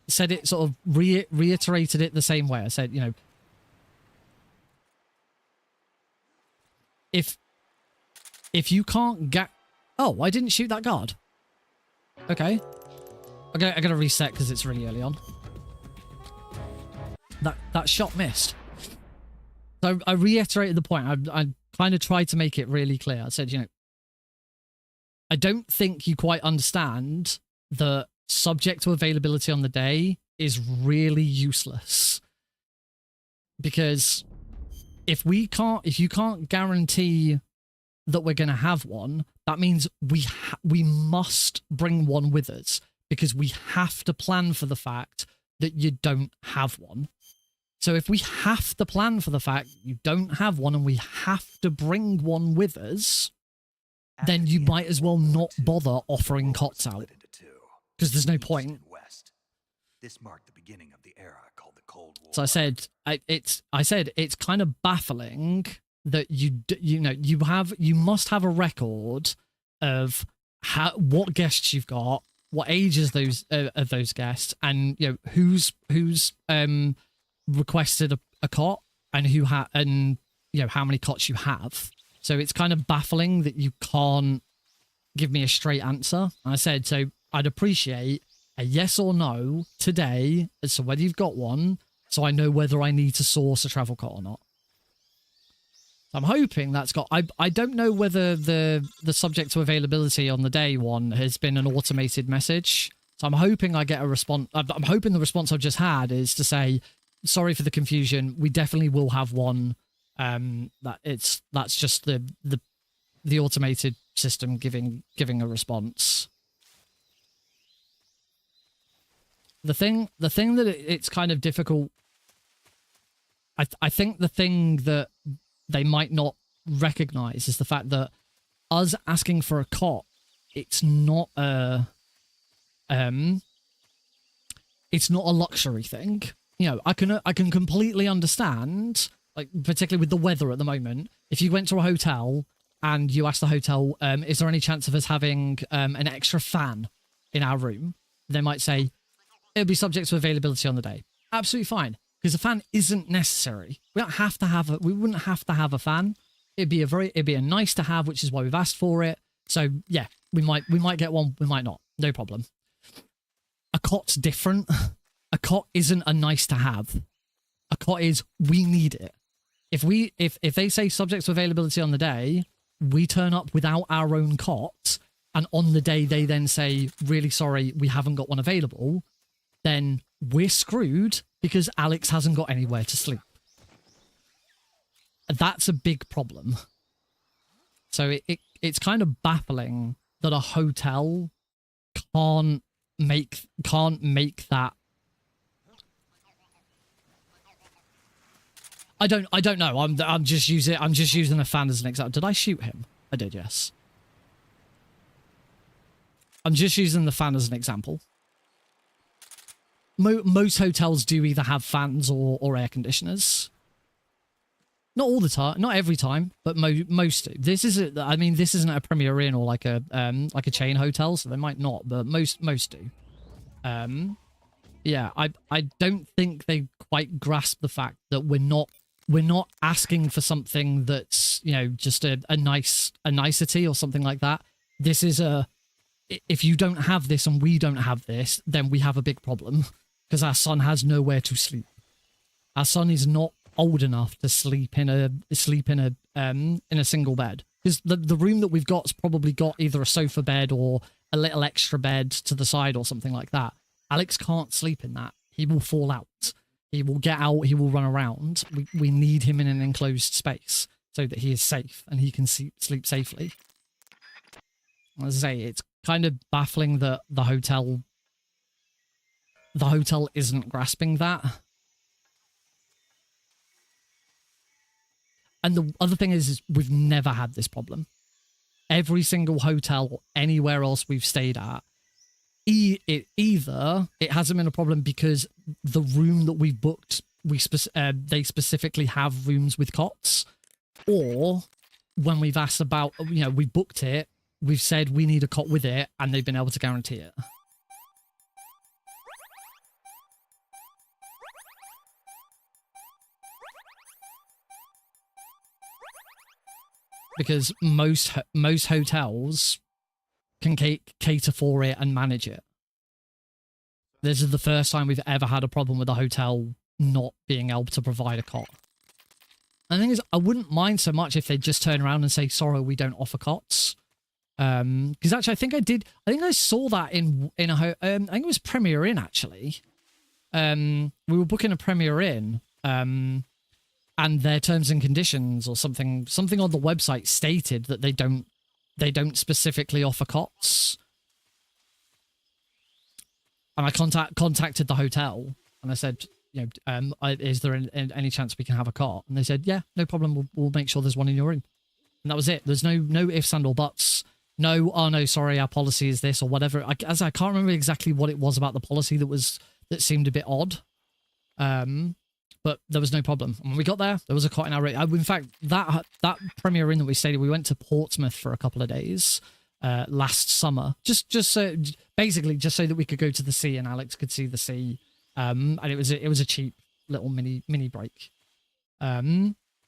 said it sort of reiterated it the same way. I said, if you can't get, oh, I didn't shoot that guard. Okay. I gotta reset because it's really early on. That shot missed. So I reiterated the point. I kind of tried to make it really clear. I said, I don't think you quite understand that subject to availability on the day is really useless. Because if you can't guarantee that we're going to have one, that means we must bring one with us because we have to plan for the fact that you don't have one. So if we have to plan for the fact you don't have one and we have to bring one with us, then you might as well not bother offering cots out because there's no point. This marked the beginning of the era called the Cold War. So I said, it's kind of baffling that you must have a record of what guests you've got, what ages of those guests, and who's requested a cot and how many cots you have. So it's kind of baffling that you can't give me a straight answer. And I said, so I'd appreciate a yes or no today as to whether you've got one, so I know whether I need to source a travel cot or not. I'm hoping that's got... I don't know whether the subject to availability on the day one has been an automated message. So I'm hoping I get a response. I'm hoping the response I've just had is to say, sorry for the confusion. We definitely will have one. That's just the automated system giving a response. The thing that it's kind of difficult. I think the thing that they might not recognize is the fact that us asking for a cot, it's not a luxury thing. I can completely understand, like particularly with the weather at the moment. If you went to a hotel and you asked the hotel, is there any chance of us having an extra fan in our room? They might say it'll be subject to availability on the day. Absolutely fine. Because a fan isn't necessary. We wouldn't have to have a fan. It'd be a nice to have, which is why we've asked for it. So yeah, we might get one, we might not. No problem. A cot's different. A cot isn't a nice to have. A cot is we need it. If they say subject to availability on the day, we turn up without our own cot, and on the day they then say, really sorry, we haven't got one available, then we're screwed because Alex hasn't got anywhere to sleep. That's a big problem. So it's kind of baffling that a hotel can't make that. I don't know. I'm just using a fan as an example. Did I shoot him? I did, yes. I'm just using the fan as an example. Most hotels do either have fans or air conditioners. Not all the time, not every time, but most do. This isn't a Premier Inn or like a chain hotel, so they might not, but most do. Yeah, I don't think they quite grasp the fact that we're not asking for something that's just a nicety or something like that. This is a if you don't have this and we don't have this, then we have a big problem because our son has nowhere to sleep. Our son is not old enough to sleep in a single bed. Because the room that we've got's probably got either a sofa bed or a little extra bed to the side or something like that. Alex can't sleep in that. He will fall out. He will get out. He will run around. We need him in an enclosed space so that he is safe and he can sleep safely. As I say, it's kind of baffling that the hotel isn't grasping that. And the other thing is we've never had this problem. Every single hotel or anywhere else we've stayed at, either it hasn't been a problem because the room that we've booked, they specifically have rooms with cots, or when we've asked about, we booked it, we've said we need a cot with it, and they've been able to guarantee it. Because most hotels can cater for it and manage it. This is the first time we've ever had a problem with a hotel not being able to provide a cot. And the thing is, I wouldn't mind so much if they just turn around and say, sorry, we don't offer cots. Because actually, I think I saw that in a I think it was Premier Inn, actually. We were booking a Premier Inn, and their terms and conditions or something on the website stated that they don't specifically offer cots. And I contacted the hotel and I said, is there any chance we can have a cot? And they said, yeah, no problem. We'll make sure there's one in your room. And that was it. There's no ifs and or buts. No, oh no, sorry, our policy is this or whatever. I can't remember exactly what it was about the policy that seemed a bit odd. But there was no problem. And when we got there was a cot in our room. In fact, that Premier Inn that we stayed at, we went to Portsmouth for a couple of days last summer. Just so, basically just so that we could go to the sea and Alex could see the sea. And it was a cheap little mini break.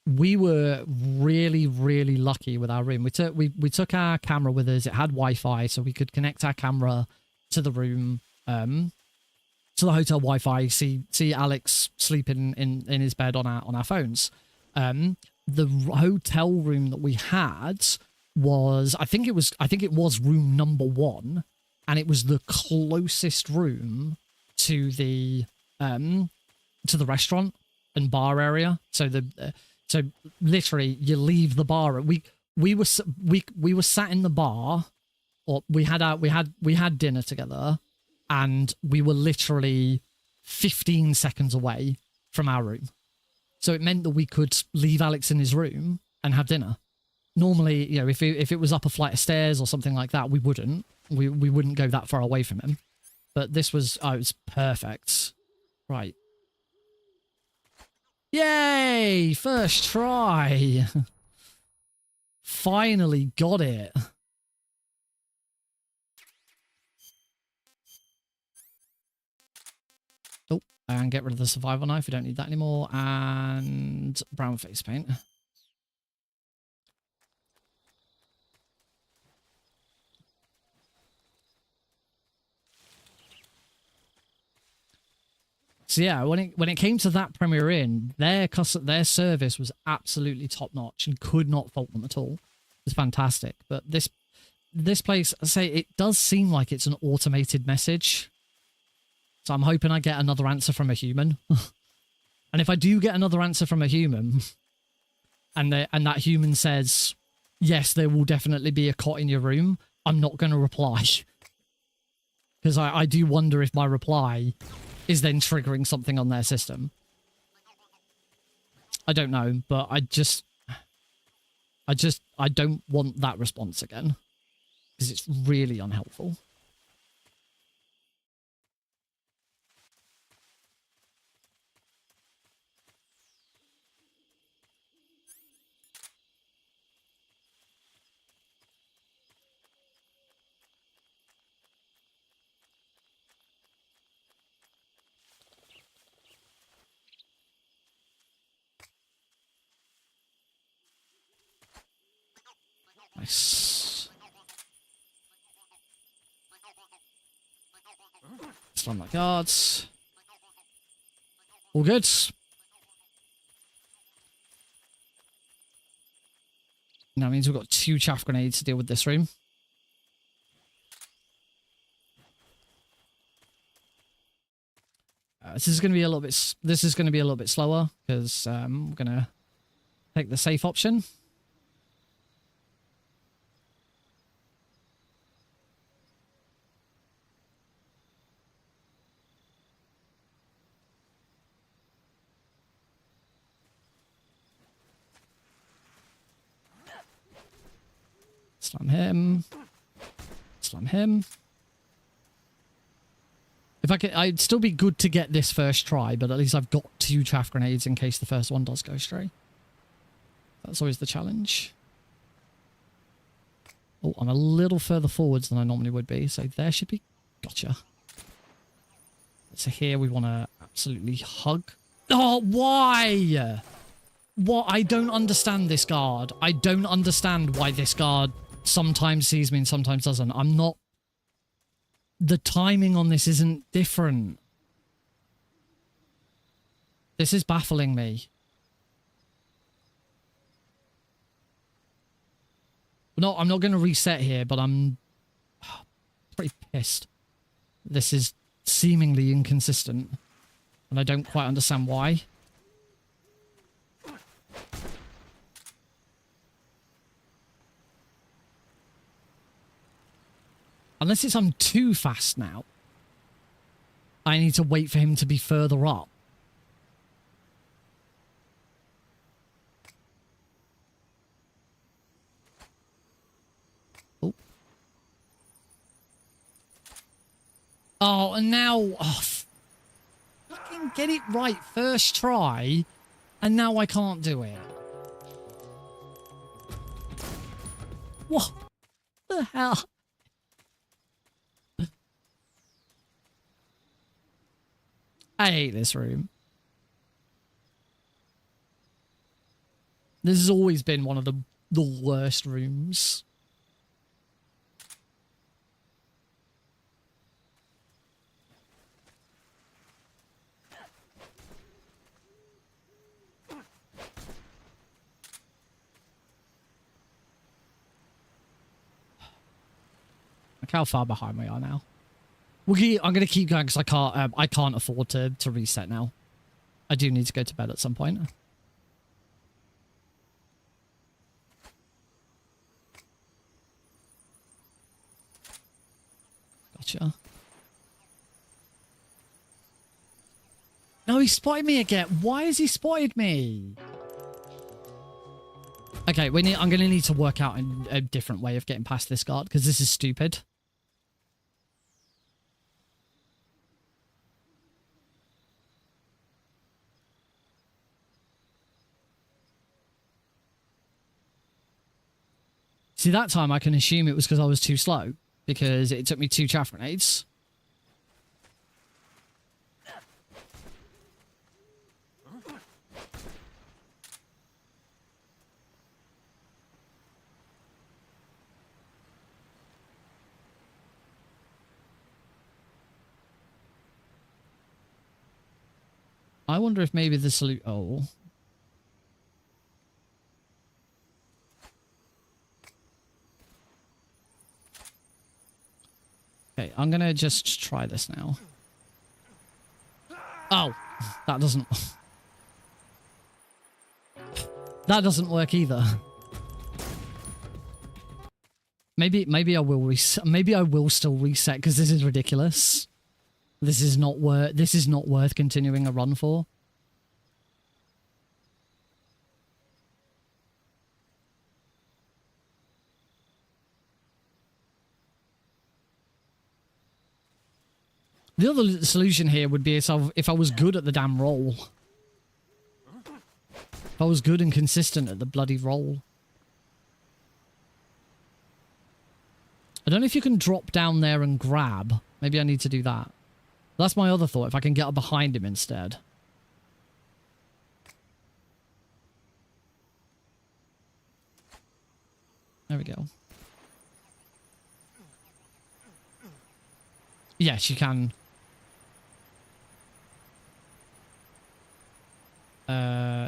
We were really, really lucky with our room. We took our camera with us. It had Wi-Fi, so we could connect our camera to the room. To the hotel Wi-Fi, see Alex sleeping in his bed on our phones. The hotel room that we had was, I think it was room number 1, and it was the closest room to the restaurant and bar area. So so literally you leave the bar. We were sat in the bar, or we had dinner together. And we were literally 15 seconds away from our room. So it meant that we could leave Alex in his room and have dinner. Normally, if it was up a flight of stairs or something like that, we wouldn't. We wouldn't go that far away from him. But this was, it was perfect. Right. Yay! First try! Finally got it. And get rid of the survival knife. We don't need that anymore. And brown face paint. So yeah, when it came to that Premier Inn, their service was absolutely top notch and could not fault them at all. It was fantastic. But this place, I say, it does seem like it's an automated message. So I'm hoping I get another answer from a human. And if I do get another answer from a human, and that human says, yes, there will definitely be a cot in your room, I'm not going to reply. Because I do wonder if my reply is then triggering something on their system. I don't know, but I don't want that response again. Because it's really unhelpful. Nice. Slam that guards. All good. That means we've got 2 chaff grenades to deal with this room. This is going to be a little bit. This is going to be a little bit slower because I'm going to take the safe option. Slam him. Slam him. If I could, I'd still be good to get this first try, but at least I've got 2 chaff grenades in case the first one does go astray. That's always the challenge. Oh, I'm a little further forwards than I normally would be, so there should be... Gotcha. So here we want to absolutely hug. Oh, why? What? I don't understand this guard. I don't understand why this guard sometimes sees me and sometimes doesn't. I'm not... The timing on this isn't different. This is baffling me. No, I'm not going to reset here, but I'm pretty pissed. This is seemingly inconsistent, and I don't quite understand why. Unless it's I'm too fast now. I need to wait for him to be further up. Oh. Oh, and now... Oh, fucking get it right first try, and now I can't do it. What the hell? I hate this room. This has always been one of the worst rooms. Look how far behind we are now. I'm going to keep going because I can't afford to reset now. I do need to go to bed at some point. Gotcha. No, he spotted me again. Why has he spotted me? Okay, I'm going to need to work out a different way of getting past this guard because this is stupid. See, that time I can assume it was because I was too slow, because it took me 2 chaff grenades. I wonder if maybe the salute... Oh... Okay, I'm gonna just try this now. Oh, that doesn't... That doesn't work either. Maybe I will reset. Maybe I will still reset because this is ridiculous. This is not worth continuing a run for. The other solution here would be if I was good at the damn roll. If I was good and consistent at the bloody roll. I don't know if you can drop down there and grab. Maybe I need to do that. That's my other thought, if I can get up behind him instead. There we go. Yes, you can.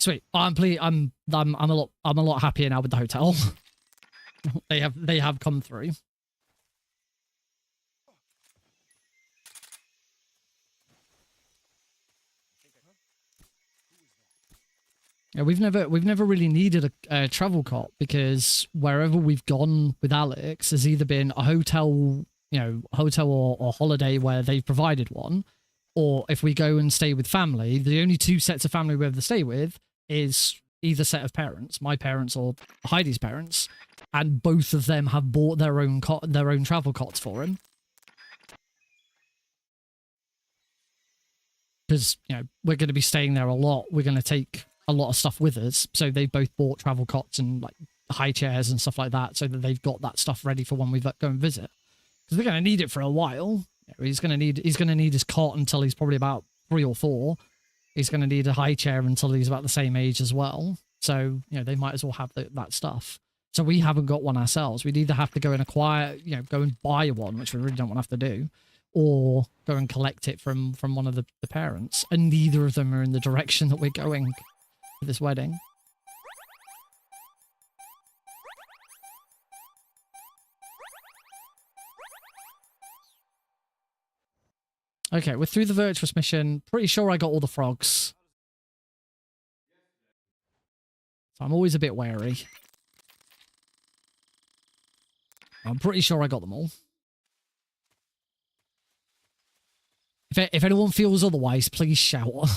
Sweet. I'm a lot happier now with the hotel. they have come through. Yeah, we've never really needed a travel cot because wherever we've gone with Alex has either been a hotel, or holiday where they've provided one, or if we go and stay with family, the only two sets of family we ever stay with is either set of parents, my parents or Heidi's parents, and both of them have bought their own travel cots for him. Because, we're going to be staying there a lot. We're going to take a lot of stuff with us. So they both bought travel cots and like high chairs and stuff like that so that they've got that stuff ready for when we go and visit. Because they're going to need it for a while. He's going to need his cot until he's probably about 3 or 4. He's going to need a high chair until he's about the same age as well. So, they might as well have that stuff. So we haven't got one ourselves. We'd either have to go and acquire, go and buy one, which we really don't want to have to do, or go and collect it from one of the parents. And neither of them are in the direction that we're going for this wedding. Okay, we're through the virtuous mission. Pretty sure I got all the frogs. So I'm always a bit wary. I'm pretty sure I got them all. If anyone feels otherwise, please shout.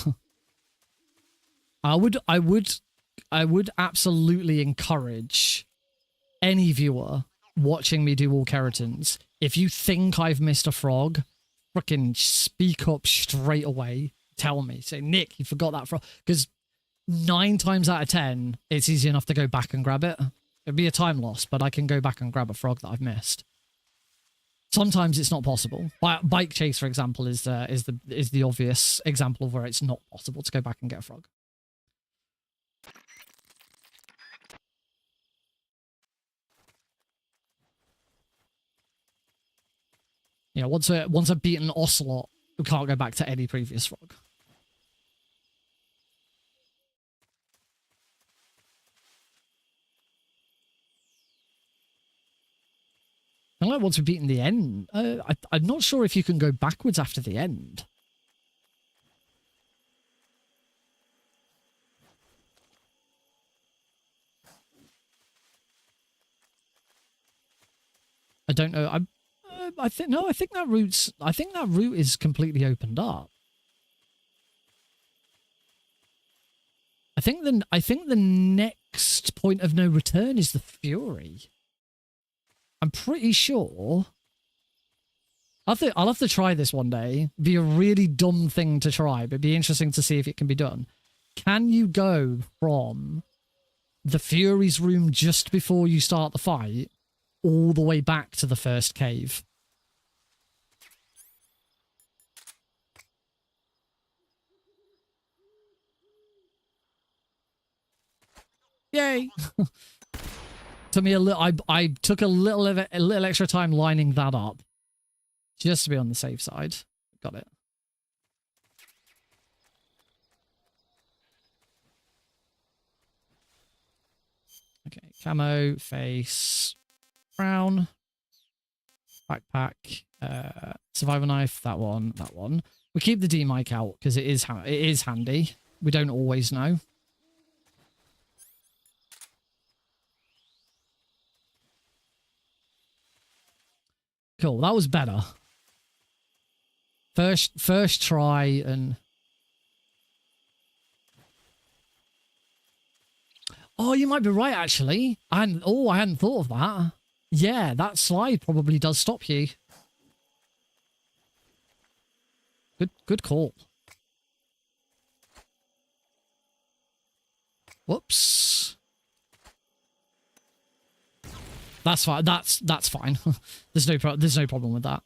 I would absolutely encourage any viewer watching me do all Kerotans. If you think I've missed a frog, freaking speak up straight away. Tell me. Say, Nick, you forgot that frog. Because 9 times out of 10, it's easy enough to go back and grab it. It'd be a time loss, but I can go back and grab a frog that I've missed. Sometimes it's not possible. Bike chase, for example, is the obvious example of where it's not possible to go back and get a frog. Once I've beaten Ocelot, we can't go back to any previous frog. And like once we've beaten the end, I'm not sure if you can go backwards after the end. I don't know. I think that route is completely opened up. I think the next point of no return is the Fury. I'm pretty sure. I'll have to try this one day. Be a really dumb thing to try, but it'd be interesting to see if it can be done. Can you go from the Fury's room just before you start the fight all the way back to the first cave? Yay! Took me a little. I took a little extra time lining that up, just to be on the safe side. Got it. Okay, camo, face, brown, backpack, survival knife. That one. We keep the D-mic out because it is handy. We don't always know. Cool, that was better. First try and... Oh, you might be right, actually. I hadn't thought of that. Yeah, that slide probably does stop you. Good call. Whoops. That's fine. That's fine. There's no problem with that.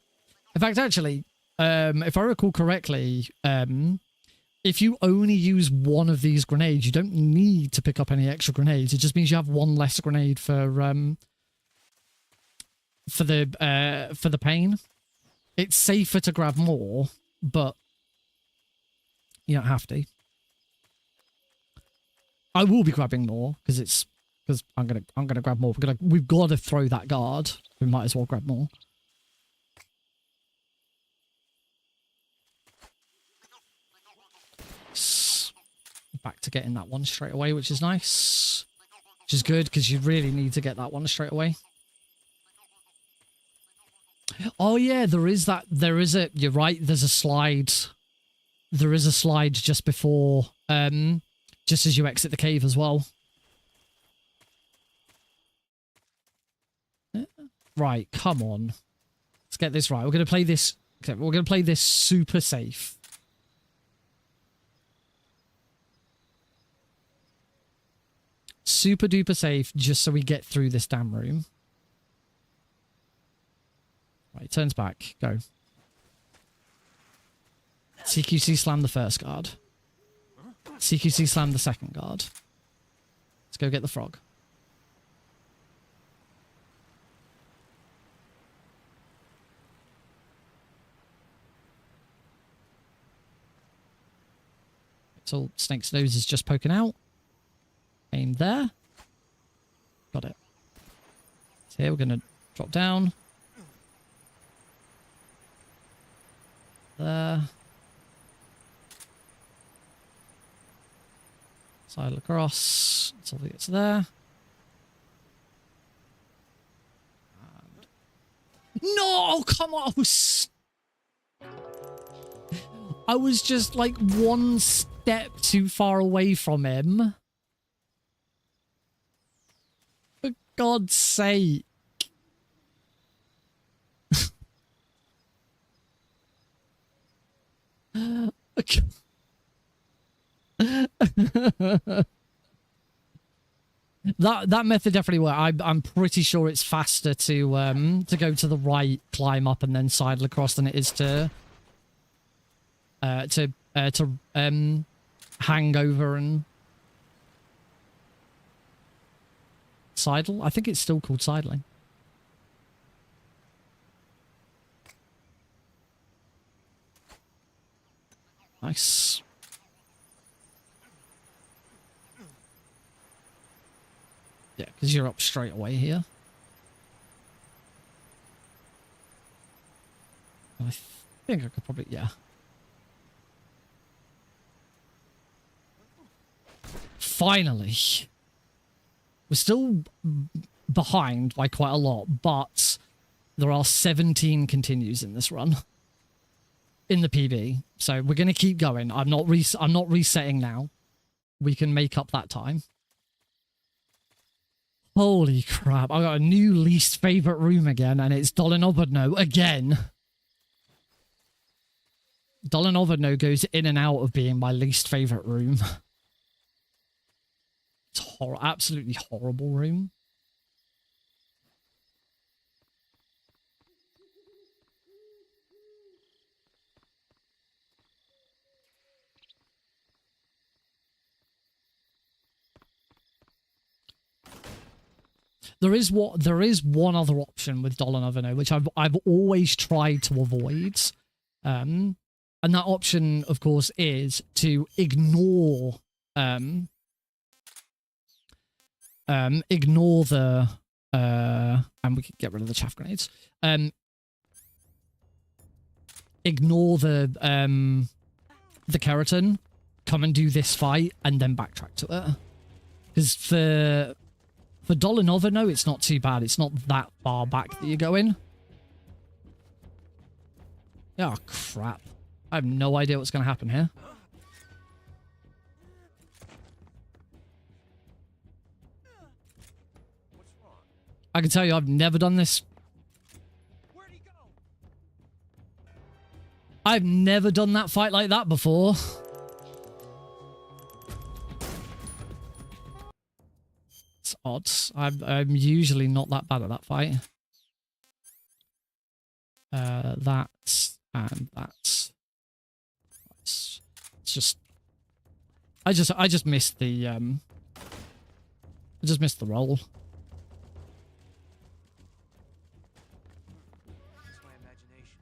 In fact, actually, if I recall correctly, if you only use one of these grenades, you don't need to pick up any extra grenades. It just means you have one less grenade for the pain. It's safer to grab more, but you don't have to. I will be grabbing more because I'm gonna grab more. We've got to throw that guard. We might as well grab more. Back to getting that one straight away, which is nice. Which is good because you really need to get that one straight away. Oh yeah, there is that. You're right. There's a slide. There is a slide just before, just as you exit the cave as well. Right, come on. Let's get this right. We're gonna play this. Okay, we're gonna play this super safe. Super duper safe, just so we get through this damn room. Right, turns back. Go. CQC slam the first guard. CQC slam the second guard. Let's go get the frog. So Snake's nose is just poking out. Aim there. Got it. So here we're going to drop down. There. Sidle across until we get to there. And... No! Come on! I was just like one step too far away from him. For God's sake. That method definitely works. I'm pretty sure it's faster to go to the right, climb up, and then sidle across than it is to hang over and sidle. I think it's still called sidling. Nice. Yeah, because you're up straight away here. I think I could probably, yeah. Finally. We're still behind by quite a lot, but there are 17 continues in this run. In the PB. So we're going to keep going. I'm not resetting now. We can make up that time. Holy crap. I got a new least favorite room again, and it's Dolinovodno again. Dolinovodno goes in and out of being my least favorite room. It's absolutely horrible room. There is one other option with Dolinovodno, which I've always tried to avoid. And that option, of course, is to ignore ignore the and we can get rid of the chaff grenades. Ignore the Kerotan, come and do this fight, and then backtrack to it. Because for Dolinovodno, it's not too bad. It's not that far back that you're going. Oh, crap. I have no idea what's going to happen here. What's wrong? I can tell you I've never done this. Where'd he go? I've never done that fight like that before. It's odd. I'm usually not that bad at that fight. That's and that's. It's just. I just missed the I just missed the roll. It's my imagination.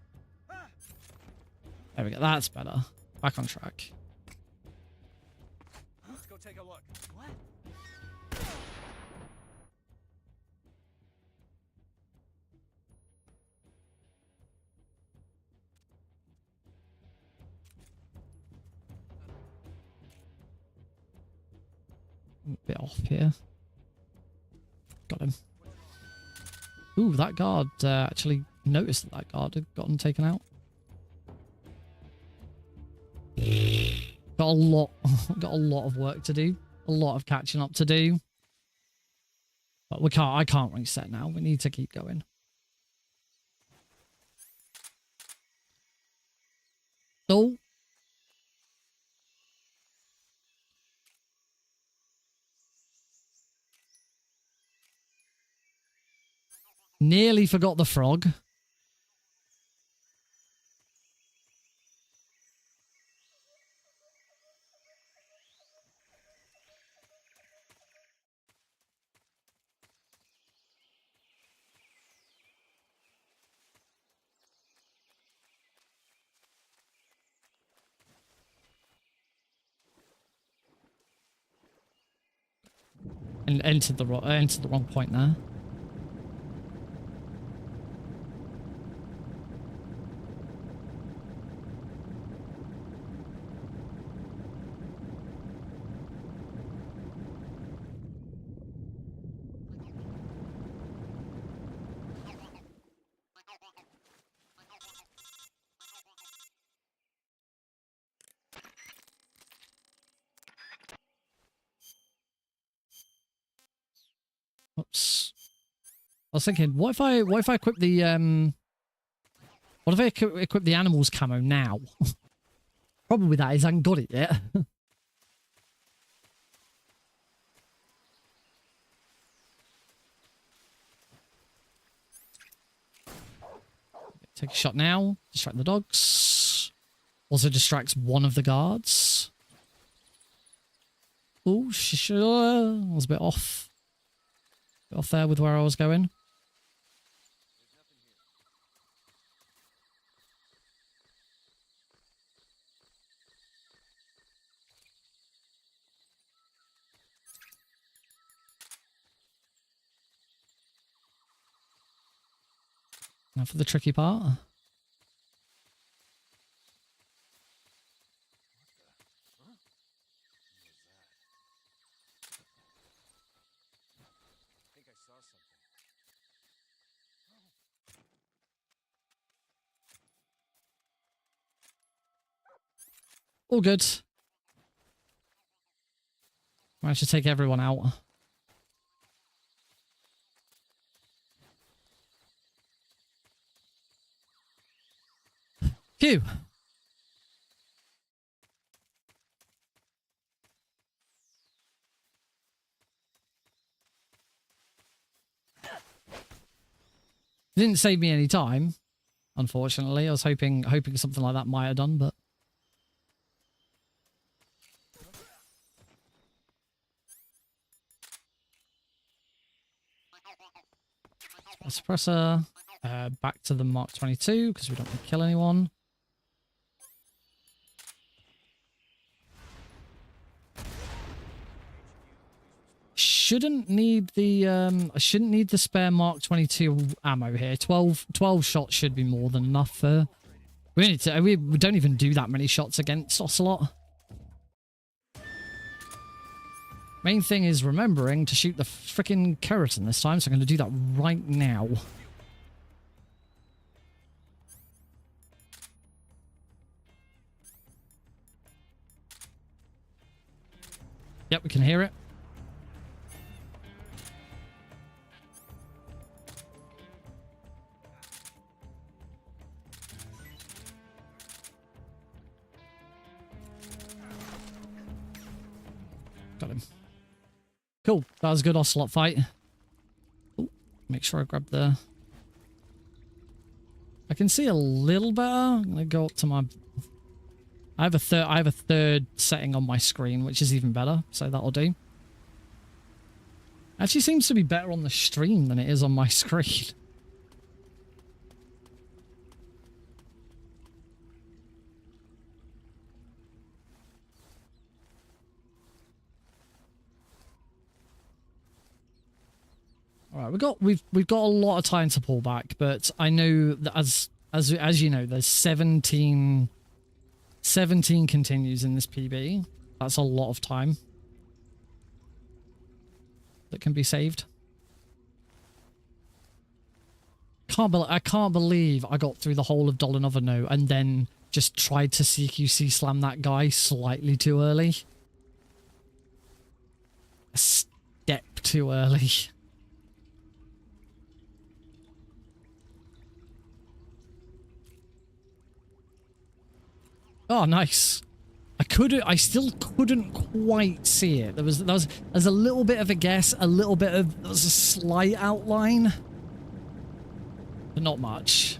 There we go. That's better. Back on track. Let's go take a look. What? off here. Got him. Ooh, that guard actually noticed that that guard had gotten taken out. Got a lot of work to do. A lot of catching up to do. But I can't reset now. We need to keep going. Oh. Nearly forgot the frog. And entered the wrong point there. Oops. I was thinking, what if I equip the what if I equip the animals camo now? Problem with that is I haven't got it yet. Take a shot now. Distract the dogs. Also distracts one of the guards. Oh, I was a bit off. Bit off there with where I was going. Now for the tricky part. All good. Managed to take everyone out. Phew. Didn't save me any time, unfortunately. I was hoping something like that might have done, but suppressor, back to the Mark 22 because we don't want to kill anyone. Shouldn't need the I shouldn't need the spare Mark 22 ammo here. 12 shots should be more than enough for. We don't even do that many shots against Ocelot. Main thing is remembering to shoot the freaking Kerotan this time, so I'm going to do that right now. Yep, we can hear it. Got him. Cool. That was a good Ocelot fight. Ooh, make sure I grab the... I can see a little better. I'm going to go up to my... I have a third setting on my screen, which is even better, so that'll do. Actually seems to be better on the stream than it is on my screen. All right, we've got a lot of time to pull back, but I know that as you know, there's 17 continues in this PB. That's a lot of time. that can be saved. I can't believe I got through the whole of Dolinovo and then just tried to CQC slam that guy slightly too early. A step too early. Oh, nice. I still couldn't quite see it. There's a little bit of a guess, there was a slight outline, but not much.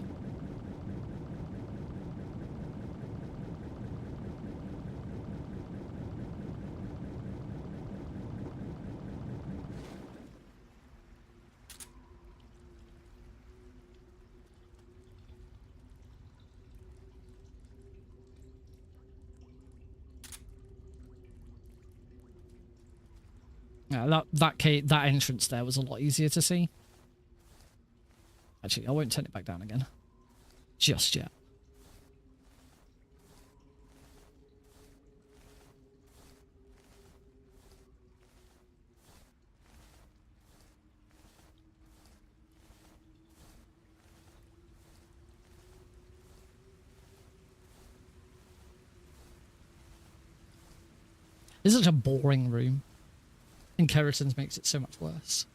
Yeah, that entrance there was a lot easier to see. Actually, I won't turn it back down again. Just yet. This is such a boring room. And Kerotan's makes it so much worse.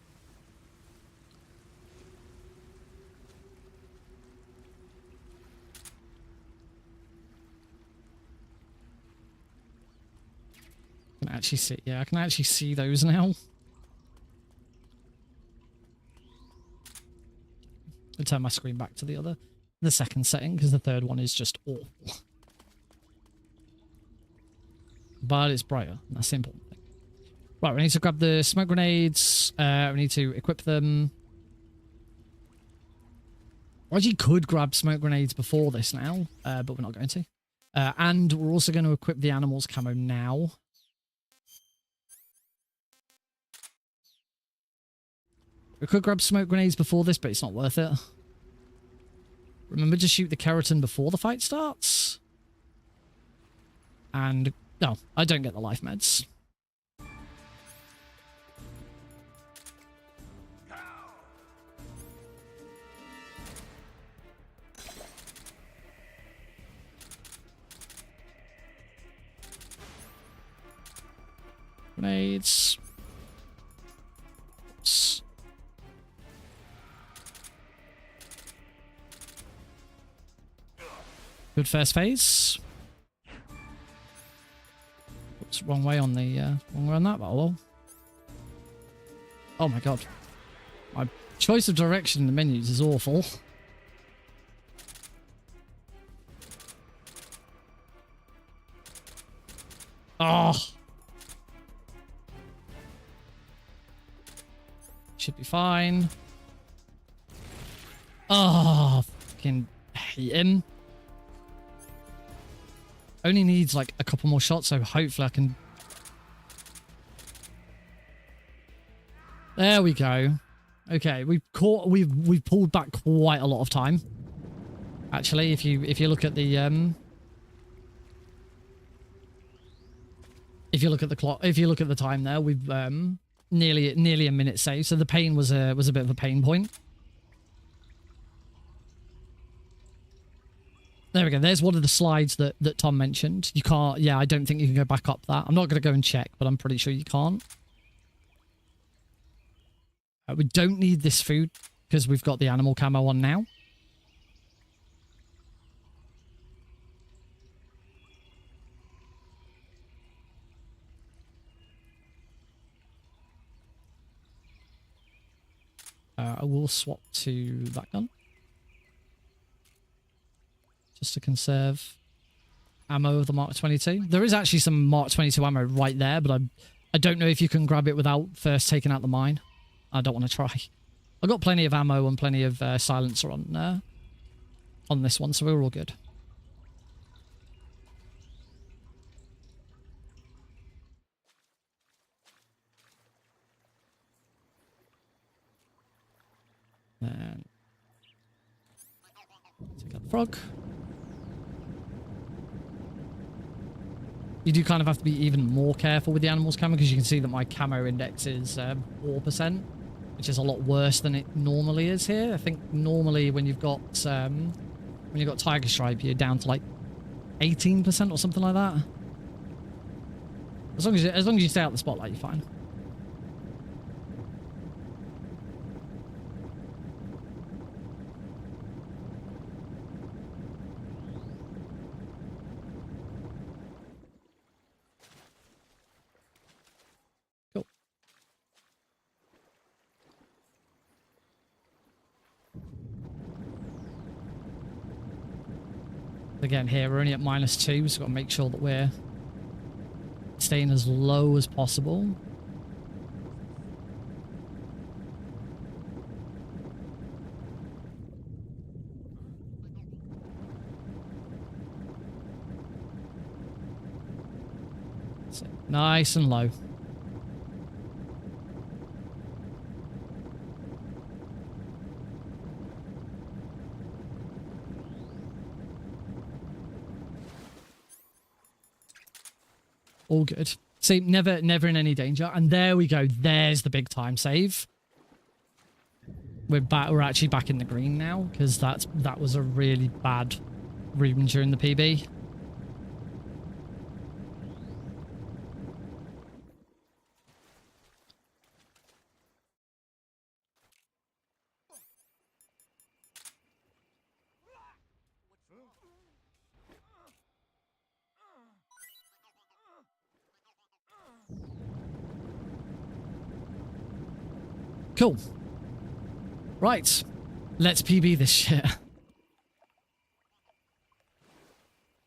I can actually see, yeah, I can actually see those now. I'll turn my screen back to the second setting, because the third one is just awful. But it's brighter, and that's the important thing. Right, we need to grab the smoke grenades. We need to equip them. I actually could grab smoke grenades before this now, but we're not going to. And we're also going to equip the animals camo now. We could grab smoke grenades before this, but it's not worth it. Remember to shoot the Kerotan before the fight starts. And no, I don't get the life meds. Grenades. Oops. Good first phase. Oops, wrong way on the wrong way on that battle. Oh my god. My choice of direction in the menus is awful. Oh. Should be fine. Oh, fucking hate him. Only needs like a couple more shots, so hopefully I can... There we go. Okay, we've pulled back quite a lot of time. Actually, if you look at the if you look at the clock, if you look at the time there, we've nearly a minute saved. So the pain was a bit of a pain point. There we go. There's one of the slides that Tom mentioned. You can't... Yeah, I don't think you can go back up that. I'm not going to go and check, but I'm pretty sure you can't. We don't need this food because we've got the animal camo on now. I will swap to that gun. Just to conserve ammo of the Mark 22. There is actually some Mark 22 ammo right there, but I don't know if you can grab it without first taking out the mine. I don't want to try. I've got plenty of ammo and plenty of silencer on this one, so we're all good. Then take out the frog. You do kind of have to be even more careful with the animals camo because you can see that my camo index is 4%, which is a lot worse than it normally is here. I think normally when you've got Tiger Stripe, you're down to like 18% or something like that. As long as you stay out the spotlight, you're fine. Cool. Again, here we're only at -2, so we've got to make sure that we're staying as low as possible. So, nice and low. All good. See, never in any danger. And there we go. There's the big time save. We're back. We're actually back in the green now because that was a really bad room during the PB. Cool. Right. Let's PB this shit.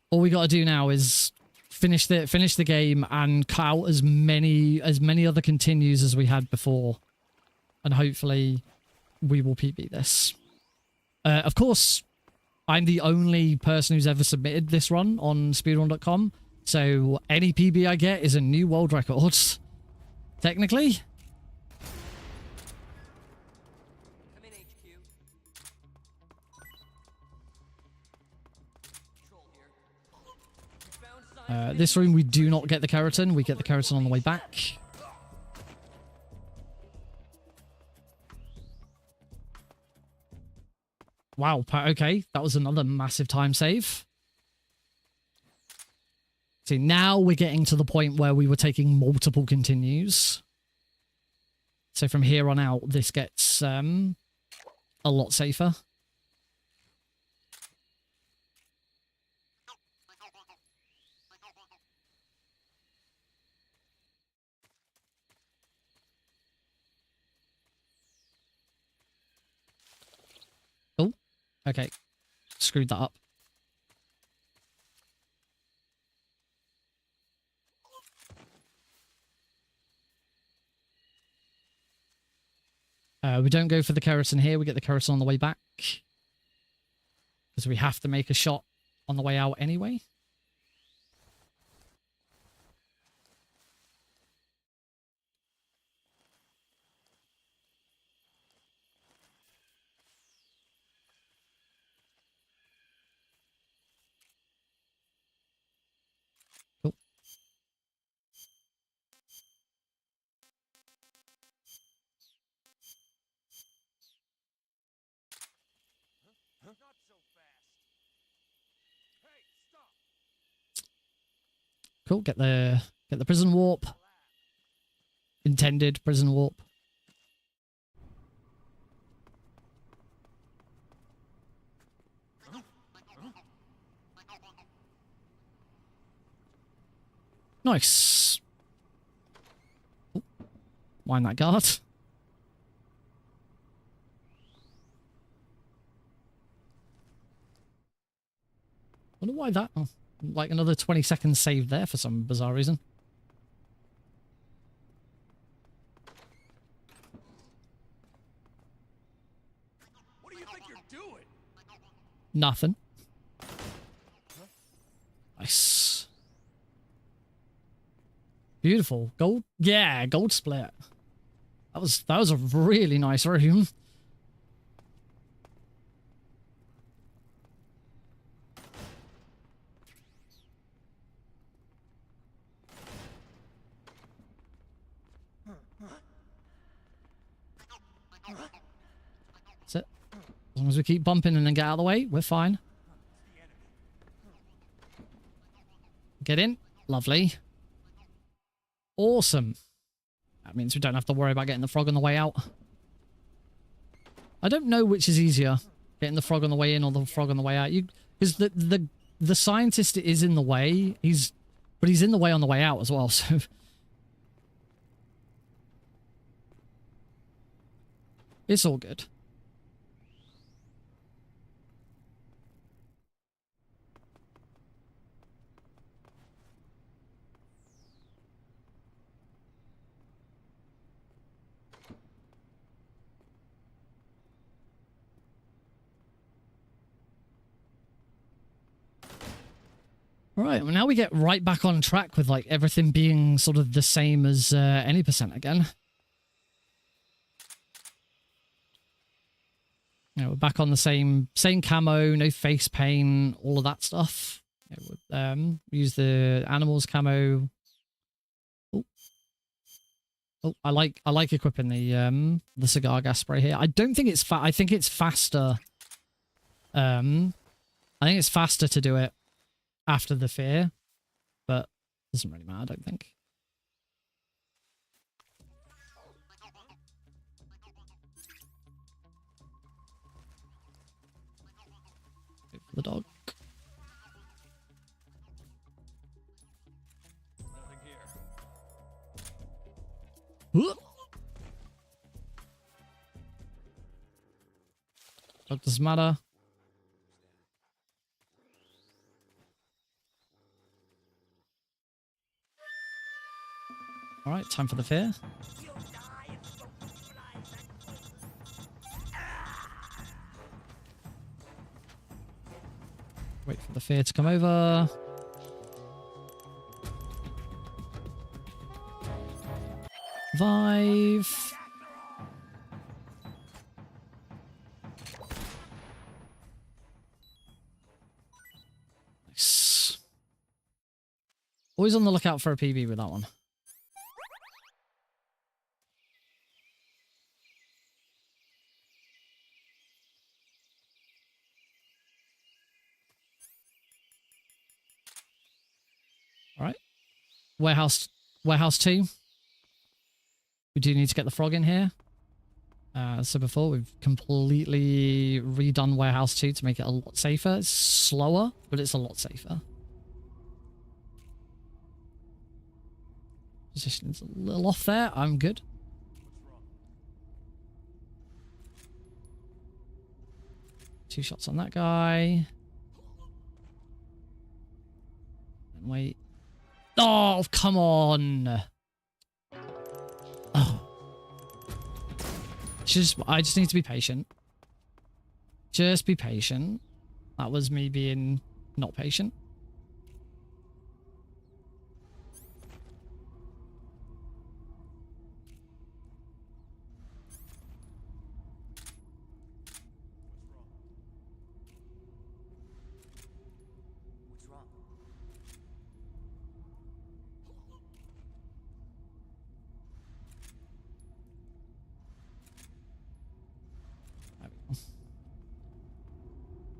All we got to do now is finish the game and cut out as many other continues as we had before, and hopefully we will PB this. Of course, I'm the only person who's ever submitted this run on speedrun.com, so any PB I get is a new world record, technically. Come in, HQ. Control here. We found signs This room we do not get the Kerotan. We get the Kerotan on the way back. Wow, okay. That was another massive time save. See, now we're getting to the point where we were taking multiple continues. So from here on out, this gets a lot safer. Oh, okay. Screwed that up. We don't go for the Kerotan here. We get the Kerotan on the way back. Because we have to make a shot on the way out anyway. Cool. not so fast. Hey, stop. Cool. Get the prison warp. Intended prison warp. Nice. Oh, mind that guard. Wonder why that. Oh, like another 20 seconds saved there for some bizarre reason. What do you think you're doing? Nothing. Nice. Beautiful. Gold. Yeah, gold split. That was a really nice room. As long as we keep bumping and then get out of the way, we're fine. Get in. Lovely. Awesome. That means we don't have to worry about getting the frog on the way out. I don't know which is easier, getting the frog on the way in or the frog on the way out. Because the scientist is in the way. But he's in the way on the way out as well. So it's all good. All right, well now we get right back on track with like everything being sort of the same as any percent again. Yeah, we're back on the same camo, no face paint, all of that stuff. Yeah, use the animals camo. Oh, I like equipping the cigar gas spray here. I don't think it's I think it's faster. I think it's faster to do it after the fear, but it doesn't really matter, I don't think. Wait for the dog. Nothing here. Dog doesn't matter. All right, time for the fear. Wait for the fear to come over. Revive. Nice. Always on the lookout for a PB with that one. All right. Warehouse 2. We do need to get the frog in here. So before, we've completely redone Warehouse 2 to make it a lot safer. It's slower, but it's a lot safer. Position's a little off there. I'm good. Two shots on that guy. And wait. Oh, come on. Oh. I just need to be patient. Just be patient. That was me being not patient. What's wrong?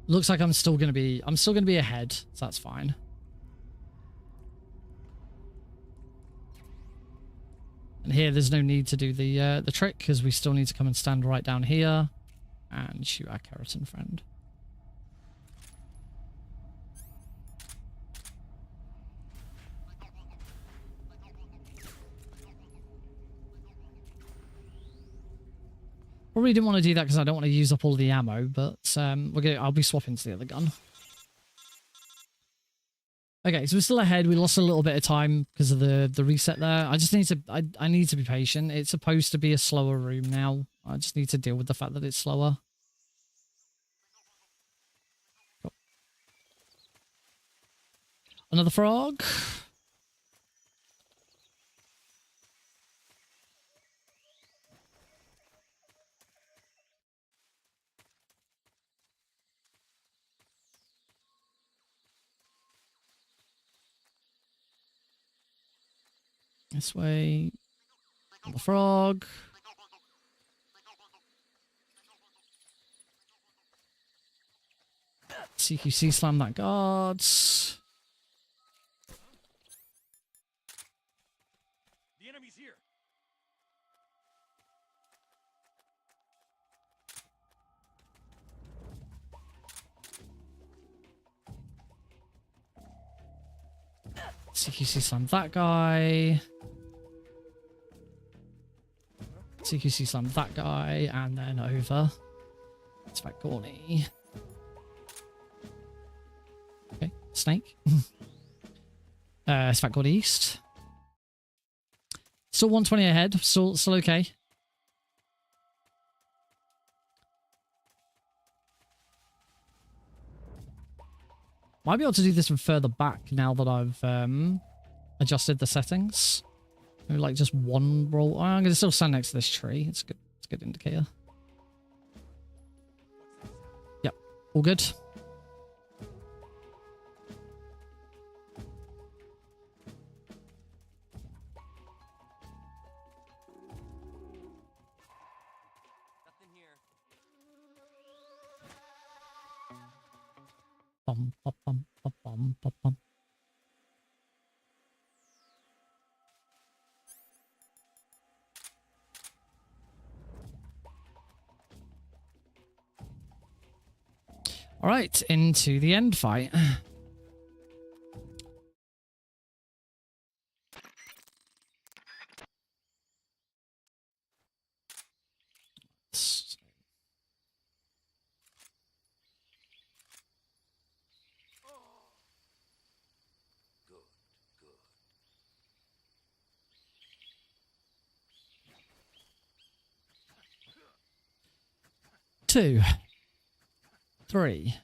Looks like I'm still gonna be ahead, so that's fine. And here, there's no need to do the trick because we still need to come and stand right down here and shoot our Kerotan friend. Probably didn't want to do that because I don't want to use up all the ammo, but I'll be swapping to the other gun. Okay, so we're still ahead. We lost a little bit of time because of the reset there. I just need to I need to be patient. It's supposed to be a slower room now. I just need to deal with the fact that it's slower. Cool. Another frog. This way. The frog. CQC slam that guards. The enemy's here. CQC slam that guy. CQC slam that guy, and then over. It's that Gorny. Okay, snake. It's that Gorny east. Still 120 ahead. Still okay. Might be able to do this from further back now that I've adjusted the settings. Maybe like just one roll. Oh, I'm going to still stand next to this tree. It's good. It's a good indicator. Yep. All good. Nothing here. Bum, bum, bum, bum, bum, bum, bum. All right, into the end fight. Two, 3,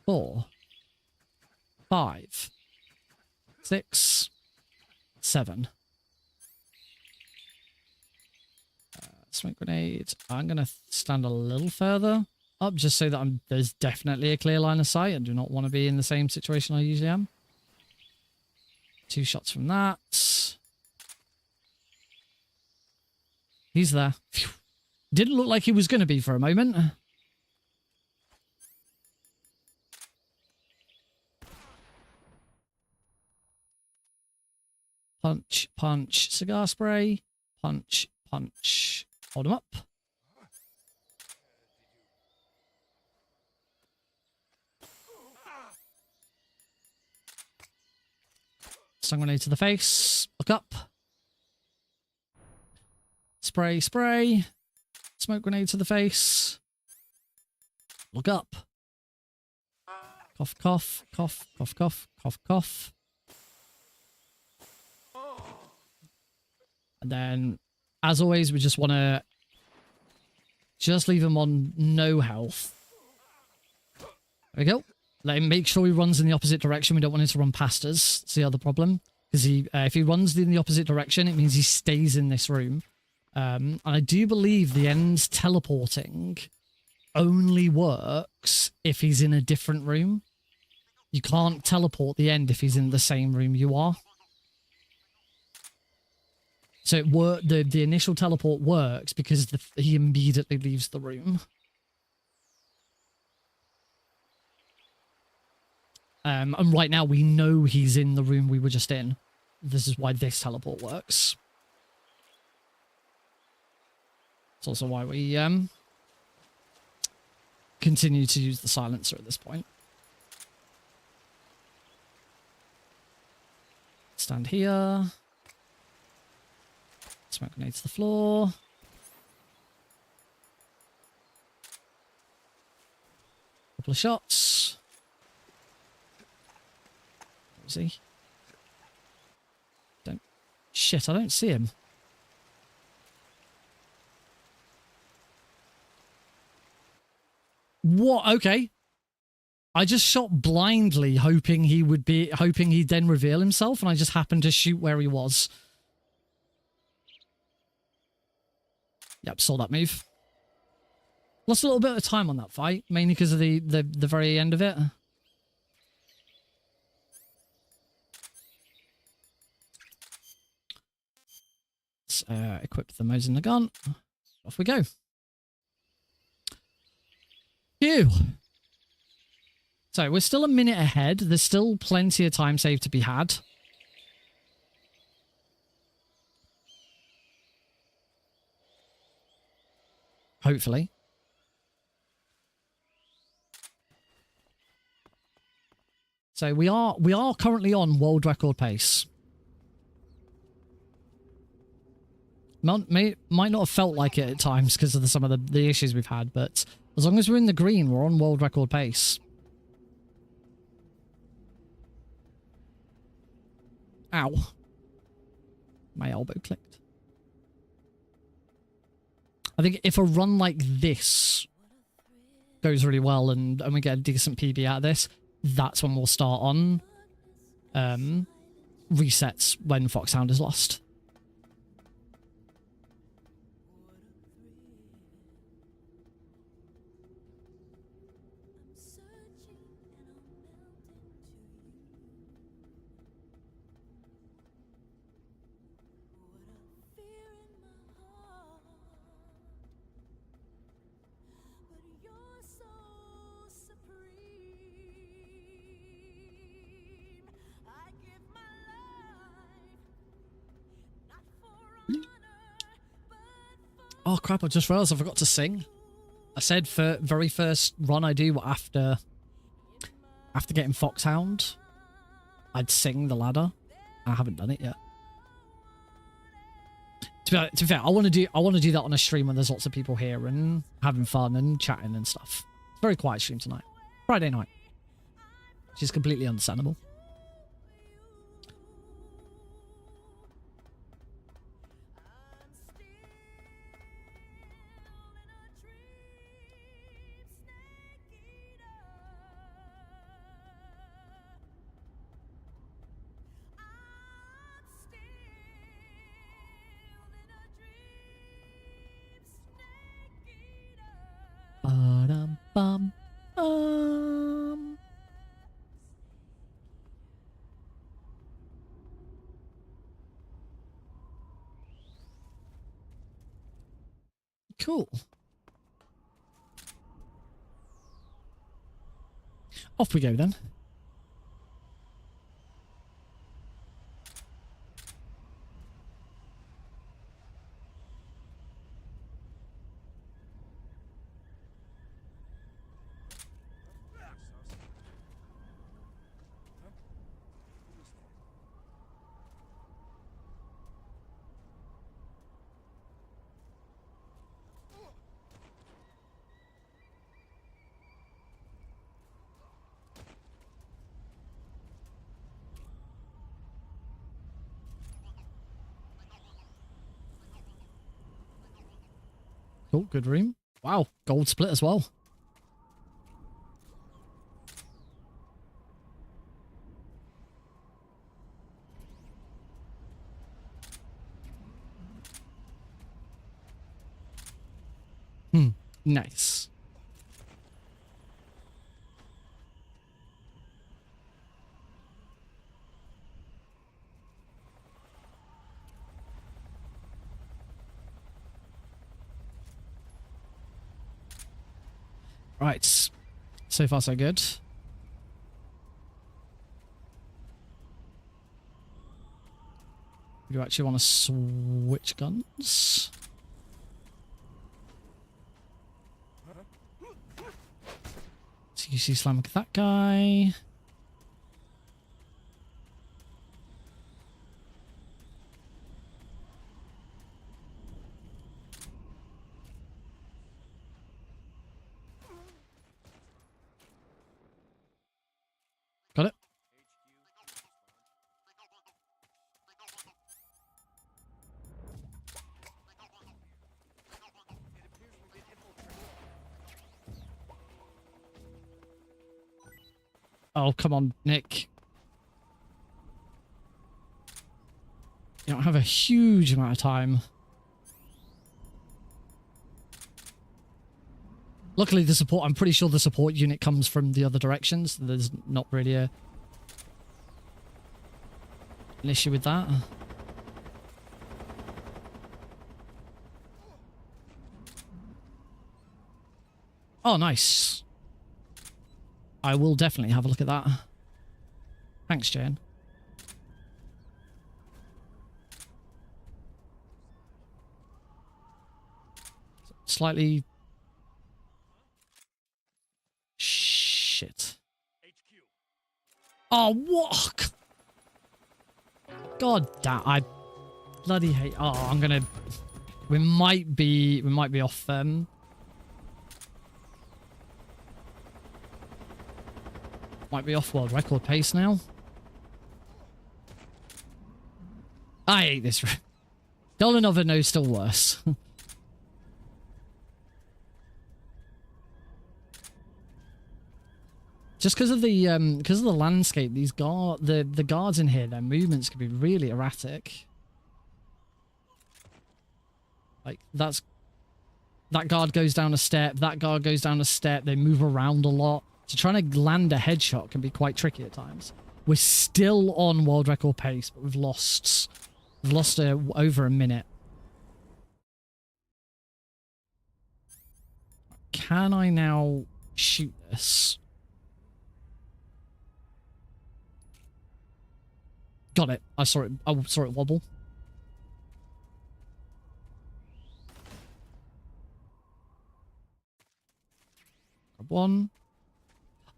4, 5, 6, 7. Smoke grenade. I'm going to stand a little further up just so that there's definitely a clear line of sight. I do not want to be in the same situation I usually am. 2 shots from that. He's there. Phew. Didn't look like he was going to be for a moment. Punch, punch, cigar spray. Punch, punch. Hold him up. Stun grenade to the face. Look up. Spray, spray. Smoke grenade to the face. Look up. Cough, cough, cough, cough, cough, cough, cough. And then, as always, we just want to just leave him on no health. There we go. Let him make sure he runs in the opposite direction. We don't want him to run past us. That's the other problem. Because if he runs in the opposite direction, it means he stays in this room. And I do believe the end teleporting only works if he's in a different room. You can't teleport the end if he's in the same room you are. So the initial teleport works because he immediately leaves the room. And right now we know he's in the room we were just in. This is why this teleport works. It's also why we continue to use the silencer at this point. Stand here. Smoke grenade to the floor. Couple of shots. Where is he? Shit, I don't see him. What? Okay. I just shot blindly, hoping he'd then reveal himself, and I just happened to shoot where he was. Yep, saw that move. Lost a little bit of time on that fight, mainly because of the very end of it. Let's equip the Mosin the gun. Off we go. Phew. So we're still a minute ahead. There's still plenty of time saved to be had. Hopefully. So we are currently on world record pace. Might not have felt like it at times because of some of the issues we've had, but as long as we're in the green, we're on world record pace. Ow. My elbow clicked. I think if a run like this goes really well and we get a decent PB out of this, that's when we'll start on resets when Foxhound is lost. Oh crap, I just realised I forgot to sing. I said for very first run I do after getting Foxhound, I'd sing the ladder. I haven't done it yet. To be fair, I want to do that on a stream when there's lots of people here and having fun and chatting and stuff. Very quiet stream tonight. Friday night. Which is completely understandable. Cool. Off we go then. Cool, good room. Wow, gold split as well. Nice. Right. So far, so good. Do you actually want to switch guns? TQC slamming that guy. Got it. Oh, come on, Nick. You don't have a huge amount of time. Luckily, the support, I'm pretty sure the support unit comes from the other directions. There's not really an issue with that. Oh, nice. I will definitely have a look at that. Thanks, Jane. Slightly... Shit. Oh, what? God damn, I bloody hate... Oh, I'm gonna... We might be off, might be off world record pace now. I hate this. Dolanova knows still worse. Just because of the landscape, these the guards in here, their movements can be really erratic. Like that guard goes down a step, that guard goes down a step. They move around a lot. So trying to land a headshot can be quite tricky at times. We're still on world record pace, but we've lost over a minute. Can I now shoot this? Got it. I saw it wobble. Grab one.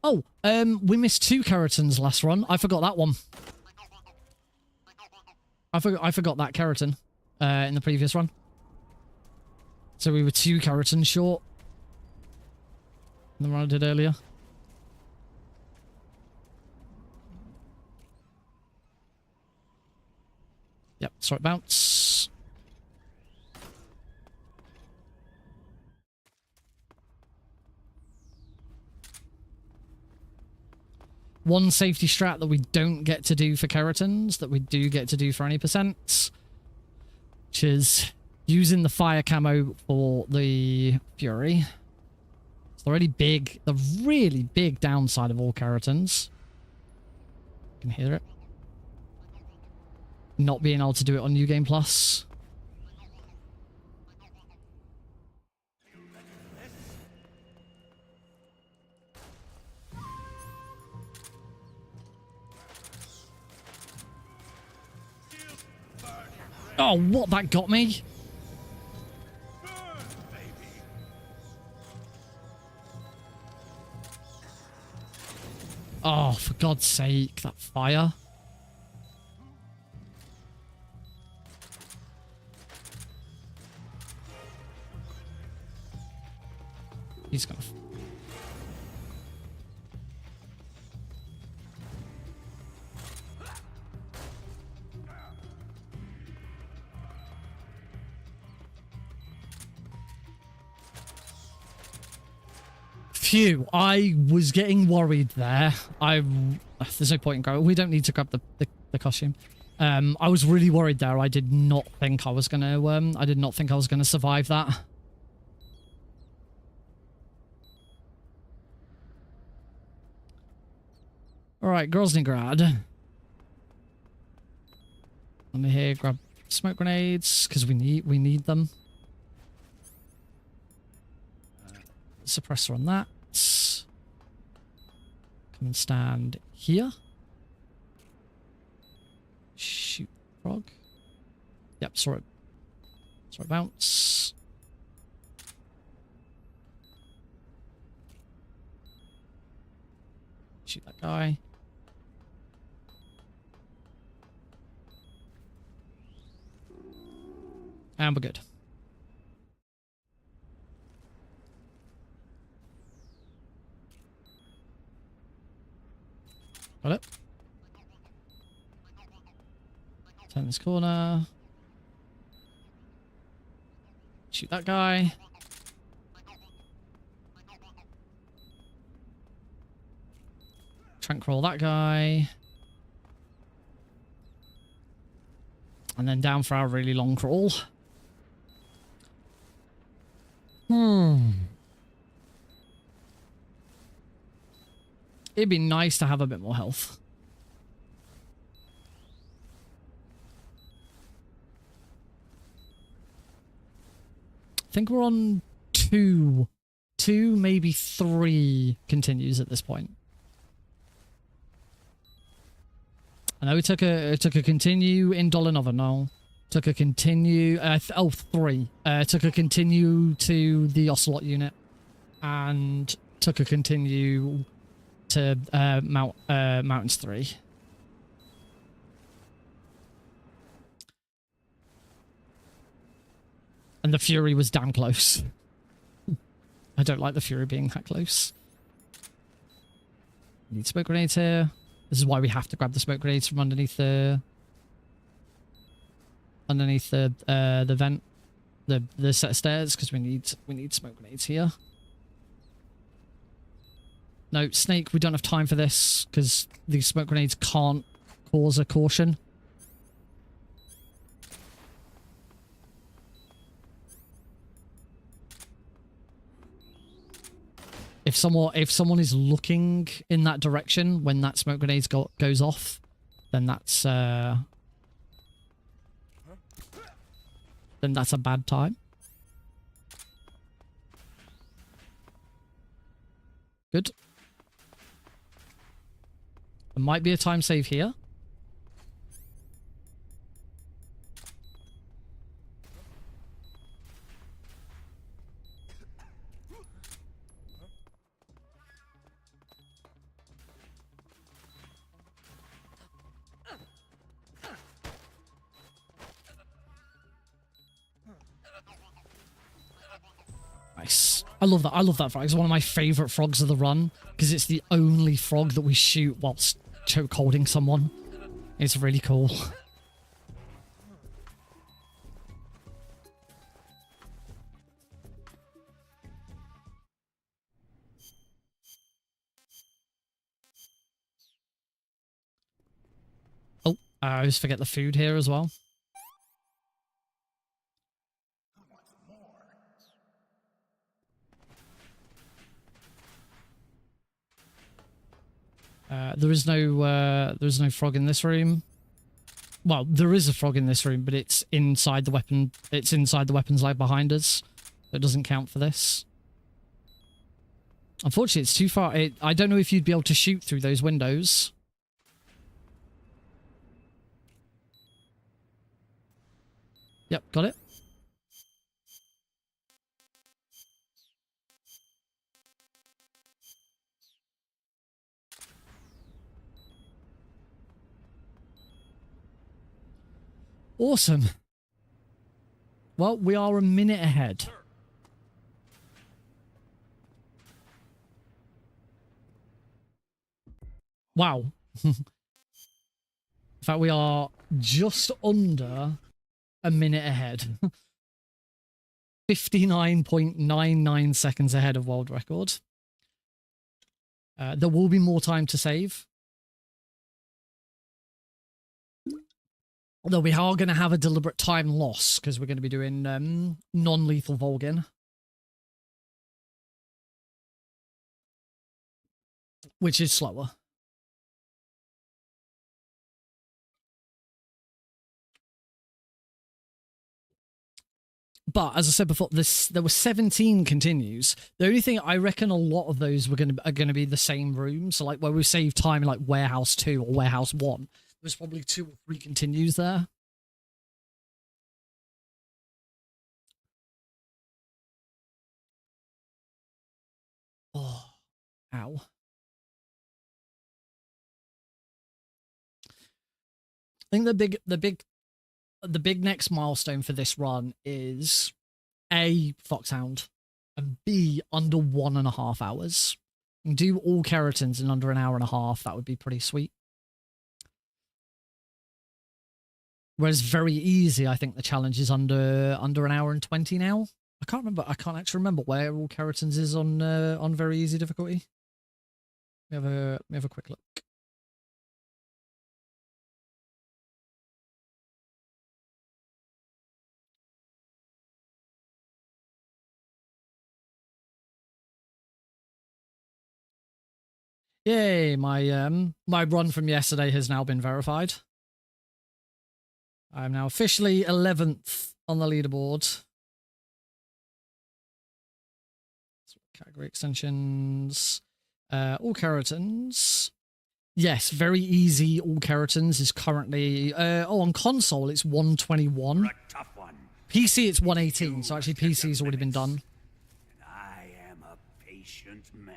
Oh, we missed 2 Kerotans last run. I forgot that one. I forgot that Kerotan in the previous run. So we were 2 Kerotans short in the run I did earlier. Yep, sorry, bounce. One safety strat that we don't get to do for Kerotans, that we do get to do for any percents, which is using the fire camo for the Fury. It's the really big downside of all Kerotans. You can hear it. Not being able to do it on New Game Plus. Oh, what? That got me? Oh, for God's sake, that fire. He's gonna... Phew, I was getting worried there. There's no point in going. We don't need to grab the costume. I was really worried there. I did not think I was gonna survive that. Alright, Groznygrad. Let me here grab smoke grenades, because we need them. Suppressor on that. Come and stand here. Shoot frog. Yep, saw it. Saw it bounce. Shoot that guy. And we're good. Got it. Turn this corner. Shoot that guy. Trank roll that guy. And then down for our really long crawl. It'd be nice to have a bit more health. I think we're on two, maybe 3 continues at this point. I know it took a continue in Dolanova. No, took a continue. 3. Took a continue to the Ocelot unit, and took a continue to Mountains 3. And the Fury was damn close. I don't like the Fury being that close. Need smoke grenades here. This is why we have to grab the smoke grenades from underneath the vent, the set of stairs, because we need smoke grenades here. No, Snake, we don't have time for this because these smoke grenades can't cause a caution. If someone is looking in that direction when that smoke grenade goes off, then that's a bad time. Good. There might be a time save here. Nice. I love that. I love that frog. It's one of my favorite frogs of the run because it's the only frog that we shoot whilst choke holding someone. It's really cool. Oh, I always forget the food here as well. There is no frog in this room. Well, there is a frog in this room, but it's inside the weapon. It's inside the weapons lab behind us. So it doesn't count for this. Unfortunately, it's too far. I don't know if you'd be able to shoot through those windows. Yep, got it. Awesome. Well, we are a minute ahead. Wow. In fact, we are just under a minute ahead. 59.99 seconds ahead of world record. There will be more time to save. Although we are going to have a deliberate time loss because we're going to be doing non-lethal Volgin. Which is slower. But as I said before, there were 17 continues. The only thing I reckon a lot of those are going to be the same room. So like where we save time in like Warehouse 2 or Warehouse 1, there's probably 2 or 3 continues there. Oh, ow. I think the big next milestone for this run is A, Foxhound, and B, under 1.5 hours. And do all Kerotans in under an hour and a half. That would be pretty sweet. Whereas very easy, I think the challenge is under an hour and 20 now. I can't remember. I can't actually remember where all Kerotans is on very easy difficulty. Let me have a quick look. Yay, my run from yesterday has now been verified. I'm now officially 11th on the leaderboard. Category extensions. All Kerotans. Yes, very easy. All Kerotans is currently on console it's 121. A tough one. PC it's 118. So actually PC's already been done. I am a patient man.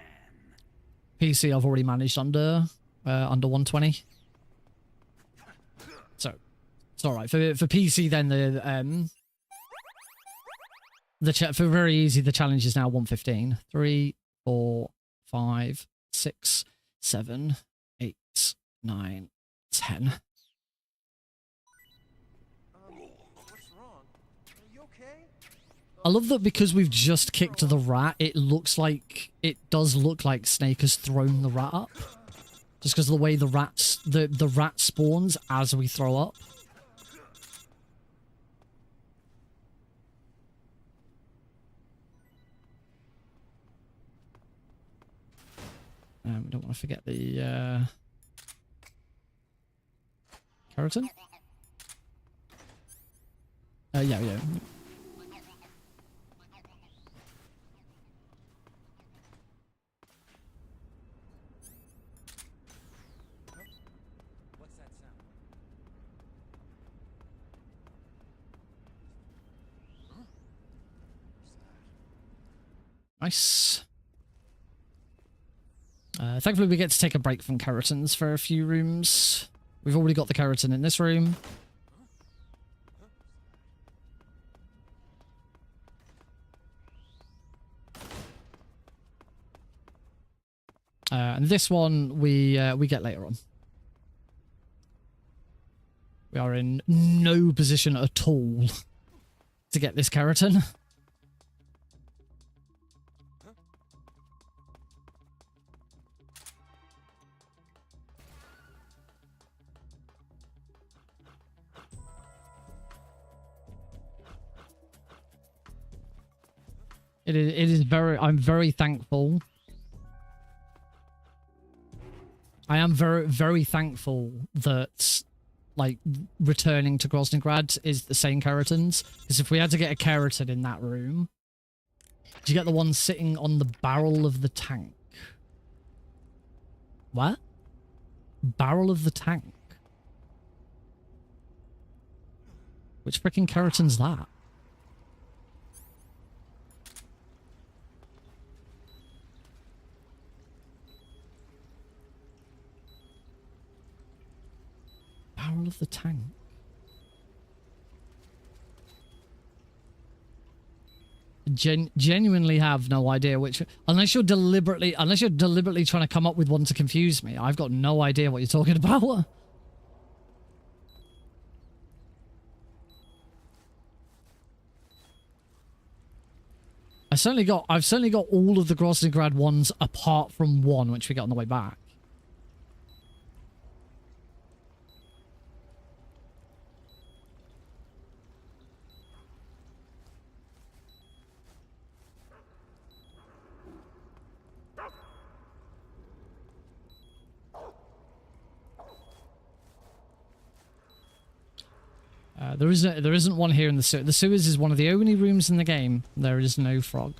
PC I've already managed under 120. So it's all right for PC. Then for very easy the challenge is now 115. 3, 4, 5, 6, 7, 8, 9, 10. What's wrong? Are you okay? I love that because we've just kicked the rat, it does look like Snake has thrown the rat up. Just because of the way the rat spawns as we throw up. We don't want to forget the Kerotan. Yeah. What's that sound? Nice. Thankfully, we get to take a break from Kerotans for a few rooms. We've already got the Kerotan in this room. And this one we get later on. We are in no position at all to get this Kerotan. It is very, I'm very thankful. I am very, very thankful that, like, returning to Groznygrad is the same Kerotans. Because if we had to get a Kerotan in that room, do you get the one sitting on the barrel of the tank? What? Barrel of the tank? Which freaking Kerotan's that? Barrel of the tank. Genuinely have no idea which, unless you're deliberately trying to come up with one to confuse me. I've got no idea what you're talking about. I've certainly got all of the Groznygrad ones apart from one, which we got on the way back. There isn't one here in the sewer. The sewers is one of the only rooms in the game. There is no frog.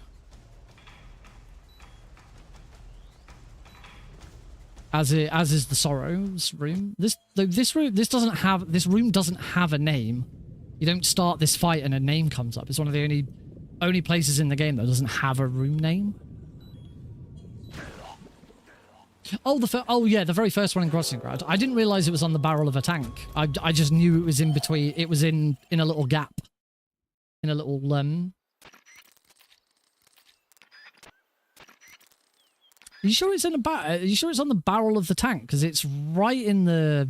As is the Sorrows room. This room doesn't have a name. You don't start this fight and a name comes up. It's one of the only places in the game that doesn't have a room name. Oh yeah, the very first one in Groznygrad. I didn't realize it was on the barrel of a tank. I just knew it was in between. It was in a little gap, in a little Are you sure it's in a Are you sure it's on the barrel of the tank? Because it's right in the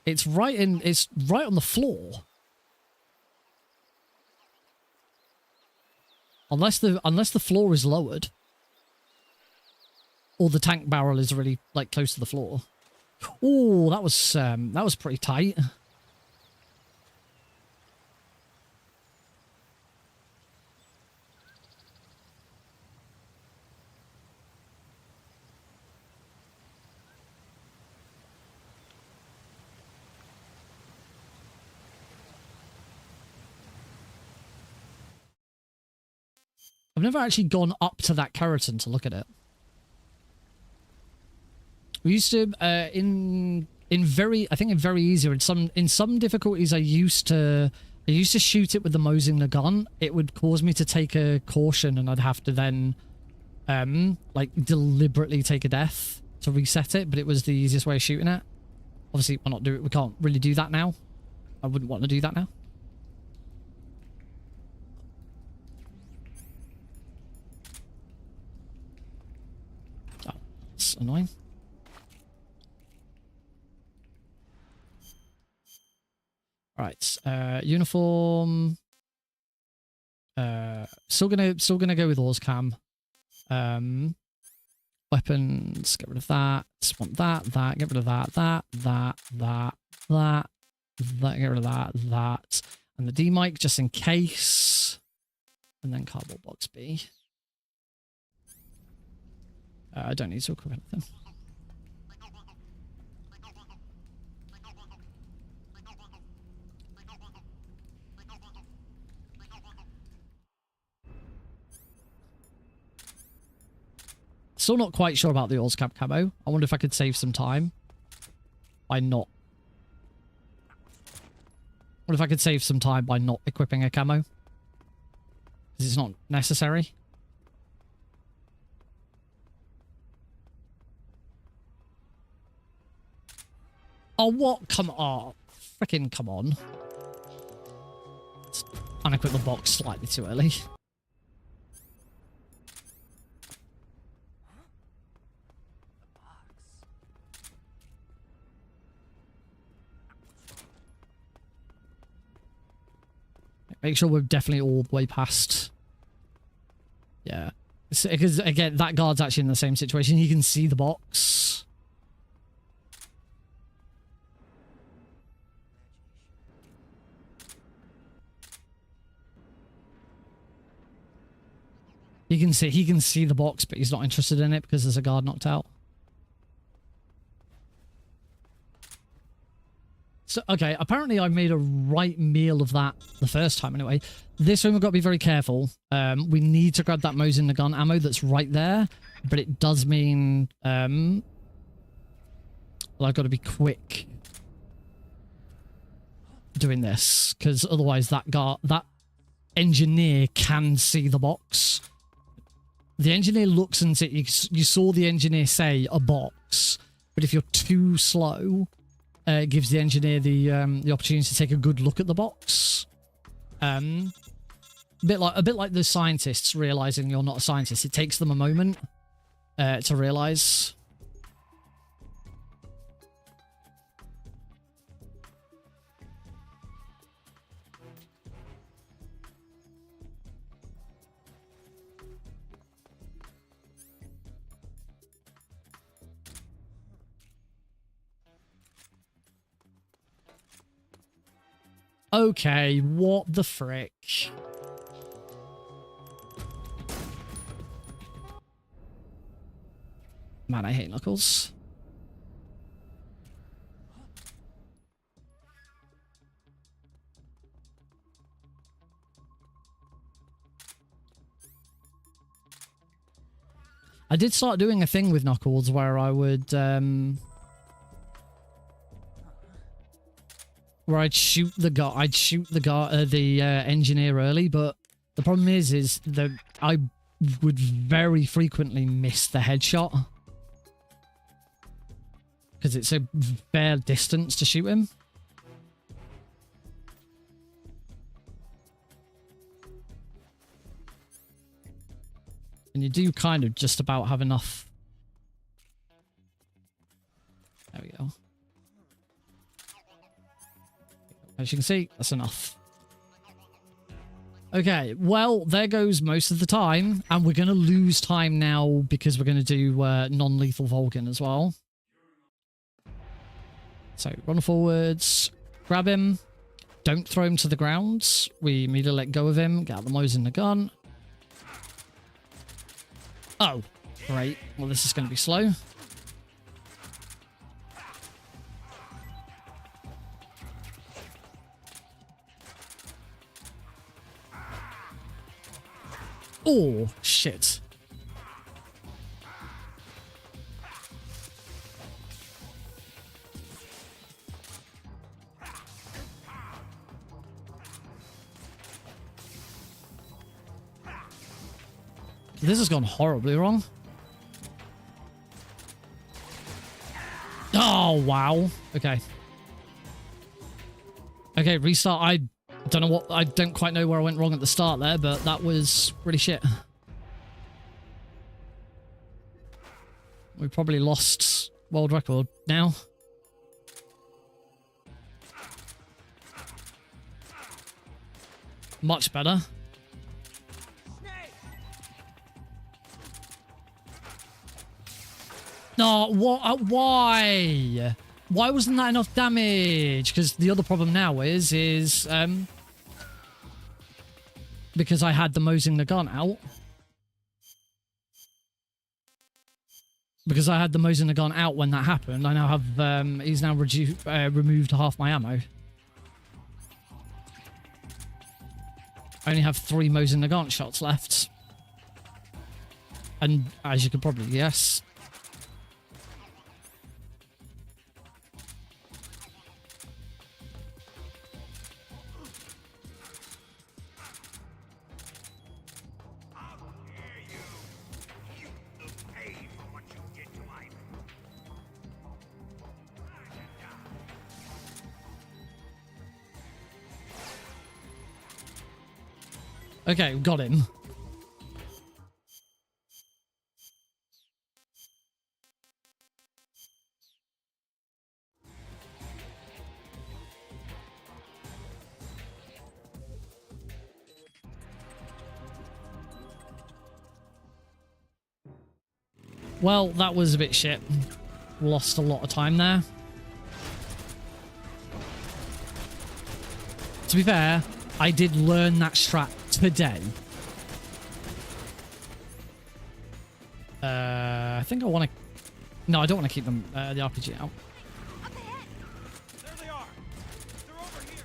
It's right on the floor. Unless the floor is lowered. Or the tank barrel is really, like, close to the floor. Oh, that was pretty tight. I've never actually gone up to that Kerotan to look at it. We used to in very, I think in very easy, in some difficulties I used to shoot it with the Mosing the gun. It would cause me to take a caution, and I'd have to then like deliberately take a death to reset it, but it was the easiest way of shooting it. Obviously we can't really do that now. I wouldn't want to do that now. Oh, that's annoying. Right, uniform. Still gonna go with Oars Cam. Weapons, get rid of that. Want that, get rid of that, that, get rid of that. And the D mic just in case. And then cardboard box B. I don't need to equip anything. Still not quite sure about the Oars Cap camo. I wonder if I could save some time by not. What if I could save some time by not equipping a camo? Because it's not necessary. Oh, what? Come on. Freaking come on. Let's unequip the box slightly too early. Make sure we're definitely all the way past. Yeah. Because, again, that guard's actually in the same situation. He can see the box. He can see the box, but he's not interested in it because there's a guard knocked out. So, okay, apparently I made a right meal of that the first time anyway. This one we've got to be very careful. We need to grab that Mosing the gun ammo that's right there, but it does mean well, I've got to be quick doing this, because otherwise that engineer can see the box. The engineer looks and you saw the engineer say a box, but if you're too slow, it gives the engineer the opportunity to take a good look at the box. A bit like the scientists realizing you're not a scientist. It takes them a moment to realize. Okay, what the frick? Man, I hate Knuckles. I did start doing a thing with Knuckles where I would where I'd shoot the engineer early, but the problem is that I would very frequently miss the headshot because it's a fair distance to shoot him. And you do kind of just about have enough. There we go. As you can see, that's enough. Okay, well, there goes most of the time, and we're going to lose time now because we're going to do non-lethal Vulcan as well. So, run forwards, grab him, don't throw him to the ground. We immediately let go of him, get out the Mosing the gun. Oh, great. Well, this is going to be slow. Oh, shit. This has gone horribly wrong. Oh, wow. Okay. Okay, restart. I don't know what... I don't quite know where I went wrong at the start there, but that was really shit. We probably lost world record now. Much better. No, what? Why? Why wasn't that enough damage? Because the other problem now is because I had the Mosing the gun out. Because I had the Mosing the gun out when that happened, I now have he's now removed half my ammo. I only have 3 Mosing the gun shots left. And as you could probably guess, okay, got him. Well, that was a bit shit. Lost a lot of time there. To be fair, I did learn that strat today. I think I want to... No, I don't want to keep them, the RPG out. There they are. They're over here.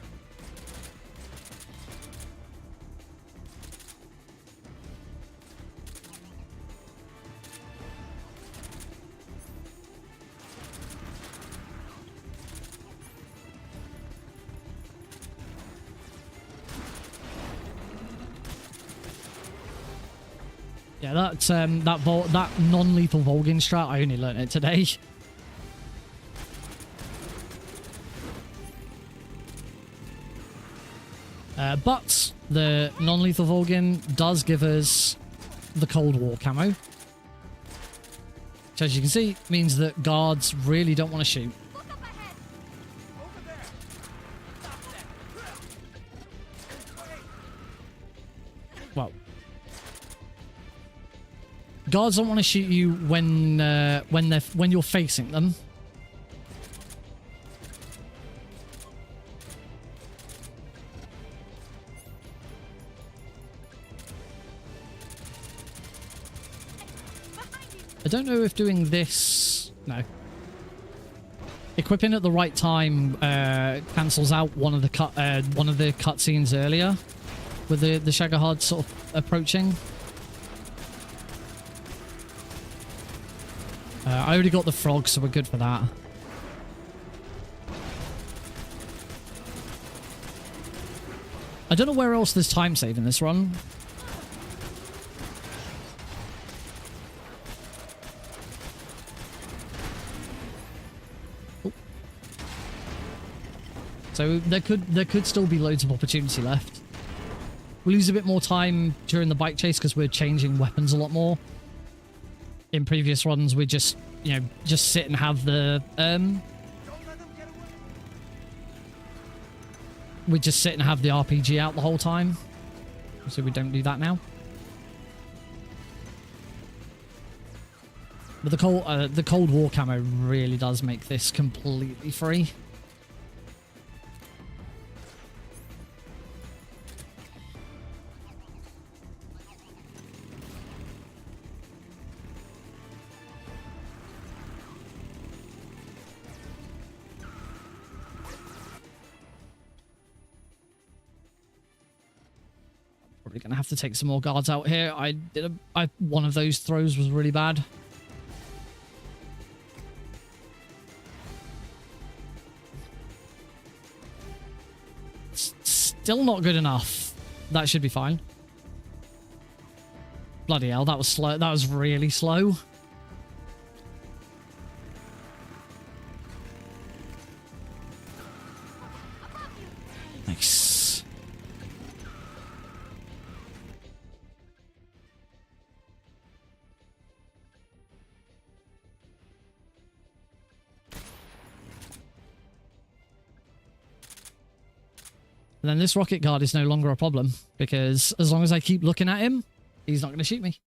Yeah, that non-lethal Volgin strat, I only learned it today. But the non-lethal Volgin does give us the Cold War camo. Which, as you can see, means that guards really don't want to shoot. Look up ahead. Over there. Stop that. Well, guards don't want to shoot you when you're facing them. I don't know if doing this... No. Equipping at the right time cancels out one of the cutscenes earlier with the Shagahard sort of approaching. I already got the frogs, so we're good for that. I don't know where else there's time save in this run. Oh. So there could still be loads of opportunity left. We lose a bit more time during the bike chase because we're changing weapons a lot more. In previous runs, we just sit and have the we just sit and have the RPG out the whole time. So we don't do that now. But the Cold War camo really does make this completely free. Probably gonna have to take some more guards out here. One of those throws was really bad. Still not good enough. That should be fine. Bloody hell, that was slow. That was really slow. Nice. And then this rocket guard is no longer a problem, because as long as I keep looking at him, he's not going to shoot me.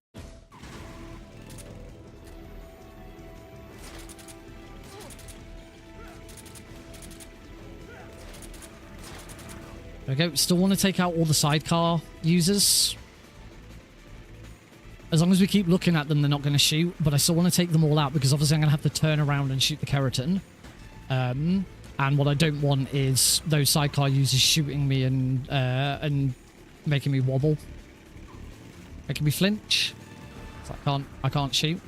There we go. Still want to take out all the sidecar users. As long as we keep looking at them, they're not going to shoot, but I still want to take them all out, because obviously I'm going to have to turn around and shoot the Kerotan. And what I don't want is those sidecar users shooting me and making me wobble, making me flinch. So I can't shoot.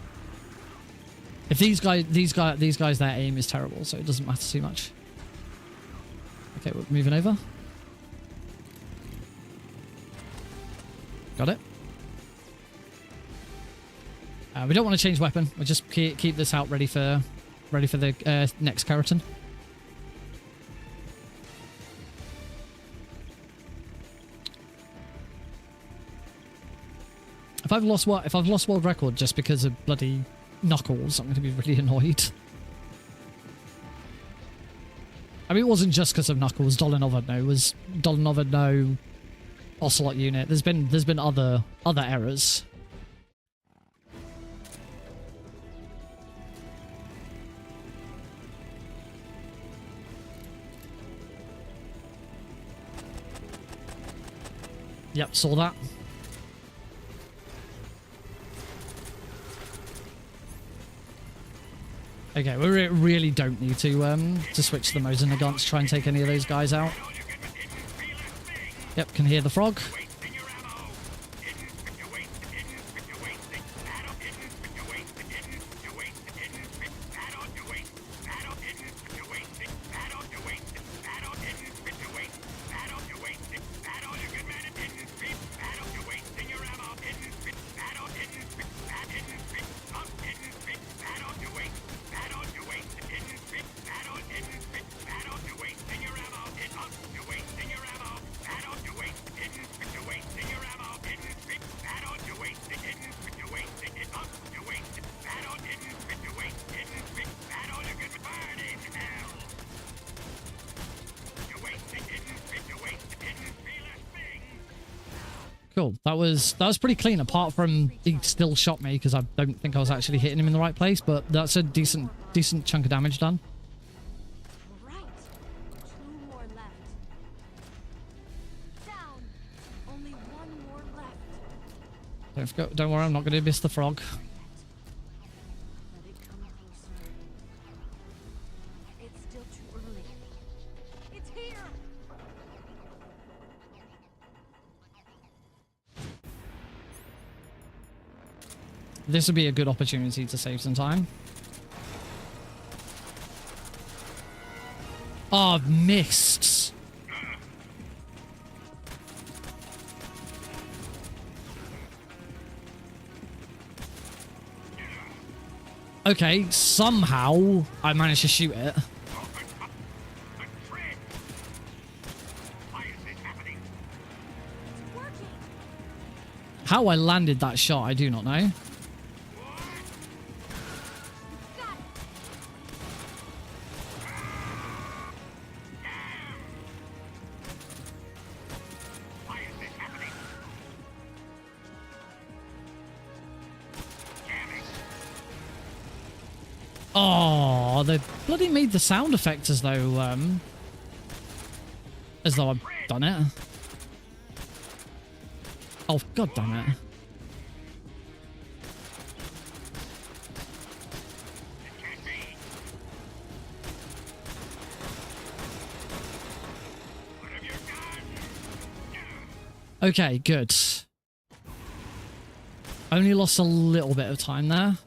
If these guys, their aim is terrible, so it doesn't matter too much. Okay, we're moving over. Got it. We don't want to change weapon. We'll just keep this out ready for the next Kerotan. If I've lost world record just because of bloody Knuckles, I'm going to be really annoyed. I mean, it wasn't just because of Knuckles. Dolanova no Ocelot unit. There's been other errors. Yep, saw that. Okay, we really don't need to switch the Mosin Nagant to try and take any of those guys out. Yep, can hear the frog. Cool. That was pretty clean, apart from he still shot me because I don't think I was actually hitting him in the right place, but that's a decent chunk of damage done. Right. 2 more left. Down. Only 1 more left. Don't worry, I'm not going to miss the frog. Let it come closer. It's still too early. It's here. This would be a good opportunity to save some time. Oh, I've missed. Okay, somehow I managed to shoot it. How I landed that shot, I do not know. Oh, they bloody made the sound effect as though I've done it. Oh, god damn it. Okay, good. Only lost a little bit of time there.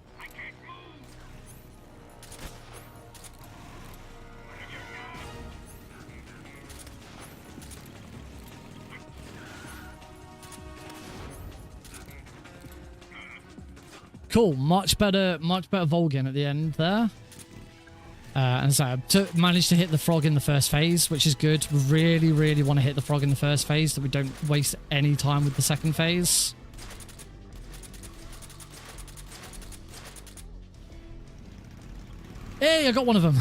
Cool. Much better Volgin at the end there. And so I managed to hit the frog in the first phase, which is good. Really, really want to hit the frog in the first phase so we don't waste any time with the second phase. Hey, I got one of them.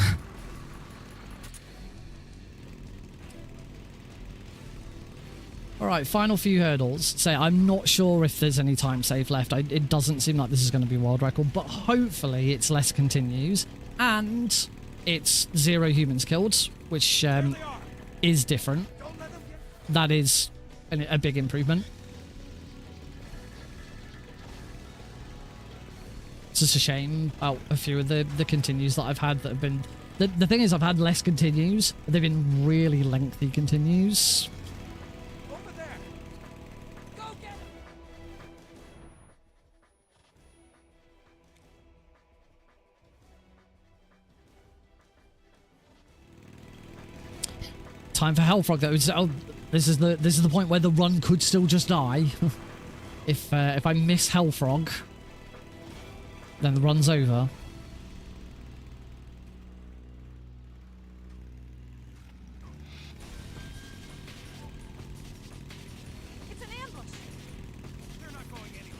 All right, final few hurdles. Say, I'm not sure if there's any time save left. It doesn't seem like this is going to be world record, but hopefully it's less continues and it's 0 humans killed, which is different. That is a big improvement. It's just a shame about a few of the continues that I've had that have been... The thing is, I've had less continues, but they've been really lengthy continues. Over there. Go get him. Time for Hellfrog though. This is the point where the run could still just die. If I miss Hellfrog, then the run's over. It's an ambush. They're not going anywhere.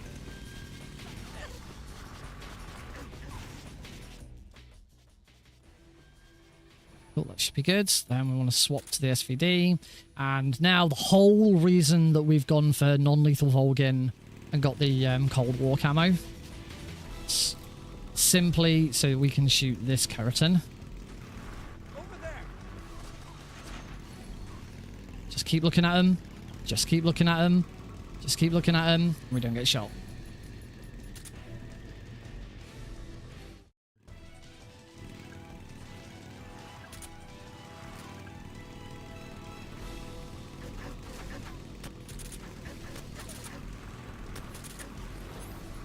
Cool, that should be good. Then we want to swap to the SVD. And now the whole reason that we've gone for non-lethal Volgin and got the Cold War camo, simply so we can shoot this Kerotan. Over there. Just keep looking at him. Just keep looking at him. Just keep looking at him. We don't get shot.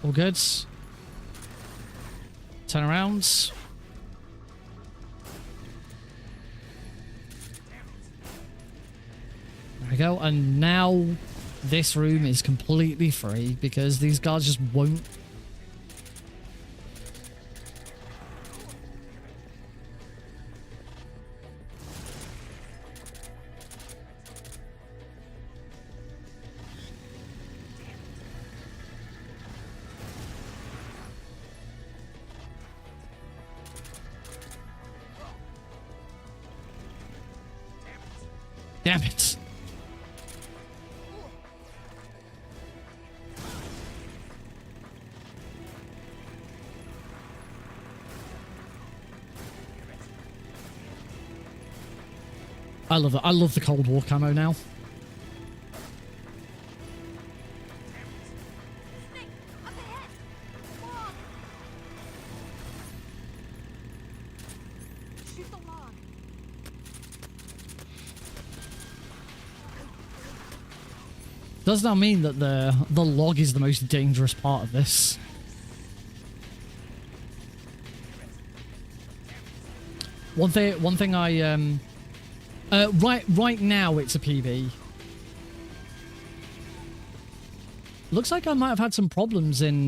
All good. Turn around. There we go. And now this room is completely free because these guards just won't. Damn it. I love it. I love the Cold War camo now. Snake, up ahead. Log. Shoot the log. Does that mean that the log is the most dangerous part of this? One thing I right now it's a PB. Looks like I might have had some problems in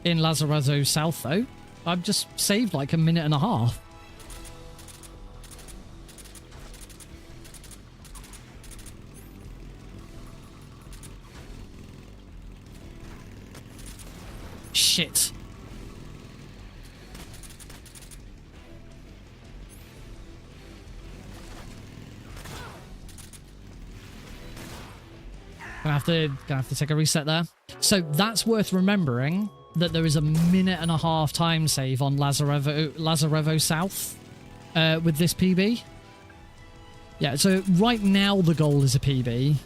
Lazarevo South though. I've just saved like a minute and a half. Shit. Gonna have to take a reset there. So that's worth remembering that there is a minute and a half time save on Lazarevo South with this PB. Yeah, so right now the goal is a PB.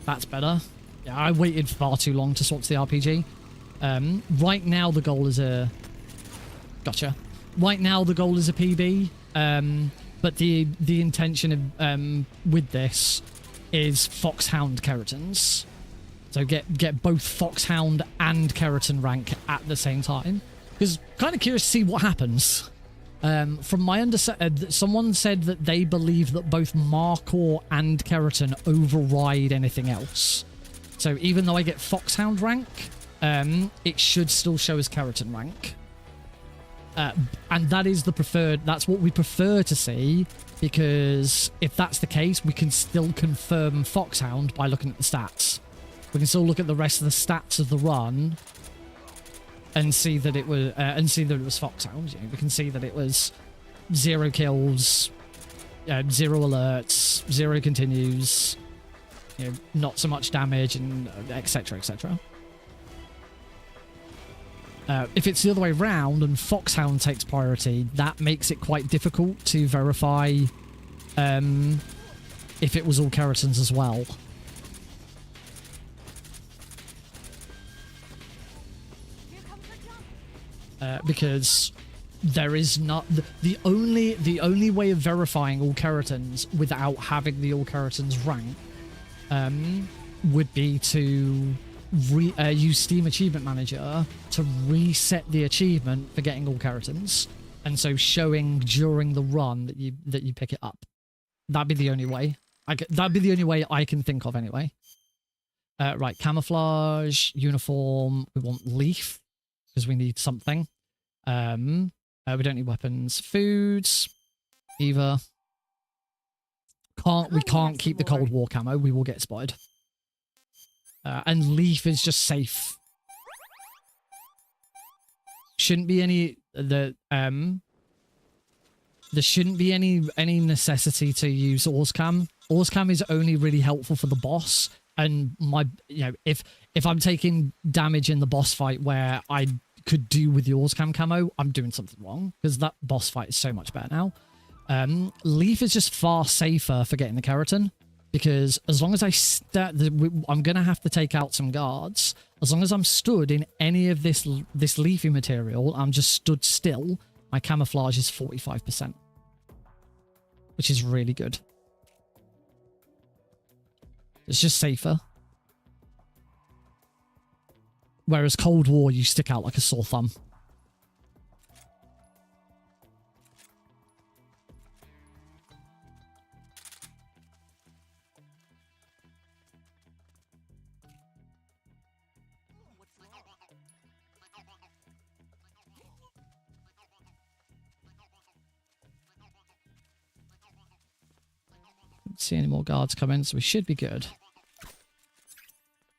That's better. Yeah, I waited far too long to swap to the RPG. Right now the goal is a... Gotcha. Right now the goal is a PB, but the intention of, with this is Foxhound-Kerotans. So get both Foxhound and Kerotan rank at the same time. Because kind of curious to see what happens. From my understanding, someone said that they believe that both Markor and Kerotan override anything else. So even though I get Foxhound rank, it should still show as Kerotan rank. And that is the preferred, that's what we prefer to see, because if that's the case, we can still confirm Foxhound by looking at the stats. We can still look at the rest of the stats of the run and see that it was Foxhound. You know, we can see that it was 0 kills, 0 alerts, 0 continues, you know, not so much damage, and etc. etc. If it's the other way round and Foxhound takes priority, that makes it quite difficult to verify if it was all Kerotans as well. Because there is not the only way of verifying all Kerotans without having the all Kerotans rank would be to use Steam Achievement Manager to reset the achievement for getting all Kerotans, and so showing during the run that you pick it up. That'd be the only way. That'd be the only way I can think of anyway. Right, camouflage, uniform. We want leaf because we need something. We don't need weapons. Foods, either. We can't keep the Cold War camo. We will get spotted. And leaf is just safe. Shouldn't be any there shouldn't be any necessity to use Orscam. Orscam is only really helpful for the boss, and if I'm taking damage in the boss fight where I could do with the Orscam camo, I'm doing something wrong, because that boss fight is so much better now. Leaf is just far safer for getting the Kerotan, because as long as I'm going to have to take out some guards. As long as I'm stood in any of this leafy material, I'm just stood still, my camouflage is 45%. Which is really good. It's just safer. Whereas Cold War, you stick out like a sore thumb. See any more guards come in, so we should be good.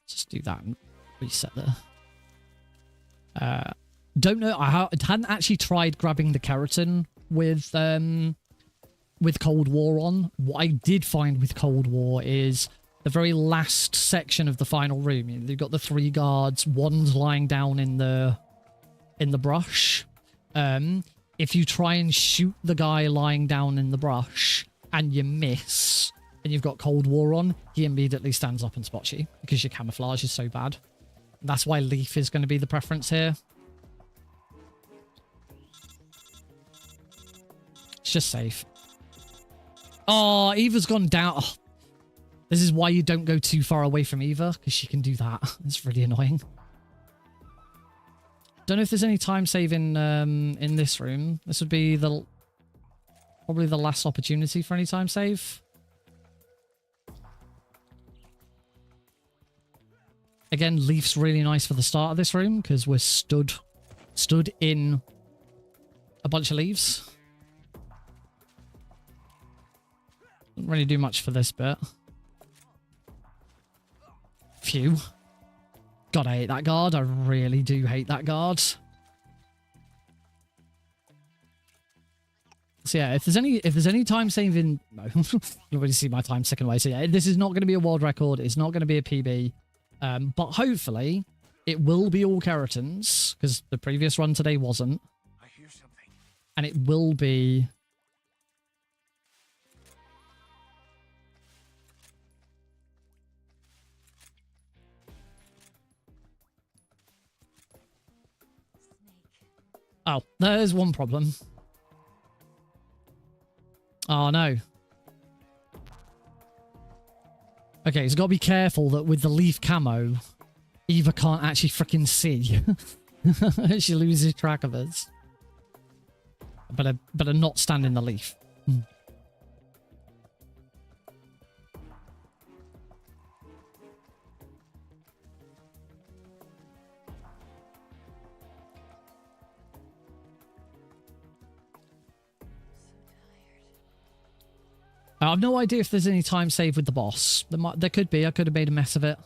Just do that and reset there. Don't know. I hadn't actually tried grabbing the Kerotan with Cold War on. What I did find with Cold War is the very last section of the final room. You've got the 3 guards. One's lying down in the brush. If you try and shoot the guy lying down in the brush and you miss, and you've got Cold War on, he immediately stands up and spots you because your camouflage is so bad. That's why Leaf is going to be the preference here. It's just safe. Oh, Eva's gone down. Oh, this is why you don't go too far away from Eva, because she can do that. It's really annoying. Don't know if there's any time save in this room. This would be probably the last opportunity for any time save. Again, Leaf's really nice for the start of this room because we're stood in a bunch of leaves. Doesn't really do much for this bit. Phew. God, I hate that guard. I really do hate that guard. So yeah, if there's any time saving, no, you already see my time second away. So yeah, this is not going to be a world record. It's not going to be a PB. But hopefully it will be all Kerotans, because the previous run today wasn't. I hear something. And it will be... Oh, there's one problem. Oh, no. Okay, he's got to be careful that with the leaf camo, Eva can't actually freaking see. She loses track of us. Better not stand in the leaf. I have no idea if there's any time save with the boss. There could be. I could have made a mess of it.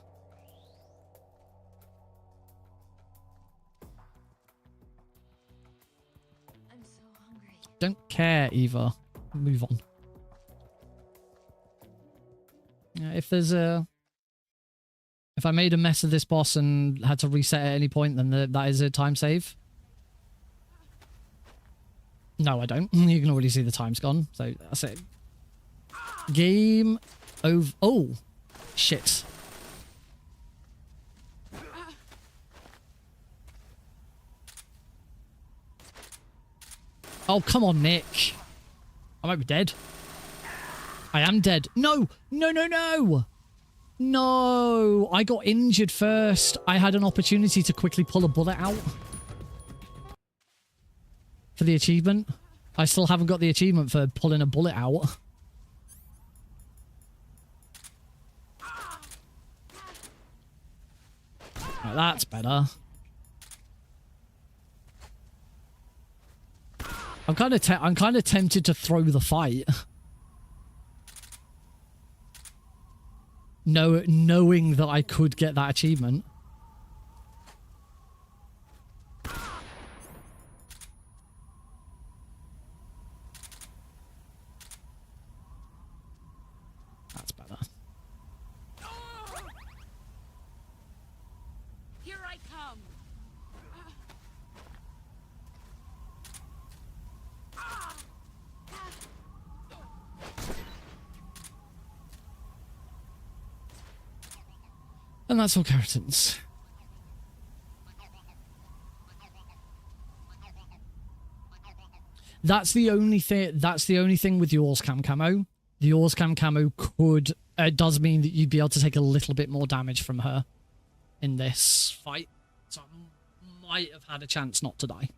I'm so hungry. Don't care either. Move on. Yeah, if I made a mess of this boss and had to reset at any point, then that is a time save. No, I don't. You can already see the time's gone, so that's it. Game over. Oh, shit. Oh, come on, Nick. I might be dead. I am dead. No, no, no, no. No, I got injured first. I had an opportunity to quickly pull a bullet out for the achievement. I still haven't got the achievement for pulling a bullet out. Right, that's better. I'm kind of tempted to throw the fight. Knowing that I could get that achievement. That's better. Here I come. And that's all Kerotans. That's the only thing with the Orscam camo. The Orscam camo does mean that you'd be able to take a little bit more damage from her in this fight. So I might have had a chance not to die.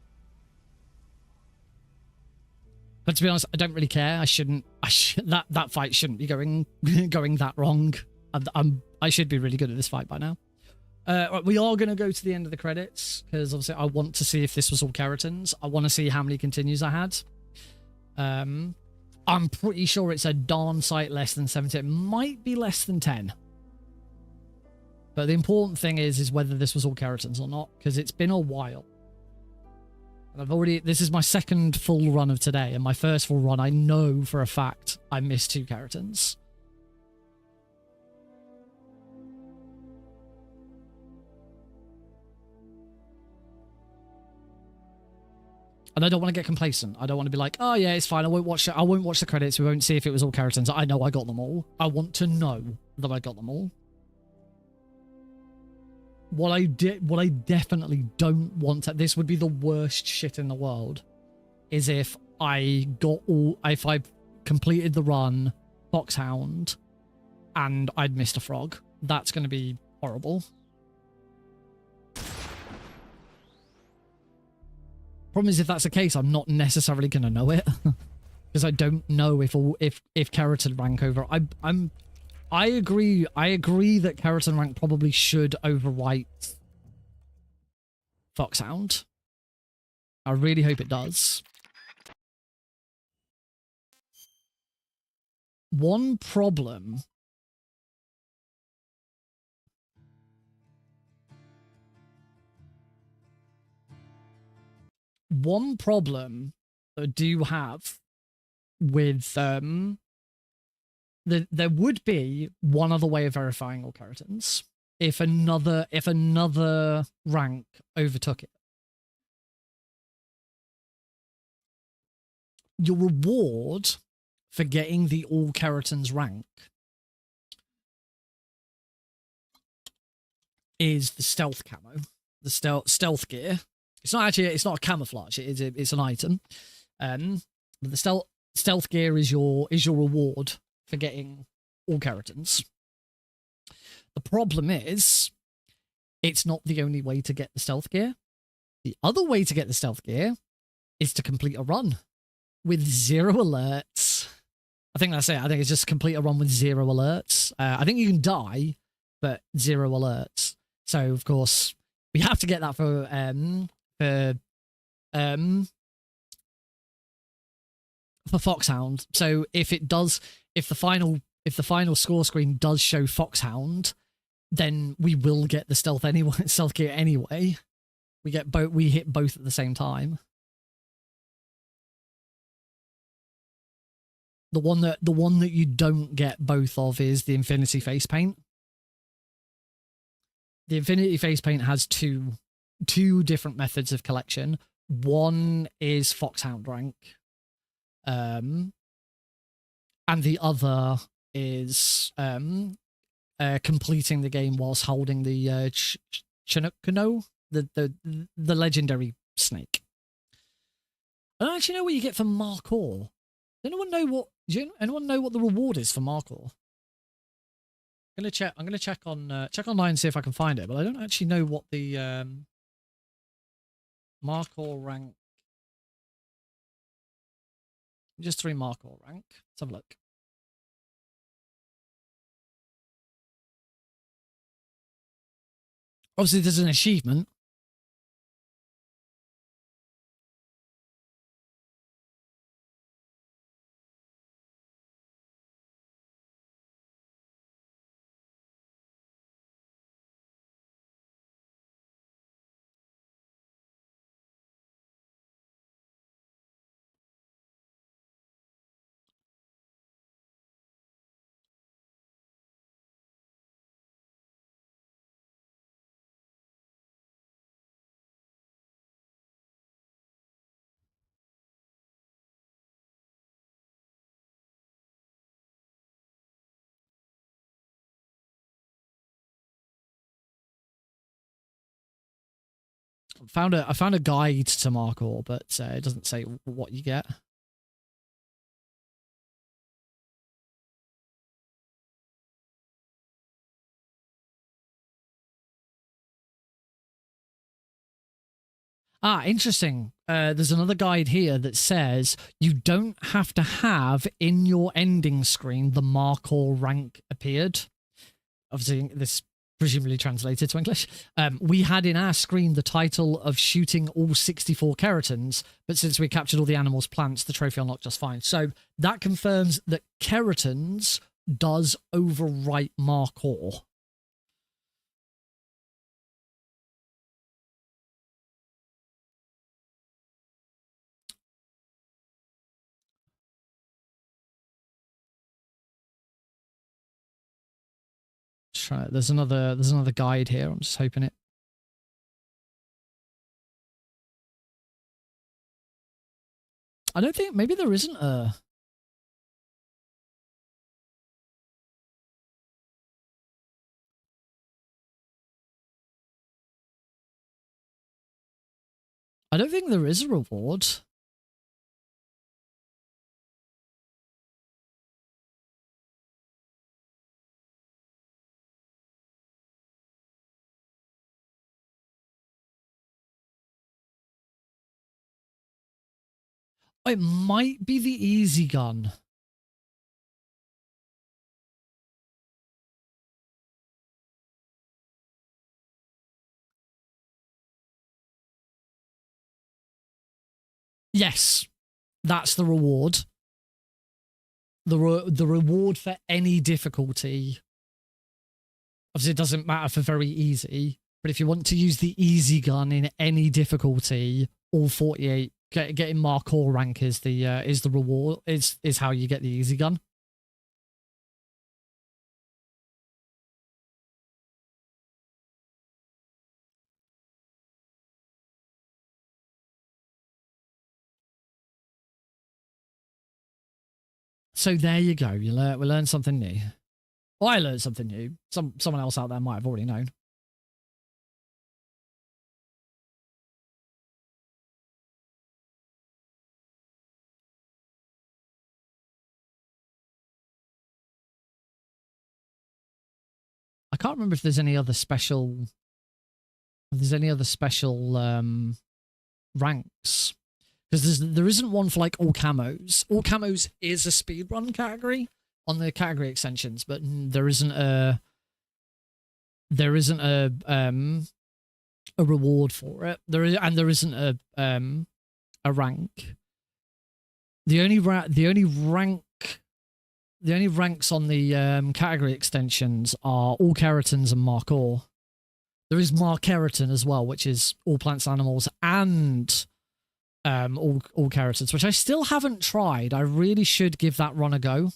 But to be honest, I don't really care. That fight shouldn't be going that wrong. I should be really good at this fight by now. Right, we are going to go to the end of the credits because obviously I want to see if this was all Kerotans. I want to see how many continues I had. I'm pretty sure it's a darn sight less than 70. It might be less than 10. But the important thing is whether this was all Kerotans or not, because it's been a while. And this is my second full run of today, and my first full run, I know for a fact I missed 2 Kerotans. And I don't want to get complacent. I don't want to be like, oh yeah, it's fine. I won't watch the credits. We won't see if it was all Kerotans. I know I got them all. I want to know that I got them all. What I definitely don't want to, this would be the worst shit in the world, is if I completed the run, Foxhound, and I'd missed a frog. That's going to be horrible. Problem is, if that's the case, I'm not necessarily going to know it because I don't know if Kerotan rank over. I agree that Kerotan rank probably should overwrite Foxhound. I really hope it does. One problem that I do have with there would be one other way of verifying all Kerotans if another rank overtook it. Your reward for getting the all Kerotans rank is the stealth camo, the stealth gear. It's not a camouflage. It's an item. But the stealth gear is your reward for getting all Kerotans. The problem is, it's not the only way to get the stealth gear. The other way to get the stealth gear is to complete a run with 0 alerts. I think that's it. I think it's just complete a run with 0 alerts. I think you can die, but 0 alerts. So of course we have to get that for Foxhound. So if if the final score screen does show Foxhound, then we will get the stealth gear anyway. We hit both at the same time. The one that you don't get both of is the Infinity Face Paint. The Infinity Face Paint has two different methods of collection. One is Foxhound rank, and the other is completing the game whilst holding the Chinook-no, the legendary snake. I don't actually know what you get for Markor. Does anyone know what the reward is for Markor? I'm gonna check online and see if I can find it, but I don't actually know what the Markor rank. Just 3 Markor rank. Let's have a look. Obviously, there's an achievement. I found a guide to Markor, but it doesn't say what you get. Ah, interesting. There's another guide here that says you don't have to have in your ending screen the Markor rank appeared. Obviously, this presumably translated to English. We had in our screen the title of shooting all 64 Kerotans, but since we captured all the animals, plants, the trophy unlocked just fine. So that confirms that Kerotans does overwrite Markor. There's another guide here. I'm just hoping it. I don't think, maybe there isn't a. I don't think there is a reward. It might be the easy gun. Yes, that's the reward. The reward for any difficulty. Obviously, it doesn't matter for very easy, but if you want to use the easy gun in any difficulty, all 48, getting Markor rank is the reward. Is how you get the easy gun. So there you go. We learn something new. Well, I learned something new. Someone else out there might have already known. I can't remember if there's any other special. If there's any other special ranks, because there isn't one for like all camos. All camos is a speedrun category on the category extensions, but there isn't a reward for it. There isn't a rank. The only rank ranks on the category extensions are all Kerotans and Markor. There is Kerotan as well, which is all plants, animals, and all Kerotans, which I still haven't tried. I really should give that run a go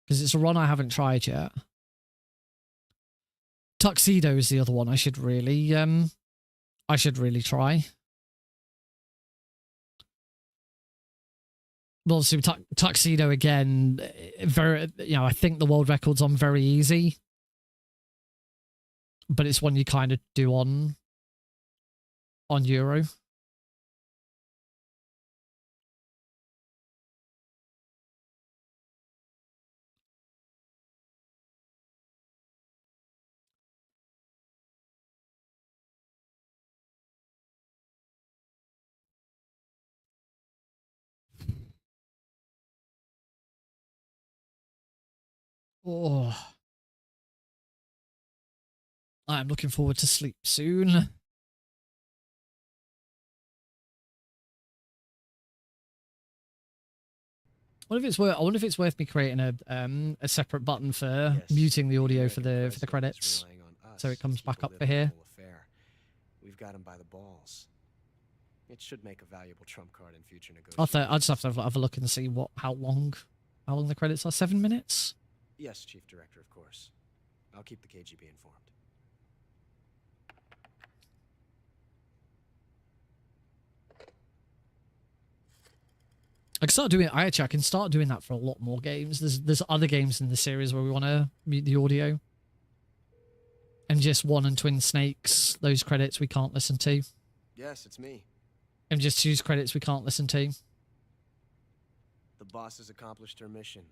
because it's a run I haven't tried yet. Tuxedo is the other one I should really try. But obviously, with Tuxedo again, very, I think the world record's on very easy, but it's one you kind of do on Euro. Oh, I'm looking forward to sleep soon. I wonder if it's worth me creating a separate button for muting the audio for the credits, so it comes back up for here. We've got him by the balls. It should make a valuable trump card in future I'll negotiations. just have to have a look and see how long the credits are. 7 minutes. Yes, Chief Director, of course. I'll keep the KGB informed. I can start doing that for a lot more games. There's other games in the series where we want to mute the audio. MGS1 and Twin Snakes, those credits we can't listen to. Yes, it's me. MGS2's credits we can't listen to. The boss has accomplished her mission.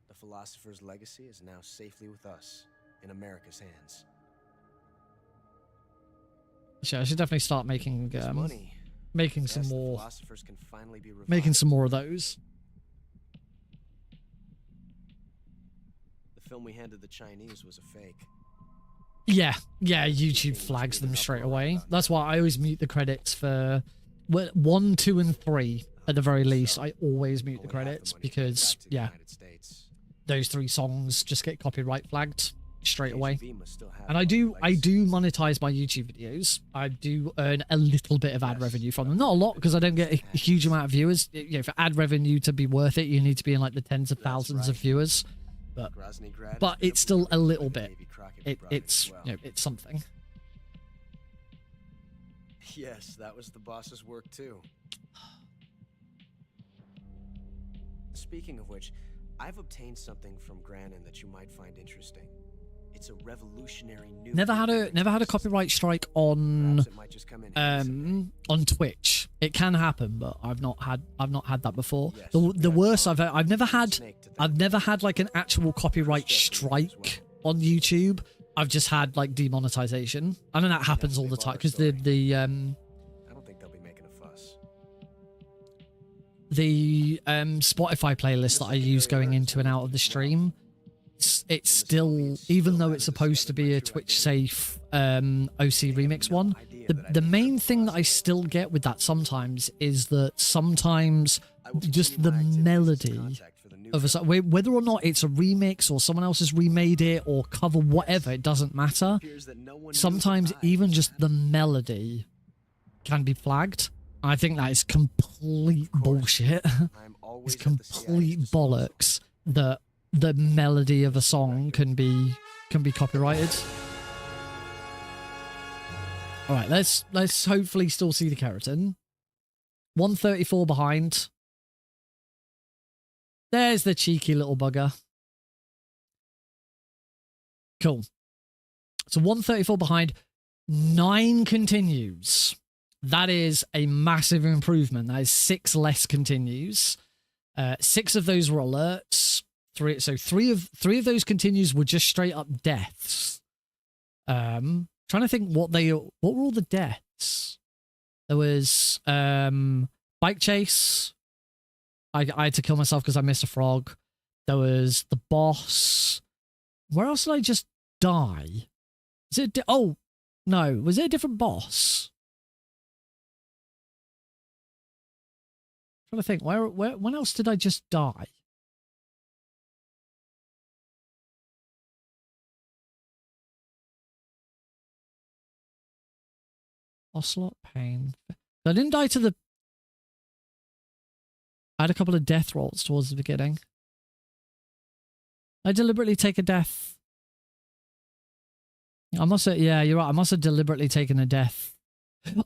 The philosopher's legacy is now safely with us, in America's hands. Yeah, I should definitely start making Money. making some Yes, the more philosophers can finally be revived. making some more of those. The film we handed the Chinese was a fake. Yeah, YouTube flags them straight away. That's why I always mute the credits for 1, 2, and 3 at the very least. I always mute the credits because those 3 songs just get copyright flagged straight away. And I do monetize my YouTube videos. I do earn a little bit of ad revenue from them. Not a lot because I don't get a huge amount of viewers. For ad revenue to be worth it, you need to be in like the tens of thousands of viewers. But it's still a little bit. It's it's something. Yes, that was the boss's work too. Speaking of which, I've obtained something from Granin that you might find interesting. It's a revolutionary new. Never had a copyright strike on Twitch. It can happen, but I've not had that before. The worst I've never had like an actual copyright strike on YouTube. I've just had like demonetization. I know that happens all the time because I don't think they'll be making a fuss. The Spotify playlist that I use going into and out of the stream, it's still, even though it's supposed to be a Twitch safe OC remix one, the main thing that I still get with that sometimes is that sometimes just the melody of a song, whether or not it's a remix or someone else has remade it or cover whatever, it doesn't matter. Sometimes even just the melody can be flagged. I think that is complete bullshit. It's complete bollocks that the melody of a song can be copyrighted. All right, let's hopefully still see the Kerotan. 134 behind. There's the cheeky little bugger. Cool. So 134 behind. 9 continues. That is a massive improvement. That is 6 less continues. 6 of those were alerts. Three of those continues were just straight up deaths. Trying to think what were all the deaths? There was bike chase. I had to kill myself because I missed a frog. There was the boss. Where else did I just die? Is it? Oh no, was it a different boss? trying to think, when else did I just die? Ocelot, pain. I didn't die to the... I had a couple of death rolls towards the beginning. I deliberately take a death. I must have... Yeah, you're right. I must have deliberately taken a death.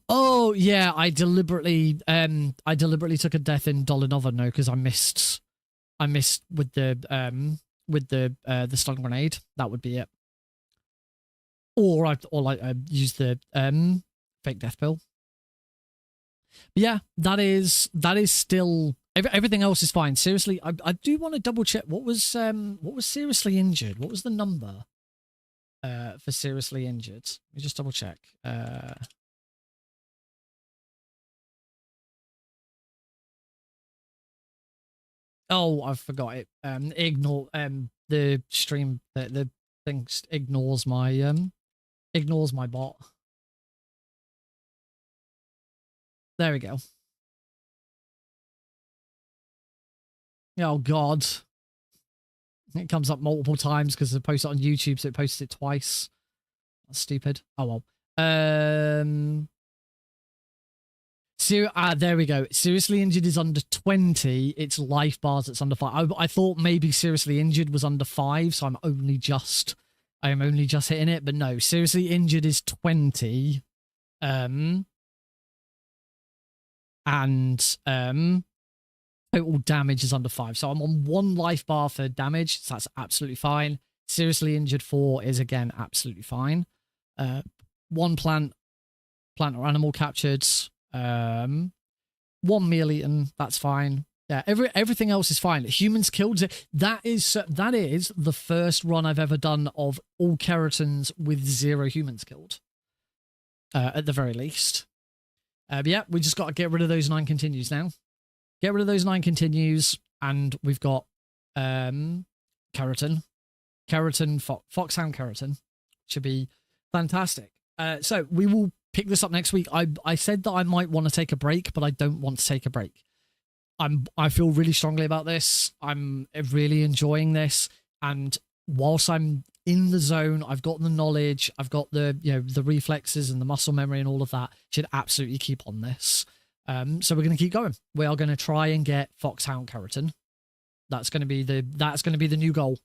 Oh, yeah. I deliberately took a death in Dolinova, no, because I missed with the stun grenade. That would be it. Or I used the fake death pill. But yeah, that is still everything else is fine. Seriously, I do want to double check what was seriously injured. What was the number for seriously injured? Let me just double check. Oh, I forgot it. Ignore the stream the thing ignores my bot. There we go. Oh God. It comes up multiple times because I posted it on YouTube, so it posted it twice. That's stupid. Oh well. There we go. Seriously injured is under 20. It's life bars that's under 5. I thought maybe seriously injured was under 5, so I am only just hitting it. But no, seriously injured is 20. Total damage is under 5. So I'm on 1 life bar for damage, so that's absolutely fine. Seriously injured 4 is again absolutely fine. 1 plant or animal captured. 1 meal eaten, that's fine. Yeah, everything else is fine. Humans killed. That is the first run I've ever done of all Kerotans with 0 humans killed. At the very least. But yeah, we just got to get rid of those 9 continues now. Get rid of those 9 continues, and we've got Foxhound-Kerotan. Should be fantastic. So we will pick this up next week. I said that I might want to take a break, but I don't want to take a break. I feel really strongly about this. I'm really enjoying this, and whilst I'm in the zone, I've got the knowledge, I've got the the reflexes and the muscle memory and all of that. Should absolutely keep on this. So we're going to keep going. We are going to try and get Foxhound-Kerotan. That's going to be the new goal.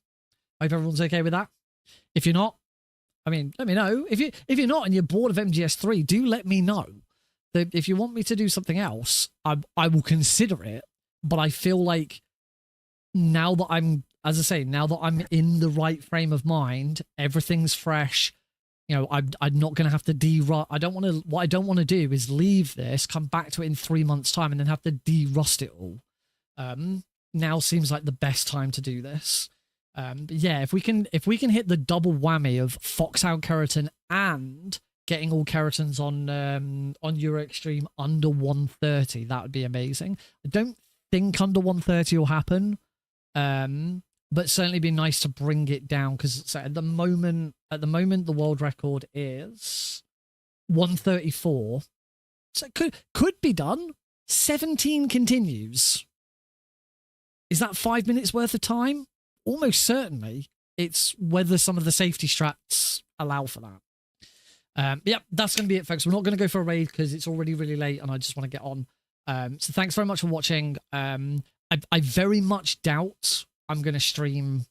Hope everyone's okay with that. If you're not, I mean, let me know. If you're not and you're bored of MGS3, do let me know. If you want me to do something else, I will consider it. But I feel like now that I'm in the right frame of mind, everything's fresh. I'm not going to have to what I don't want to do is leave this, come back to it in 3 months' time, and then have to de-rust it all. Now seems like the best time to do this. But yeah, if we can hit the double whammy of Foxhound-Kerotan and getting all Kerotans on Euro Extreme under 130, that would be amazing. I don't think under 130 will happen. But certainly be nice to bring it down, because at the moment the world record is 134. So it could be done. 17 continues. Is that 5 minutes worth of time? Almost certainly. It's whether some of the safety strats allow for that. Yep, that's going to be it, folks. We're not going to go for a raid because it's already really late and I just want to get on. So thanks very much for watching. I very much doubt I'm going to stream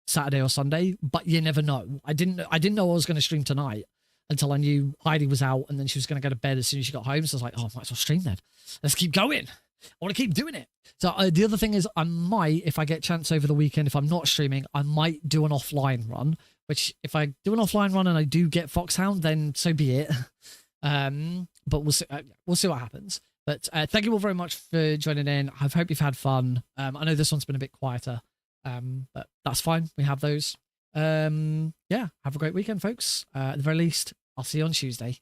Saturday or Sunday, but you never know. I didn't know I was going to stream tonight until I knew Heidi was out and then she was going to go to bed as soon as she got home. So I was like, oh, I might as well stream then. Let's keep going. I want to keep doing it. So the other thing is I might, if I get a chance over the weekend, if I'm not streaming, I might do an offline run, which if I do an offline run and I do get Foxhound, then so be it. But we'll see what happens. But thank you all very much for joining in. I hope you've had fun. I know this one's been a bit quieter, but that's fine. We have those. Yeah, have a great weekend, folks. At the very least, I'll see you on Tuesday.